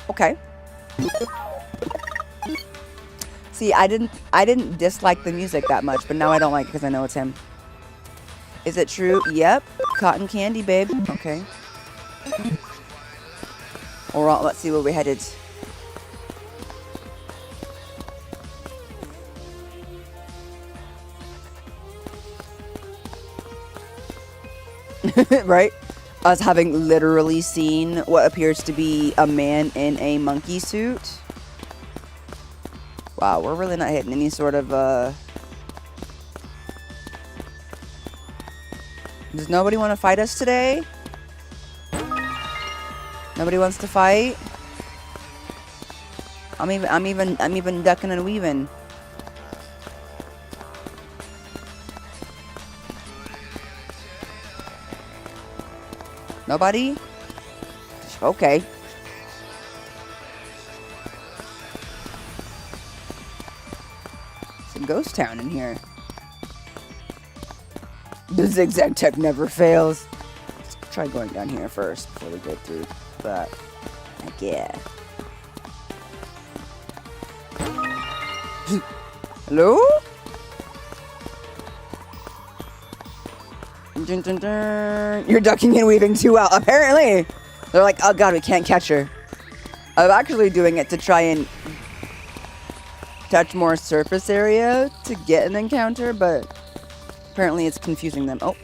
Okay. See, I didn't dislike the music that much, but now I don't like it because I know it's him. Is it true? Yep. Cotton candy, babe. Okay. Alright, let's see where we're headed. Right? Us having literally seen what appears to be a man in a monkey suit. Wow, we're really not hitting any sort of, Does nobody want to fight us today? Nobody wants to fight? I'm even ducking and weaving. Nobody? Okay. It's a ghost town in here. The zigzag tech never fails. Let's try going down here first before we go through that. Heck yeah. Hello? Dun, dun, dun. You're ducking and weaving too well. Apparently. They're like, oh god, we can't catch her. I'm actually doing it to try and touch more surface area to get an encounter, but apparently it's confusing them. Oh.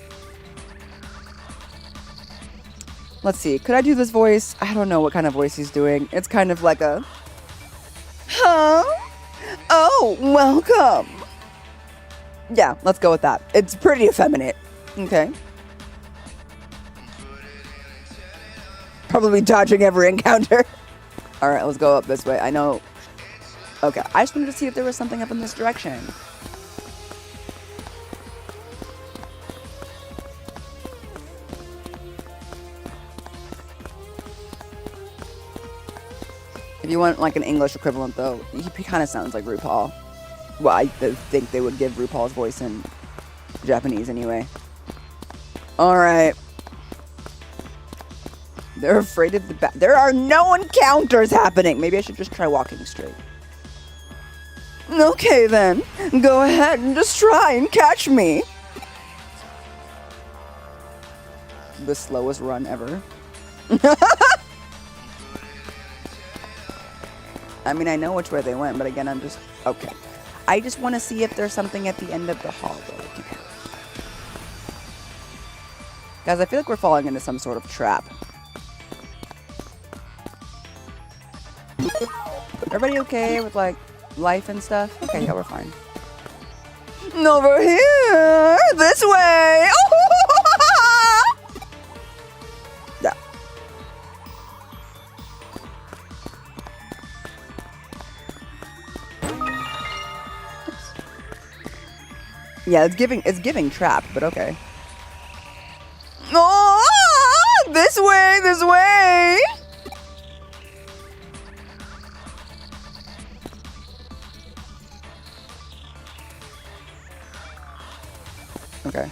Let's see. Could I do this voice? I don't know what kind of voice he's doing. It's kind of like a... Huh? Oh, welcome. Yeah, let's go with that. It's pretty effeminate. Okay. Probably dodging every encounter. Alright, let's go up this way. I know... Okay, I just wanted to see if there was something up in this direction. If you want like an English equivalent though, he kind of sounds like RuPaul. Well, I think they would give RuPaul's voice in Japanese anyway. Alright. They're afraid of the back. There are no encounters happening. Maybe I should just try walking straight. Okay then. Go ahead and just try and catch me. The slowest run ever. I mean, I know which way they went, but again, I'm just... Okay. I just want to see if there's something at the end of the hall that we can have. Guys, I feel like we're falling into some sort of trap. Everybody okay with, like, life and stuff? Okay, yeah, we're fine. Over here, this way. Yeah. Yeah, it's giving trap, but okay. Oh, this way, this way. Okay.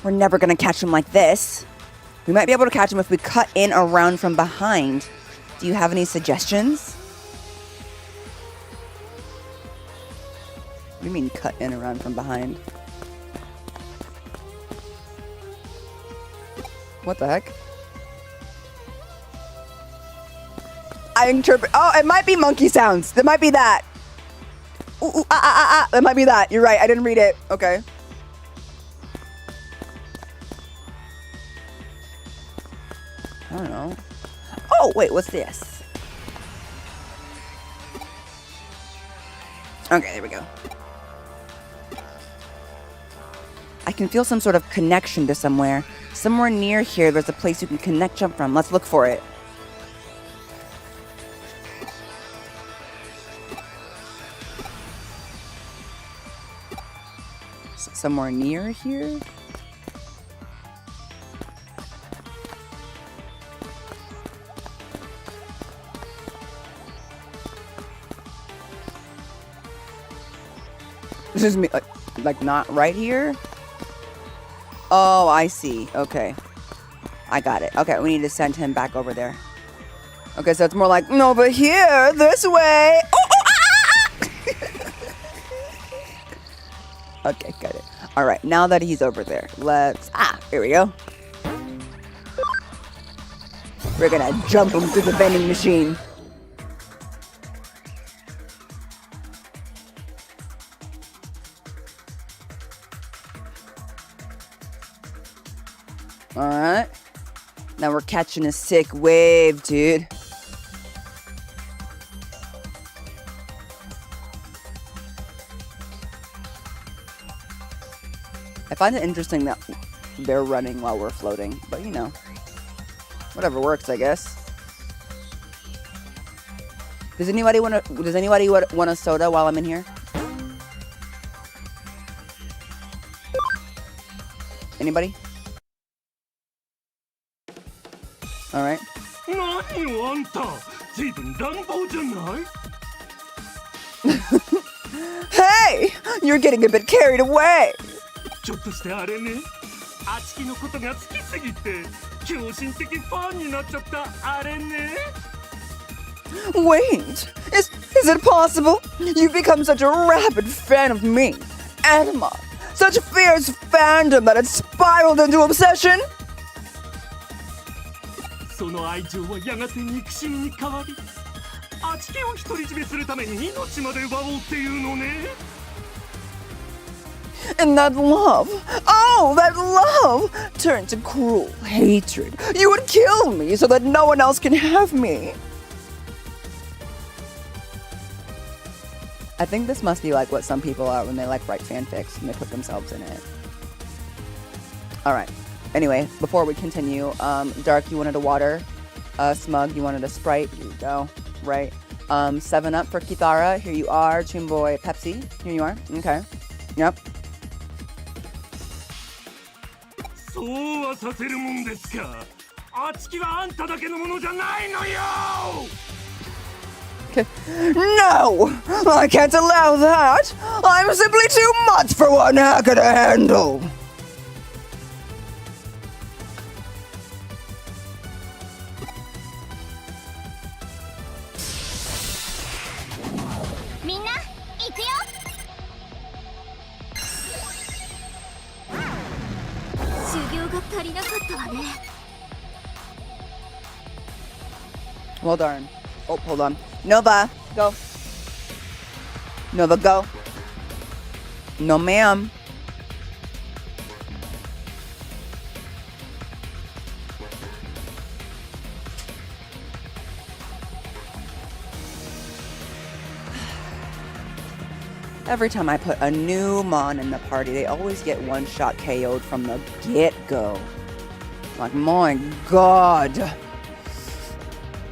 We're never gonna catch him like this. We might be able to catch him if we cut in around from behind. Do you have any suggestions? What do you mean cut in around from behind? What the heck? I interpret. Oh, it might be monkey sounds. It might be that. Ooh, ooh, ah, ah, ah, ah. It might be that. You're right. I didn't read it. Okay. I don't know. Oh, wait. What's this? Okay, there we go. I can feel some sort of connection to somewhere. Somewhere near here, there's a place you can connect jump from. Let's look for it. Somewhere near here? This is me, like not right here? Oh, I see. Okay. I got it. Okay, we need to send him back over there. Okay, so it's more like, over here, this way. Oh, oh, ah! Okay, got it. All right, now that he's over there, let's... here we go. We're gonna jump him through the vending machine. All right. Now we're catching a sick wave, dude. I find it interesting that they're running while we're floating, but you know, whatever works, I guess. Does anybody want a soda while I'm in here? Anybody? All right. Hey, you're getting a bit carried away. Wait, is it possible? You've become such a rabid fan of me, Etemon. Such fierce fandom that it spiraled into obsession? その愛情はやがて憎しみに変わり、あちきを独り占めするために命まで奪おうっていうのね。And that love, oh, that love turned to cruel hatred. You would kill me so that no one else can have me. I think this must be like what some people are when they like write fanfics and they put themselves in it. All right. Anyway, before we continue, Dark, you wanted a water. Smug, you wanted a Sprite. Here you go. Right. 7-Up for Kithara. Here you are. Toonboy, Pepsi. Here you are. Okay. Yep. そうはさせるもんですか。あちきはあんただけのものじゃないのよ。No! I can't allow that! I'm simply too much for one hacker to handle! Well darn. Oh, hold on. Nova, go. Nova, go. No, ma'am. Every time I put a new Mon in the party, they always get one-shot KO'd from the get-go. Like, my god.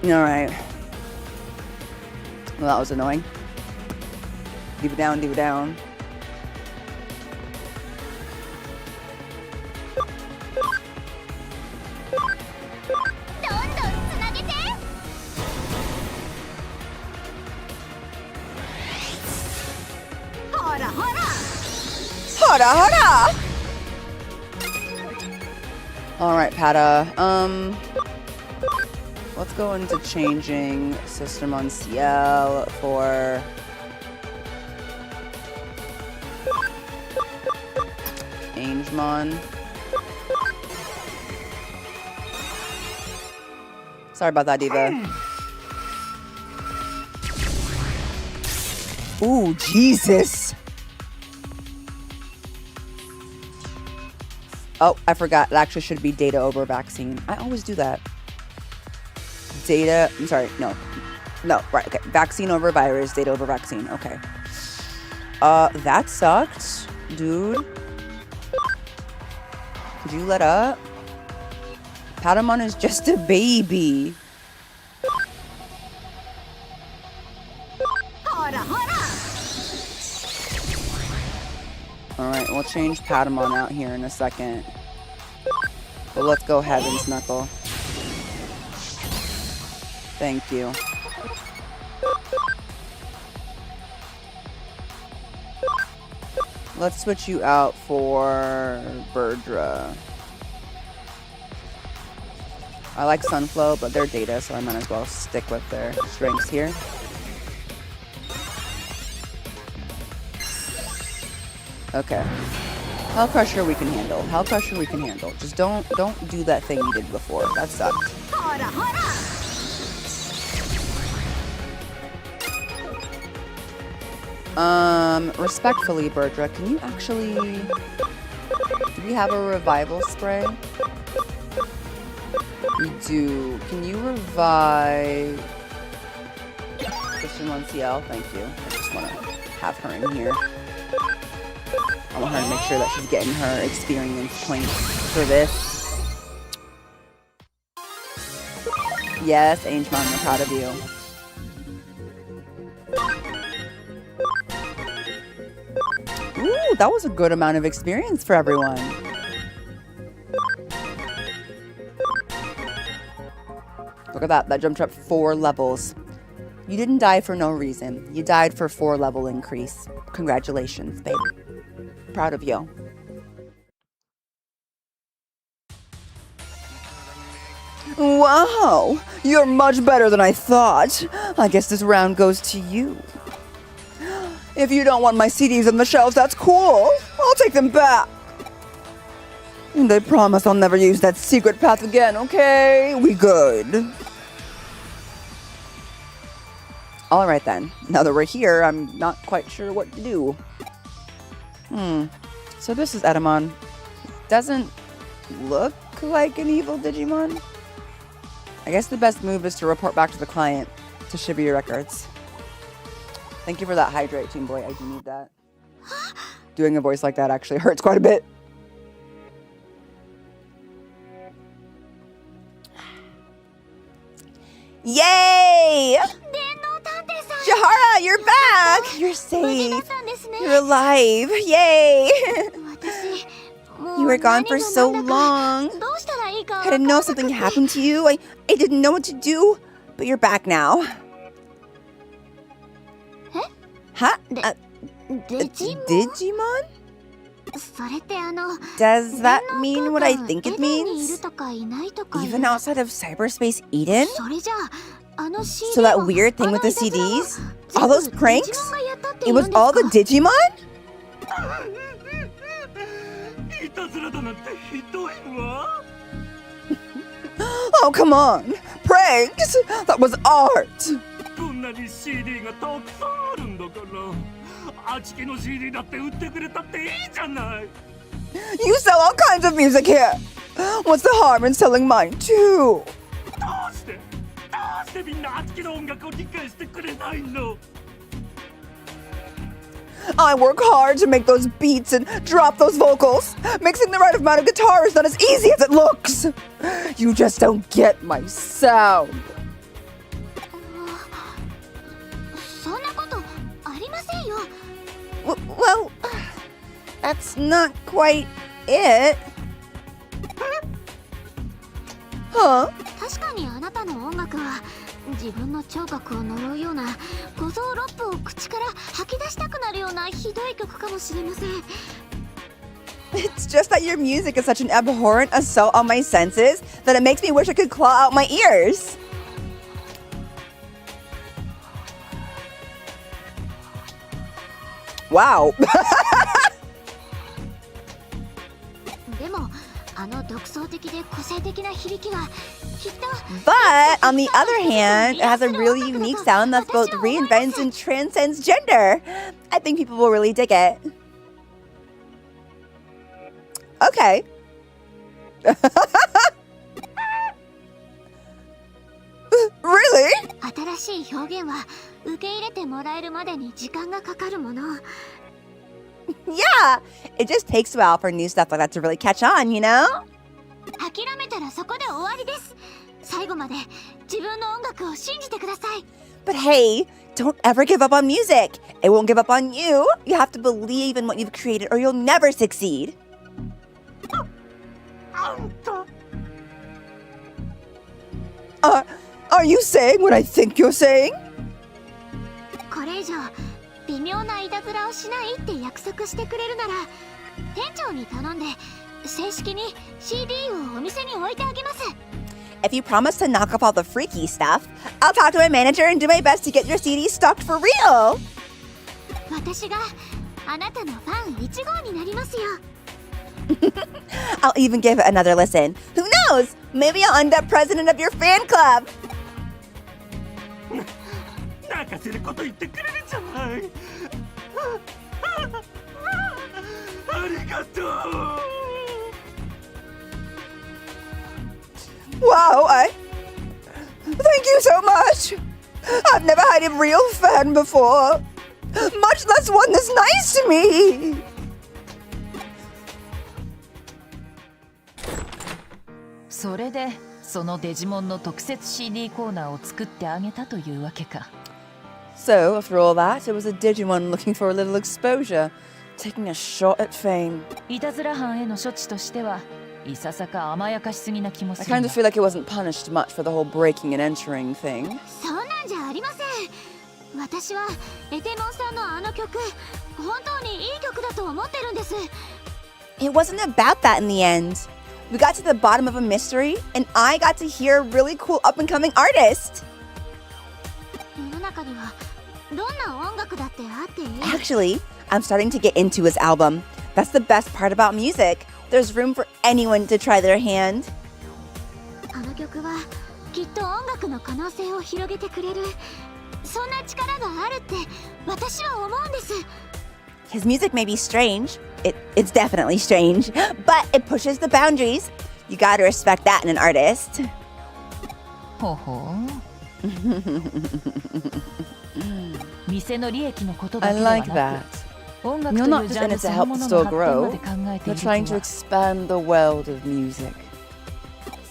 Alright. Well, that was annoying. Leave it down, leave it down. Hara hara! Alright, Pata. Let's go into changing Sister Monsiel for Angemon. Sorry about that, Diva. Ooh, Jesus! Oh, I forgot. It actually should be data over vaccine. I always do that. Data, I'm sorry, no, right, okay. Vaccine over virus, data over vaccine, okay. That sucked, dude. Could you let up? Patamon is just a baby. Alright, we'll change Patamon out here in a second. But let's go Heaven's Knuckle. Thank you. Let's switch you out for Birdra. I like Sunflow, but they're data, so I might as well stick with their strengths here. Okay. Hell Crusher we can handle. Hell Crusher we can handle. Just don't do that thing you did before. That sucked. Respectfully, Birdra, can you actually... Do we have a revival spray? We do. Can you revive... Sister Monsiel? Thank you. I just want to have her in here. I want her to make sure that she's getting her experience points for this. Yes, Angemon, I'm proud of you. Ooh, that was a good amount of experience for everyone. Look at that. That jumped up 4 levels. You didn't die for no reason. You died for 4 level increase. Congratulations, baby. Proud of you. Wow, you're much better than I thought. I guess this round goes to you. If you don't want my CDs on the shelves, that's cool. I'll take them back. And I promise I'll never use that secret path again, okay? We good. Alright then. Now that we're here, I'm not quite sure what to do. So this is Etemon. Doesn't look like an evil Digimon. I guess the best move is to report back to the client, to Shibuya Records. Thank you for that hydrate, Team Boy. I do need that. Doing a voice like that actually hurts quite a bit. Yay! Jahara, you're back! You're safe. You're alive. Yay! You were gone for so long. I didn't know something happened to you. I didn't know what to do. But you're back now. Huh? Digimon? Does that mean what I think it means? Even outside of Cyberspace Eden? So that weird thing with the CDs? All those pranks? It was all the Digimon? Oh, come on. Pranks? That was art. You sell all kinds of music here. What's the harm in selling mine too? I work hard to make those beats and drop those vocals. Mixing the right amount of guitar is not as easy as it looks. You just don't get my sound. そんなことありませんよ。 Well, that's not quite it. Huh? 確かにあなたの音楽は自分の聴覚を呪うような五臓六腑を口から吐き出したくなるようなひどい曲かもしれません。 It's just that your music is such an abhorrent assault on my senses that it makes me wish I could claw out my ears. Wow. でもあの独創的で個性的な響きはきっと But on the other hand, it has a really unique sound that's both reinvents and transcends gender. I think people will really dig it. Okay. Really? 新しい表現は受け入れてもらえるまでに時間がかかるもの。 Yeah. It just takes a while for new stuff like that to really catch on, you know? 諦めたらそこで終わりです。最後まで自分の音楽を信じてください。 But hey, don't ever give up on music. It won't give up on you. You have to believe in what you've created or you'll never succeed. Are you saying what I think you're saying? これ以上微妙ないたずらをしないって約束してくれるなら店長に頼んで正式に CD をお店に置いてあげます。 If you promise to knock off all the freaky stuff, I'll talk to my manager and do my best to get your CD stocked for real. 私があなたのファン1号になりますよ。 I'll even give it another listen. Who knows? Maybe I'll end up president of your fan club. 泣かせること言ってくれるじゃない。ありがとう。 Wow, Thank you so much. I've never had a real fan before. Much less one that's nice to me. それでそのデジモンの特設 CD コーナーを作ってあげたというわけか。 So, after all that, it was a Digimon looking for a little exposure, taking a shot at fame. いたずら犯への処置としてはいささか甘やかしすぎな気も I する kind が of feel like it wasn't punished much for the whole breaking and entering thing. そうなんじゃありません。私はエテモンさんのあの曲本当にいい曲だと思ってるんです。 It wasn't about that in the end. We got to the bottom of a mystery, and I got to hear a really cool up-and-coming artist. 世の中にはどんな音楽だってあっていい。 Actually, I'm starting to get into his album. That's the best part about music. There's room for anyone to try their hand. あの曲はきっと音楽の可能性を広げてくれる。そんな力があるって私は思うんです。 His music may be strange. It's definitely strange, but it pushes the boundaries. You gotta respect that in an artist. ほうほう店の利益のことだ I けでは like な that. く音楽 You're とい not う just ジャン in ル it そ to の help も the の store の発展ま grow. で考えて You're いると trying to は expand the world of music.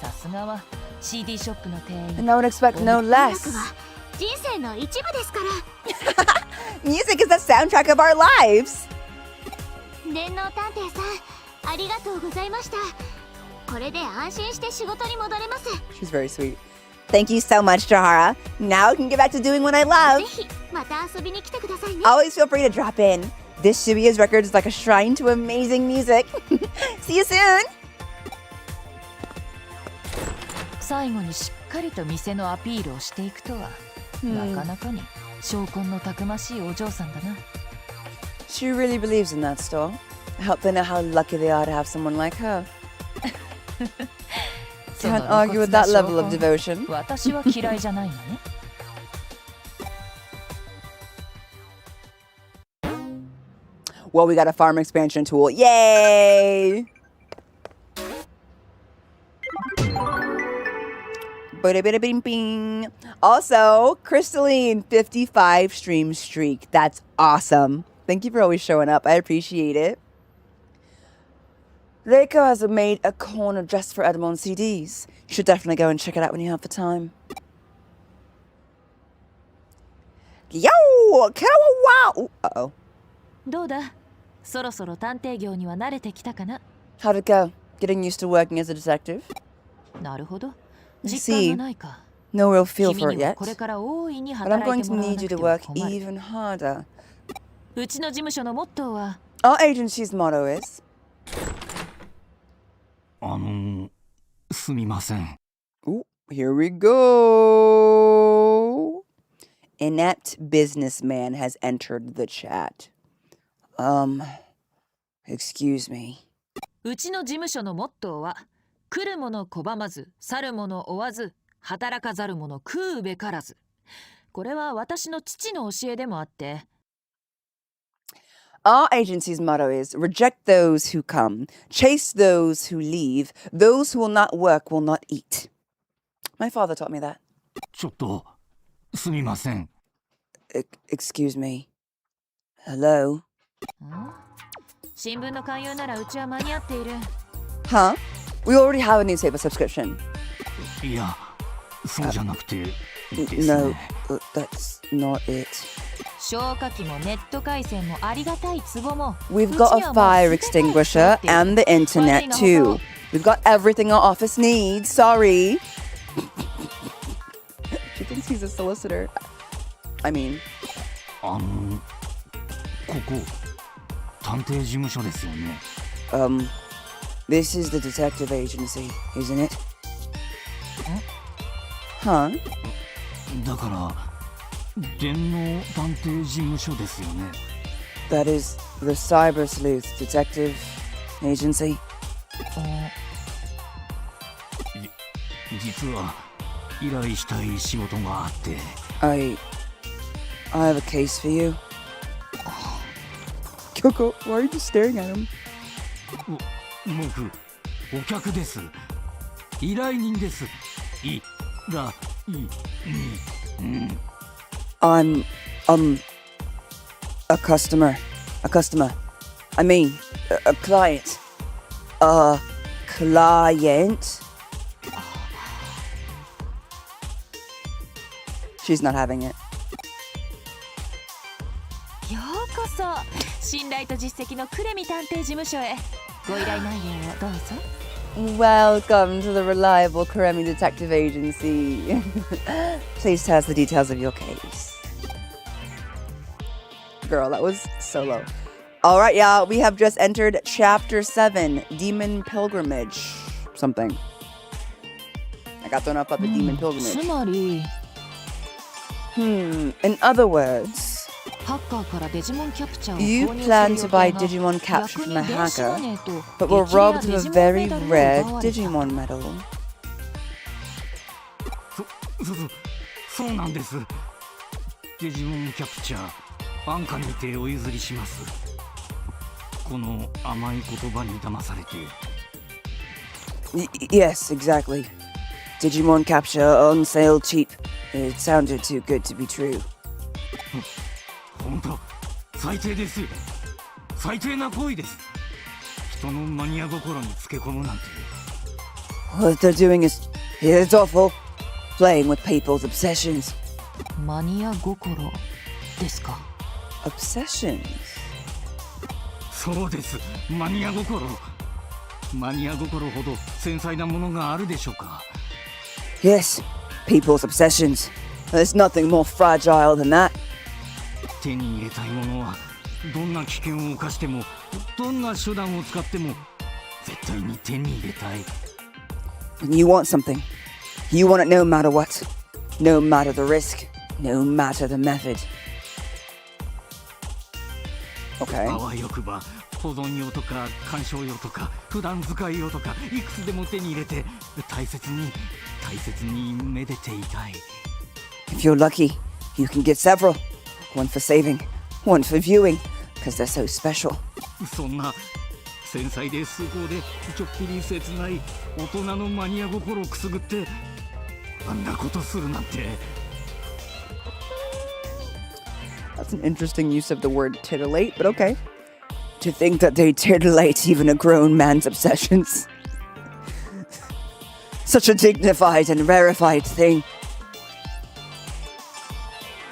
さすがは CD ショップの店 And 員 I would expect no 音楽 less. は人生の一部ですから。 Music is the soundtrack of our lives. 電脳探偵さん、ありがとうございました。これで安心して仕事に戻れます。 She's very sweet. Thank you so much, Jahara. Now I can get back to doing what I ぜ love. ひまた遊びに来てくださいね。 Always feel free to drop in. This Shibuya's record is like a shrine to amazing music. See you soon. 最後にしっかりと店のアピールをしていくとは、なかなかに証拠のたくましいお嬢さんだな。 She really believes in that store. I hope they know how lucky they are to have someone like her. その Can't argue with that 露骨な level of 証拠 devotion. 私は嫌いじゃないがね。Well, we got a farm expansion tool. Yay! Bada-bada-bing-bing. Also, Crystalline 55 stream streak. That's awesome. Thank you for always showing up. I appreciate it. Reiko has made a corner just for Etemon CDs. You should definitely go and check it out when you have the time. Yo! Wow! Uh-oh. どうだそろそろ探偵業には慣れてきたかな How'd it go? Getting used to working as a detective? なるほど I 実感 see. がないか No real feel 君 for に it は yet. これから大いに But I'm 働 going いて to もらわ need な you く to ては work 困る even harder. うちの事務所のモットーは Our agency's motto is... すみません。 Ooh, here we go. Inept businessman has entered the chat. Excuse me. うちの事務所のモットーは来る者拒まず去る者追わず働かざる者食うべからずこれは私の父の教えでもあって Our agency's motto is reject those who come, chase those who leave, those who will not work will not eat. My father taught me that. ちょっと、すみません。Excuse me. Hello? 新聞の勧誘ならうちは間に合っている Huh? We already have a newspaper subscription. いや、そうじゃなくて、ですね。 No, that's not it. 消火器もネット回線もありがたいツボも We've got a fire extinguisher and the internet too. We've got everything our office needs. Sorry. She thinks he's a solicitor. I mean... ここ、探偵事務所ですよね。This is the detective agency, isn't it? Huh? だから、電脳探偵事務所ですよね。That is the Cyber Sleuth Detective Agency. 実は依頼したい仕事があって。I have a case for you. Kyoko, why are you just staring at him? 僕、お客です。依頼人です。I'm a customer. I mean, a client. A client? She's not having it. ようこそ信頼と実績のクレミ探偵事務所へご依頼内容をどうぞ Welcome to the reliable Kuremi Detective Agency. Please tell us the details of your case. Girl, that was so low. All right, y'all. We have just entered Chapter 7, Demon Pilgrimage. Something. I got thrown off at the Demon つ Pilgrimage. まり In other words, ハッカーからデジモンキャプチャーを you 購入 plan す to buy る予定が Digimon capture 逆 from に a 電子マ hacker, ネーと but were 激レア robbed デ of ジ a モン very メダルを rare 奪われた Digimon medal. そうなんです。デジモンキャプチャー、安価にてお譲りします。この甘い言葉に騙されて。Yes, exactly. Digimon capture on sale cheap. It sounded too good to be true. 本当、最低ですよ。最低な行為です。人のマニア心につけ込むなんて。What they're doing is... it's awful. Playing with people's obsessions. マニア心ですか Obsessions? そうです、マニア心。マニア心ほど繊細なものがあるでしょうか。Yes, people's obsessions. There's nothing more fragile than that. 手に入れたいものはどんな危険を冒してもどんな手段を使っても絶対に手に入れたい。 When you want something, you want it no matter what. No matter the risk. No matter the method. Okay. あわよくば保存用とか鑑賞用とか普段使い用とかいくつでも手に入れて大切にめでていたい。 If you're lucky, you can get several. One for saving, one for viewing, because they're so special. そんな繊細で崇高でちょっぴり切ない大人のマニア心をくすぐってあんなことするなんて。That's an interesting use of the word titillate, but okay. To think that they titillate even a grown man's obsessions. Such a dignified and rarefied thing.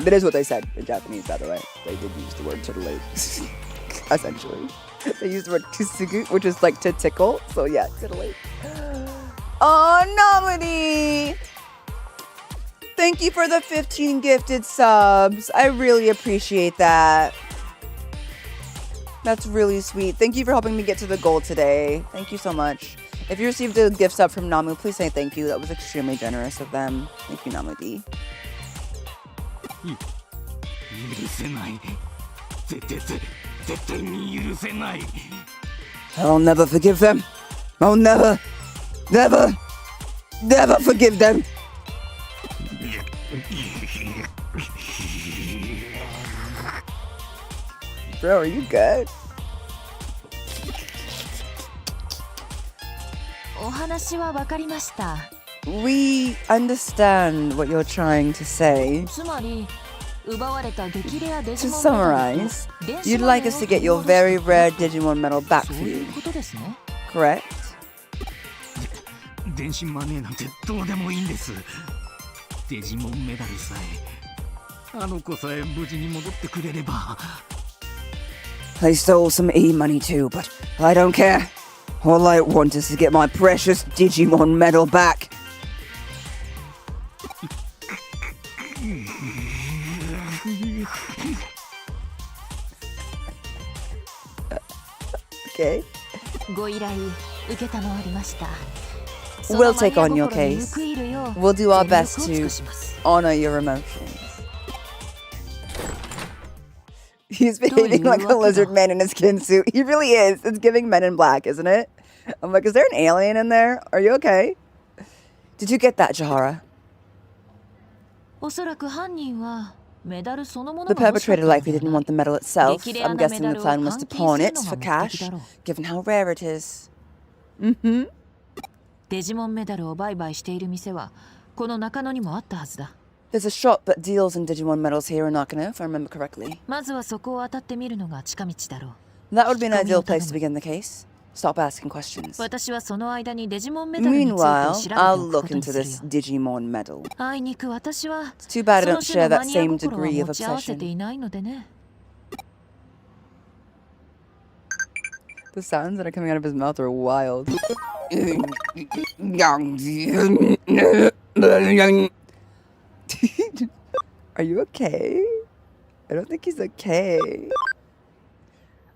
That is what they said in Japanese, by the way. They did use the word titillate. Essentially. They used the word kisugu, which is like to tickle. So yeah, titillate. Oh, Namadi! Thank you for the 15 gifted subs. I really appreciate that. That's really sweet. Thank you for helping me get to the goal today. Thank you so much. If you received a gift sub from Namu, please say thank you. That was extremely generous of them. Thank you, Namadi. I'll never forgive them. I'll never forgive them. Bro, are you good? お話は分かりました。 We understand what you're trying to say. つまり奪われた激レアデジ To モンメダル summarize, と電子 you'd マ like ネー us を to get your 取り very 戻 rare して Digimon medal back そう for い you, うことですね。 correct? 電子マネーなんてどうでもいいんです。デジモンメダルさえ、あの子さえ無事に戻ってくれれば。I stole some E-money too, but I don't care. All I want is to get my precious Digimon medal back. Okay. ご依頼受けたまわりました。 We'll take on your そのマニア心に case. 報いるよう We'll do our 全力を best 尽 to くします honor your emotions. He's behaving like a lizard man in a skin suit. He really is. It's giving Men in Black, isn't it? I'm like, is there an alien in there? Are you okay? Did you get that, Jahara? おそらく犯人はメダルそのもの The が欲しかった perpetrator んじゃ likely ない didn't want the medal itself. 激レア I'm な guessing メ the ダルを plan was to 換 pawn 金 it す for るのが目的 cash, だろう。 given how rare it is. Mm-hmm. デジモンメダルを売買している店はこの中野にもあったはずだ。 There's a shop that deals in Digimon medals here in Nakano, if I remember correctly. まずはそこを当たってみるのが近道だろう。 That would be an ideal place to begin the case. Stop asking questions. 私はその間にデジモンメダルについて調 Meanwhile, べて I'll おくこ look とに into する this よ。 Digimon medal. あいにく私は It's too bad I そ don't の種の share マ that ニア same 心は degree of 持ち合わせて obsession. いないのでね。 The sounds that are coming out of his mouth are wild. Are you okay? I don't think he's okay.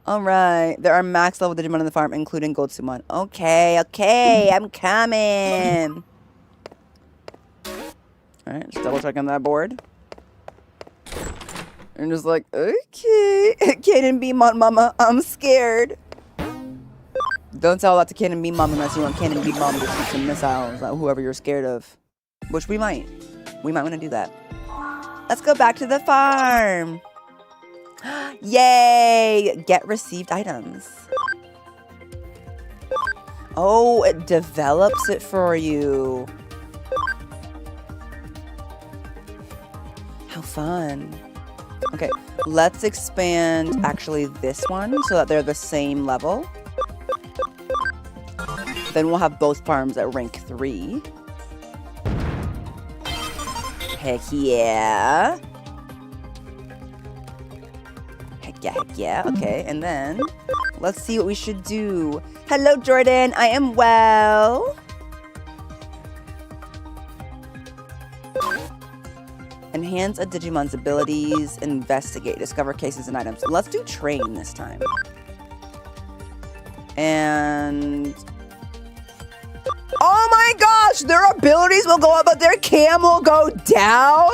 Alright, there are max level Digimon on the farm, including Goldsumon. Okay, I'm coming. Alright, just double checking that board. And just like, okay, Canon Beamon Mama, I'm scared. Don't tell that to Canon Beam Mom unless you want Canon Beam Mom to shoot some missiles at whoever you're scared of. Which we might. We might want to do that. Let's go back to the farm. Yay! Get received items. Oh, it develops it for you. How fun. Okay, let's expand actually this one so that they're the same level. Then we'll have both farms at rank 3. Heck yeah. Heck yeah. Okay, and then let's see what we should do. Hello, Jordan. I am well. Enhance a Digimon's abilities. Investigate. Discover cases and items. Let's do train this time. And... oh my gosh! Their abilities will go up, but their cam will go down?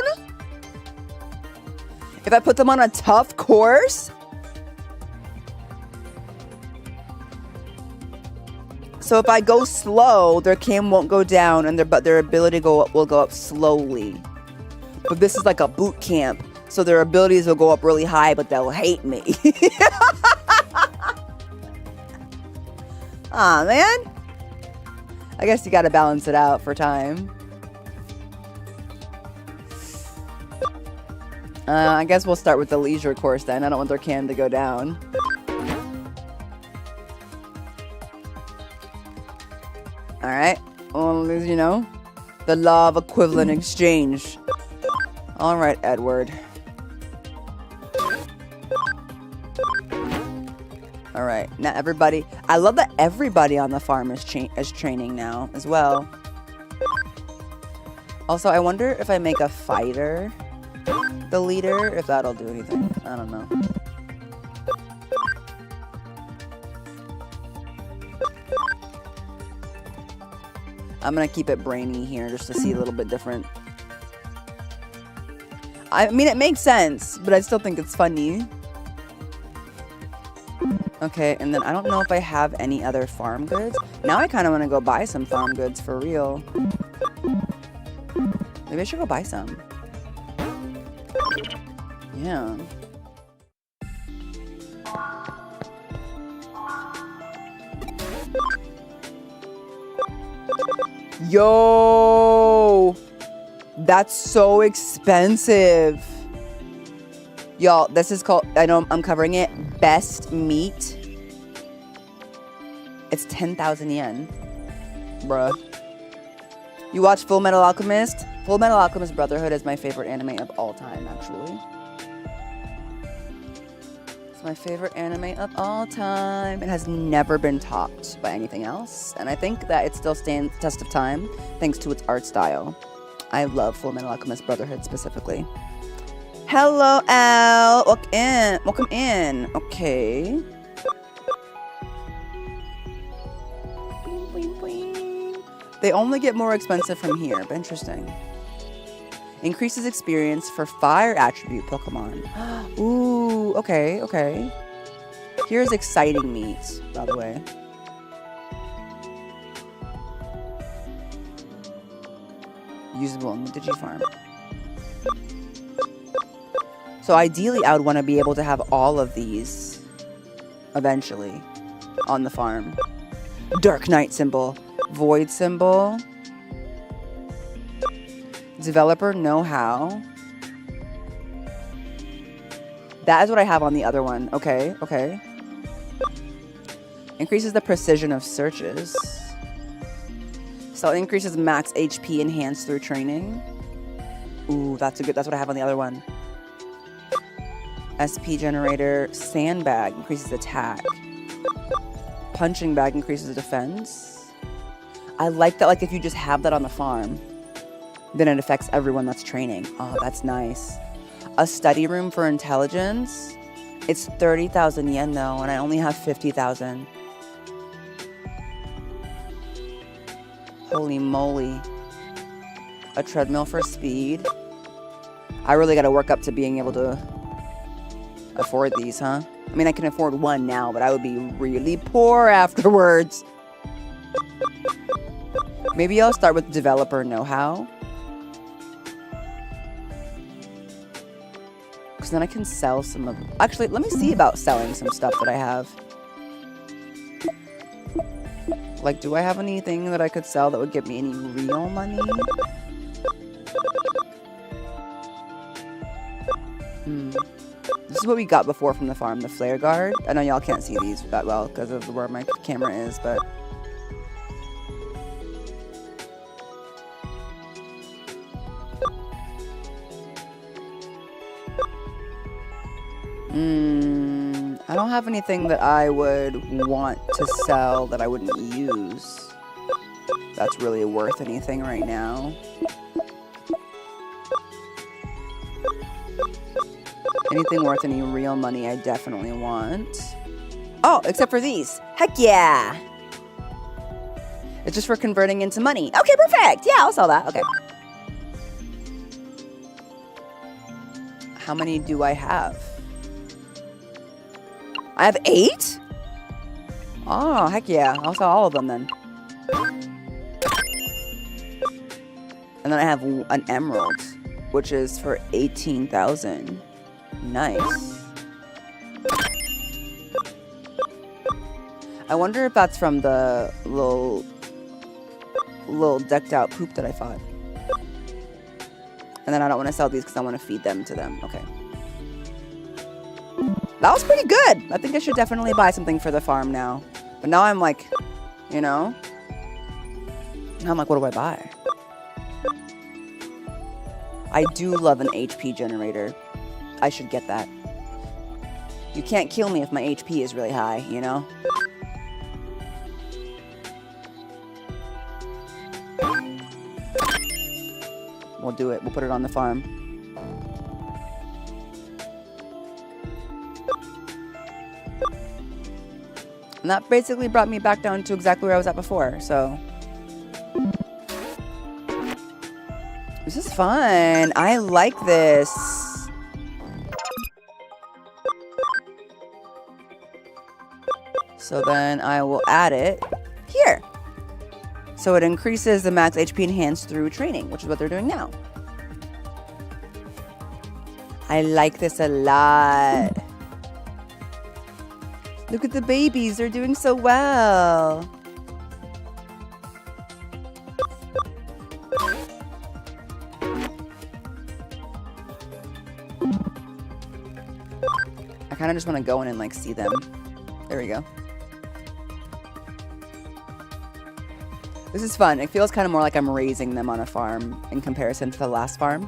If I put them on a tough course? So if I go slow, their cam won't go down, and their ability will go up slowly. But this is like a boot camp, so their abilities will go up really high, but they'll hate me. Aw, man. I guess you gotta balance it out for time. I guess we'll start with the leisure course then. I don't want their cam to go down. Alright. Well, as you know, the law of equivalent exchange. Alright, Edward. Alright, now everybody... I love that everybody on the farm is training now as well. Also, I wonder if I make a fighter the leader, if that'll do anything. I don't know. I'm gonna keep it brainy here just to see a little bit different. I mean, it makes sense, but I still think it's funny. Okay, and then I don't know if I have any other farm goods. Now I kind of want to go buy some farm goods for real. Maybe I should go buy some. Yeah. Yo! That's so expensive. Y'all, this is called, I know I'm covering it, Best Meat. It's 10,000 yen. Bruh. You watch Full Metal Alchemist? Full Metal Alchemist Brotherhood is my favorite anime of all time, actually. It's my favorite anime of all time. It has never been topped by anything else. And I think that it still stands the test of time thanks to its art style. I love Full Metal Alchemist Brotherhood specifically. Hello, Al. Welcome in. Welcome in. Okay. They only get more expensive from here, but interesting. Increases experience for fire attribute Pokemon. Ooh, okay, okay. Here's exciting meat, by the way. Usable in the DigiFarm. So ideally, I would want to be able to have all of these eventually on the farm. Dark Knight symbol. Void symbol. Developer know-how. That is what I have on the other one. Okay, okay. Increases the precision of searches. So it increases max HP enhanced through training. Ooh, that's what I have on the other one. SP generator, sandbag increases attack. Punching bag increases defense. I like that, like if you just have that on the farm, then it affects everyone that's training. Oh, that's nice. A study room for intelligence. It's 30,000 yen though, and I only have 50,000. Holy moly. A treadmill for speed. I really gotta work up to being able to afford these, huh? I mean, I can afford one now, but I would be really poor afterwards. Maybe I'll start with developer know-how. Because then I can sell some of... Actually, let me see about selling some stuff that I have. Like, do I have anything that I could sell that would get me any real money? This is what we got before from the farm, the flare guard. I know y'all can't see these that well because of where my camera is, but... I don't have anything that I would want to sell that I wouldn't use. That's really worth anything right now. Anything worth any real money I definitely want. Oh, except for these. Heck yeah! It's just for converting into money. Okay, perfect! Yeah, I'll sell that. Okay. How many do I have? I have 8? Oh, heck yeah. I'll sell all of them then. And then I have an emerald, which is for 18,000. Nice. I wonder if that's from the little decked out poop that I fought. And then I don't want to sell these because I want to feed them to them. Okay. That was pretty good. I think I should definitely buy something for the farm now. But now I'm like, you know? Now I'm like, what do I buy? I do love an HP generator. I should get that. You can't kill me if my HP is really high, you know? We'll do it. We'll put it on the farm. And that basically brought me back down to exactly where I was at before, so. This is fun. I like this. So then I will add it here. So it increases the max HP enhanced through training, which is what they're doing now. I like this a lot. Look at the babies. They're doing so well. I kind of just want to go in and like see them. There we go. This is fun. It feels kind of more like I'm raising them on a farm in comparison to the last farm.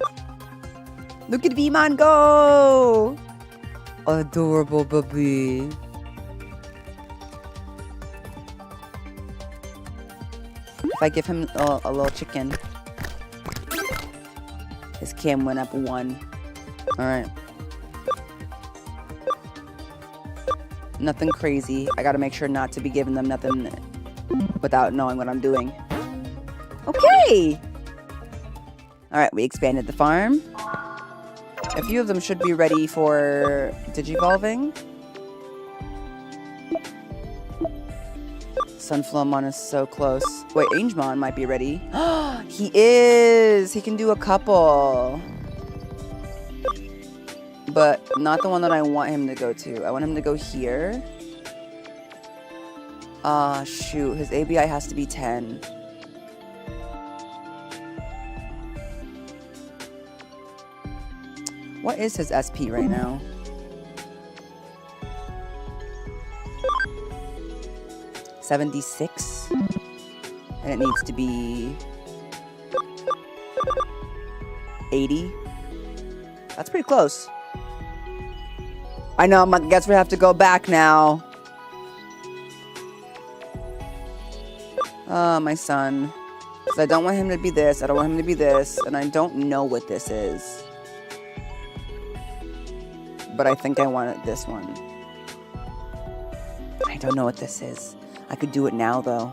Look at Vmon go! Adorable baby. If I give him a little chicken. His cam went up 1. Alright. Nothing crazy. I gotta make sure not to be giving them nothing without knowing what I'm doing. Okay! Alright, we expanded the farm. A few of them should be ready for Digivolving. Sunflowmon is so close. Wait, Angemon might be ready. He is! He can do a couple. But not the one that I want him to go to. I want him to go here. Ah, shoot. His ABI has to be 10. What is his SP right now? $76. And it needs to be 80. That's pretty close. I know, I guess we have to go back now. Oh, my son. Because I don't want him to be this, I don't want him to be this, and I don't know what this is. But I think I want this one. I don't know what this is. I could do it now, though.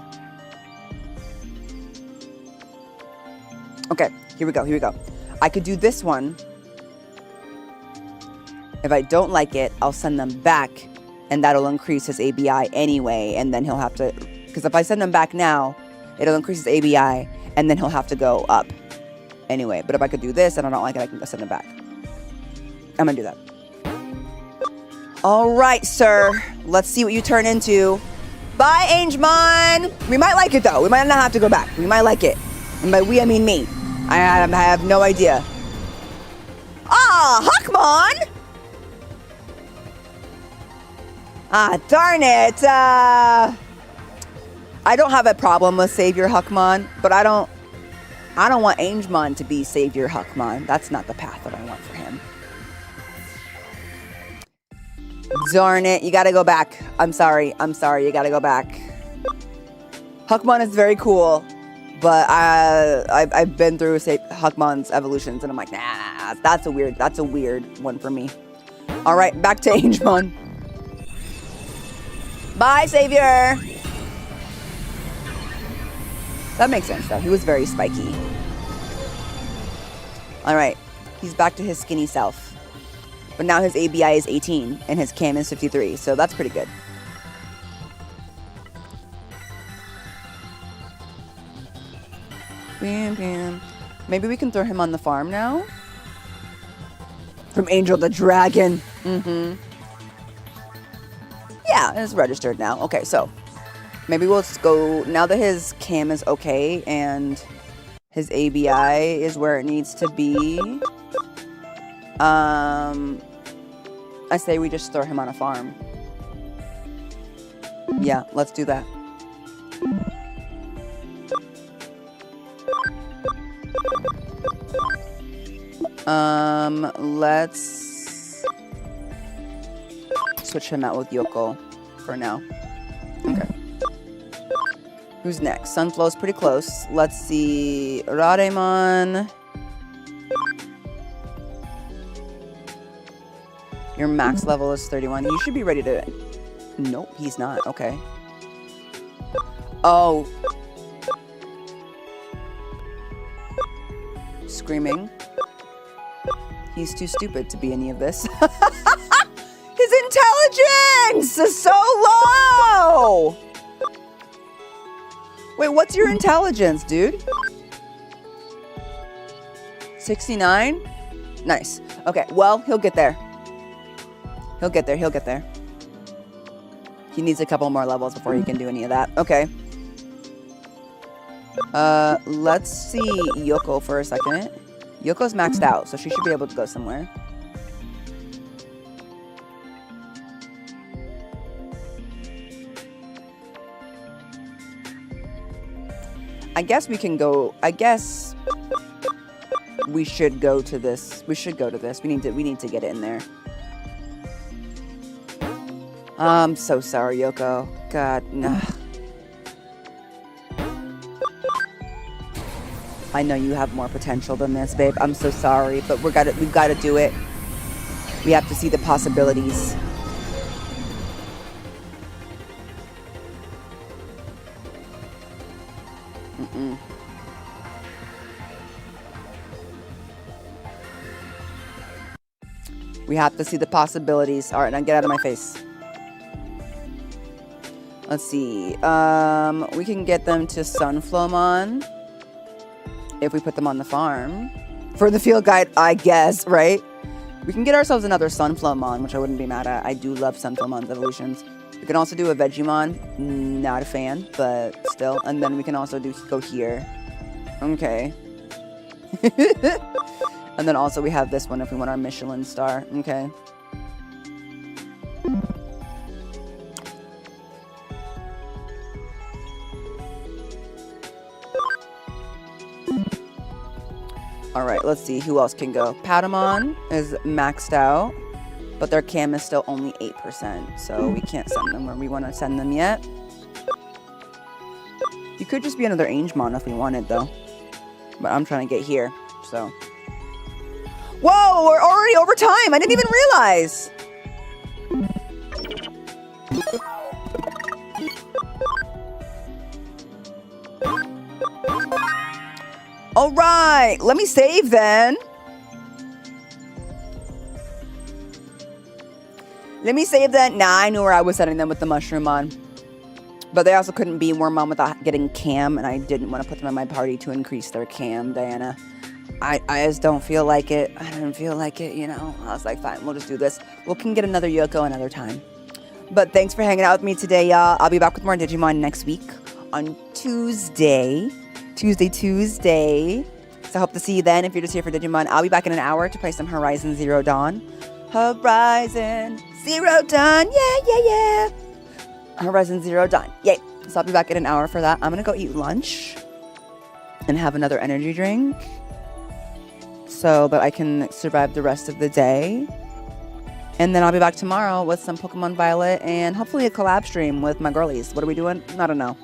Okay, here we go, here we go. I could do this one. If I don't like it, I'll send them back, and that'll increase his ABI anyway, and then he'll have to... Because if I send them back now, it'll increase his ABI, and then he'll have to go up anyway. But if I could do this, and I don't like it, I can send them back. I'm gonna do that. All right, sir. Let's see what you turn into. Bye, Angemon! We might like it, though. We might not have to go back. We might like it. And by we, I mean me. I have no idea. Ah, Huckmon! Ah, darn it. I don't have a problem with Savior Huckmon, but I don't want Angemon to be Savior Huckmon. That's not the path that I want for him. Darn it, you gotta go back. I'm sorry, you gotta go back. Huckmon is very cool, but I've been through Huckmon's evolutions, and I'm like, nah, that's a weird one for me. All right, back to Angemon. Bye, Savior! That makes sense, though. He was very spiky. Alright, he's back to his skinny self. But now his ABI is 18, and his CAM is 53, so that's pretty good. Bam, bam. Maybe we can throw him on the farm now? From Angel the Dragon. Mm-hmm. Yeah, it's registered now. Okay, so maybe we'll just go, now that his cam is okay and his ABI is where it needs to be, I say we just throw him on a farm. Yeah, let's do that. Let's switch him out with Yoko for now. Okay. Who's next? Sunflow's pretty close. Let's see. Rademon. Your max level is 31. You should be ready to... Nope, he's not. Okay. Oh. Screaming. He's too stupid to be any of this. His intelligence is so low! Wait, what's your intelligence, dude? 69? Nice. Okay, well, he'll get there. He'll get there, he'll get there. He needs a couple more levels before he can do any of that. Okay. Let's see Yoko for a second. Yoko's maxed out, so she should be able to go somewhere. I guess we can go. I guess we should go to this. We should go to this. We need to get it in there. I'm so sorry, Yoko. God, nah. I know you have more potential than this, babe. I'm so sorry, but we've got to do it. We have to see the possibilities. We have to see the possibilities. All right, now get out of my face. Let's see. We can get them to Sunflowmon if we put them on the farm. For the field guide, I guess, right? We can get ourselves another Sunflowmon, which I wouldn't be mad at. I do love Sunflowmon's evolutions. We can also do a Vegemon. Not a fan, but still. And then we can also go here. Okay. And then also we have this one if we want our Michelin star. Okay. Alright, let's see who else can go. Patamon is maxed out, but their cam is still only 8%, so we can't send them where we want to send them yet. You could just be another Angemon if we wanted, though. But I'm trying to get here, so... Whoa, we're already over time! I didn't even realize! Alright, let me save then. Let me save that. Nah, I knew where I was setting them with the mushroom on. But they also couldn't be Wormmon without getting cam, and I didn't want to put them in my party to increase their cam, Diana. I just don't feel like it. I didn't feel like it, you know. I was like, fine, we'll just do this. We can get another Yoko another time. But thanks for hanging out with me today, y'all. I'll be back with more Digimon next week on Tuesday. Tuesday. So I hope to see you then. If you're just here for Digimon, I'll be back in an hour to play some Horizon Zero Dawn. Horizon Zero Dawn. Yeah. Horizon Zero Dawn. Yay. So I'll be back in an hour for that. I'm going to go eat lunch and have another energy drink so that I can survive the rest of the day. And then I'll be back tomorrow with some Pokemon Violet and hopefully a collab stream with my girlies. What are we doing? I don't know.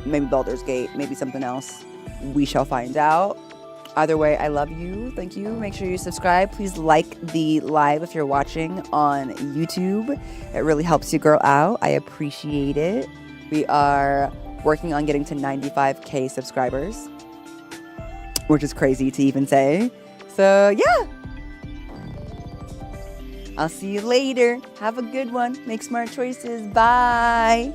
Maybe Baldur's Gate. Maybe something else. We shall find out. Either way, I love you. Thank you. Make sure you subscribe. Please like the live if you're watching on YouTube. It really helps you girl out. I appreciate it. We are working on getting to 95K subscribers, which is crazy to even say. So, yeah. I'll see you later. Have a good one. Make smart choices. Bye.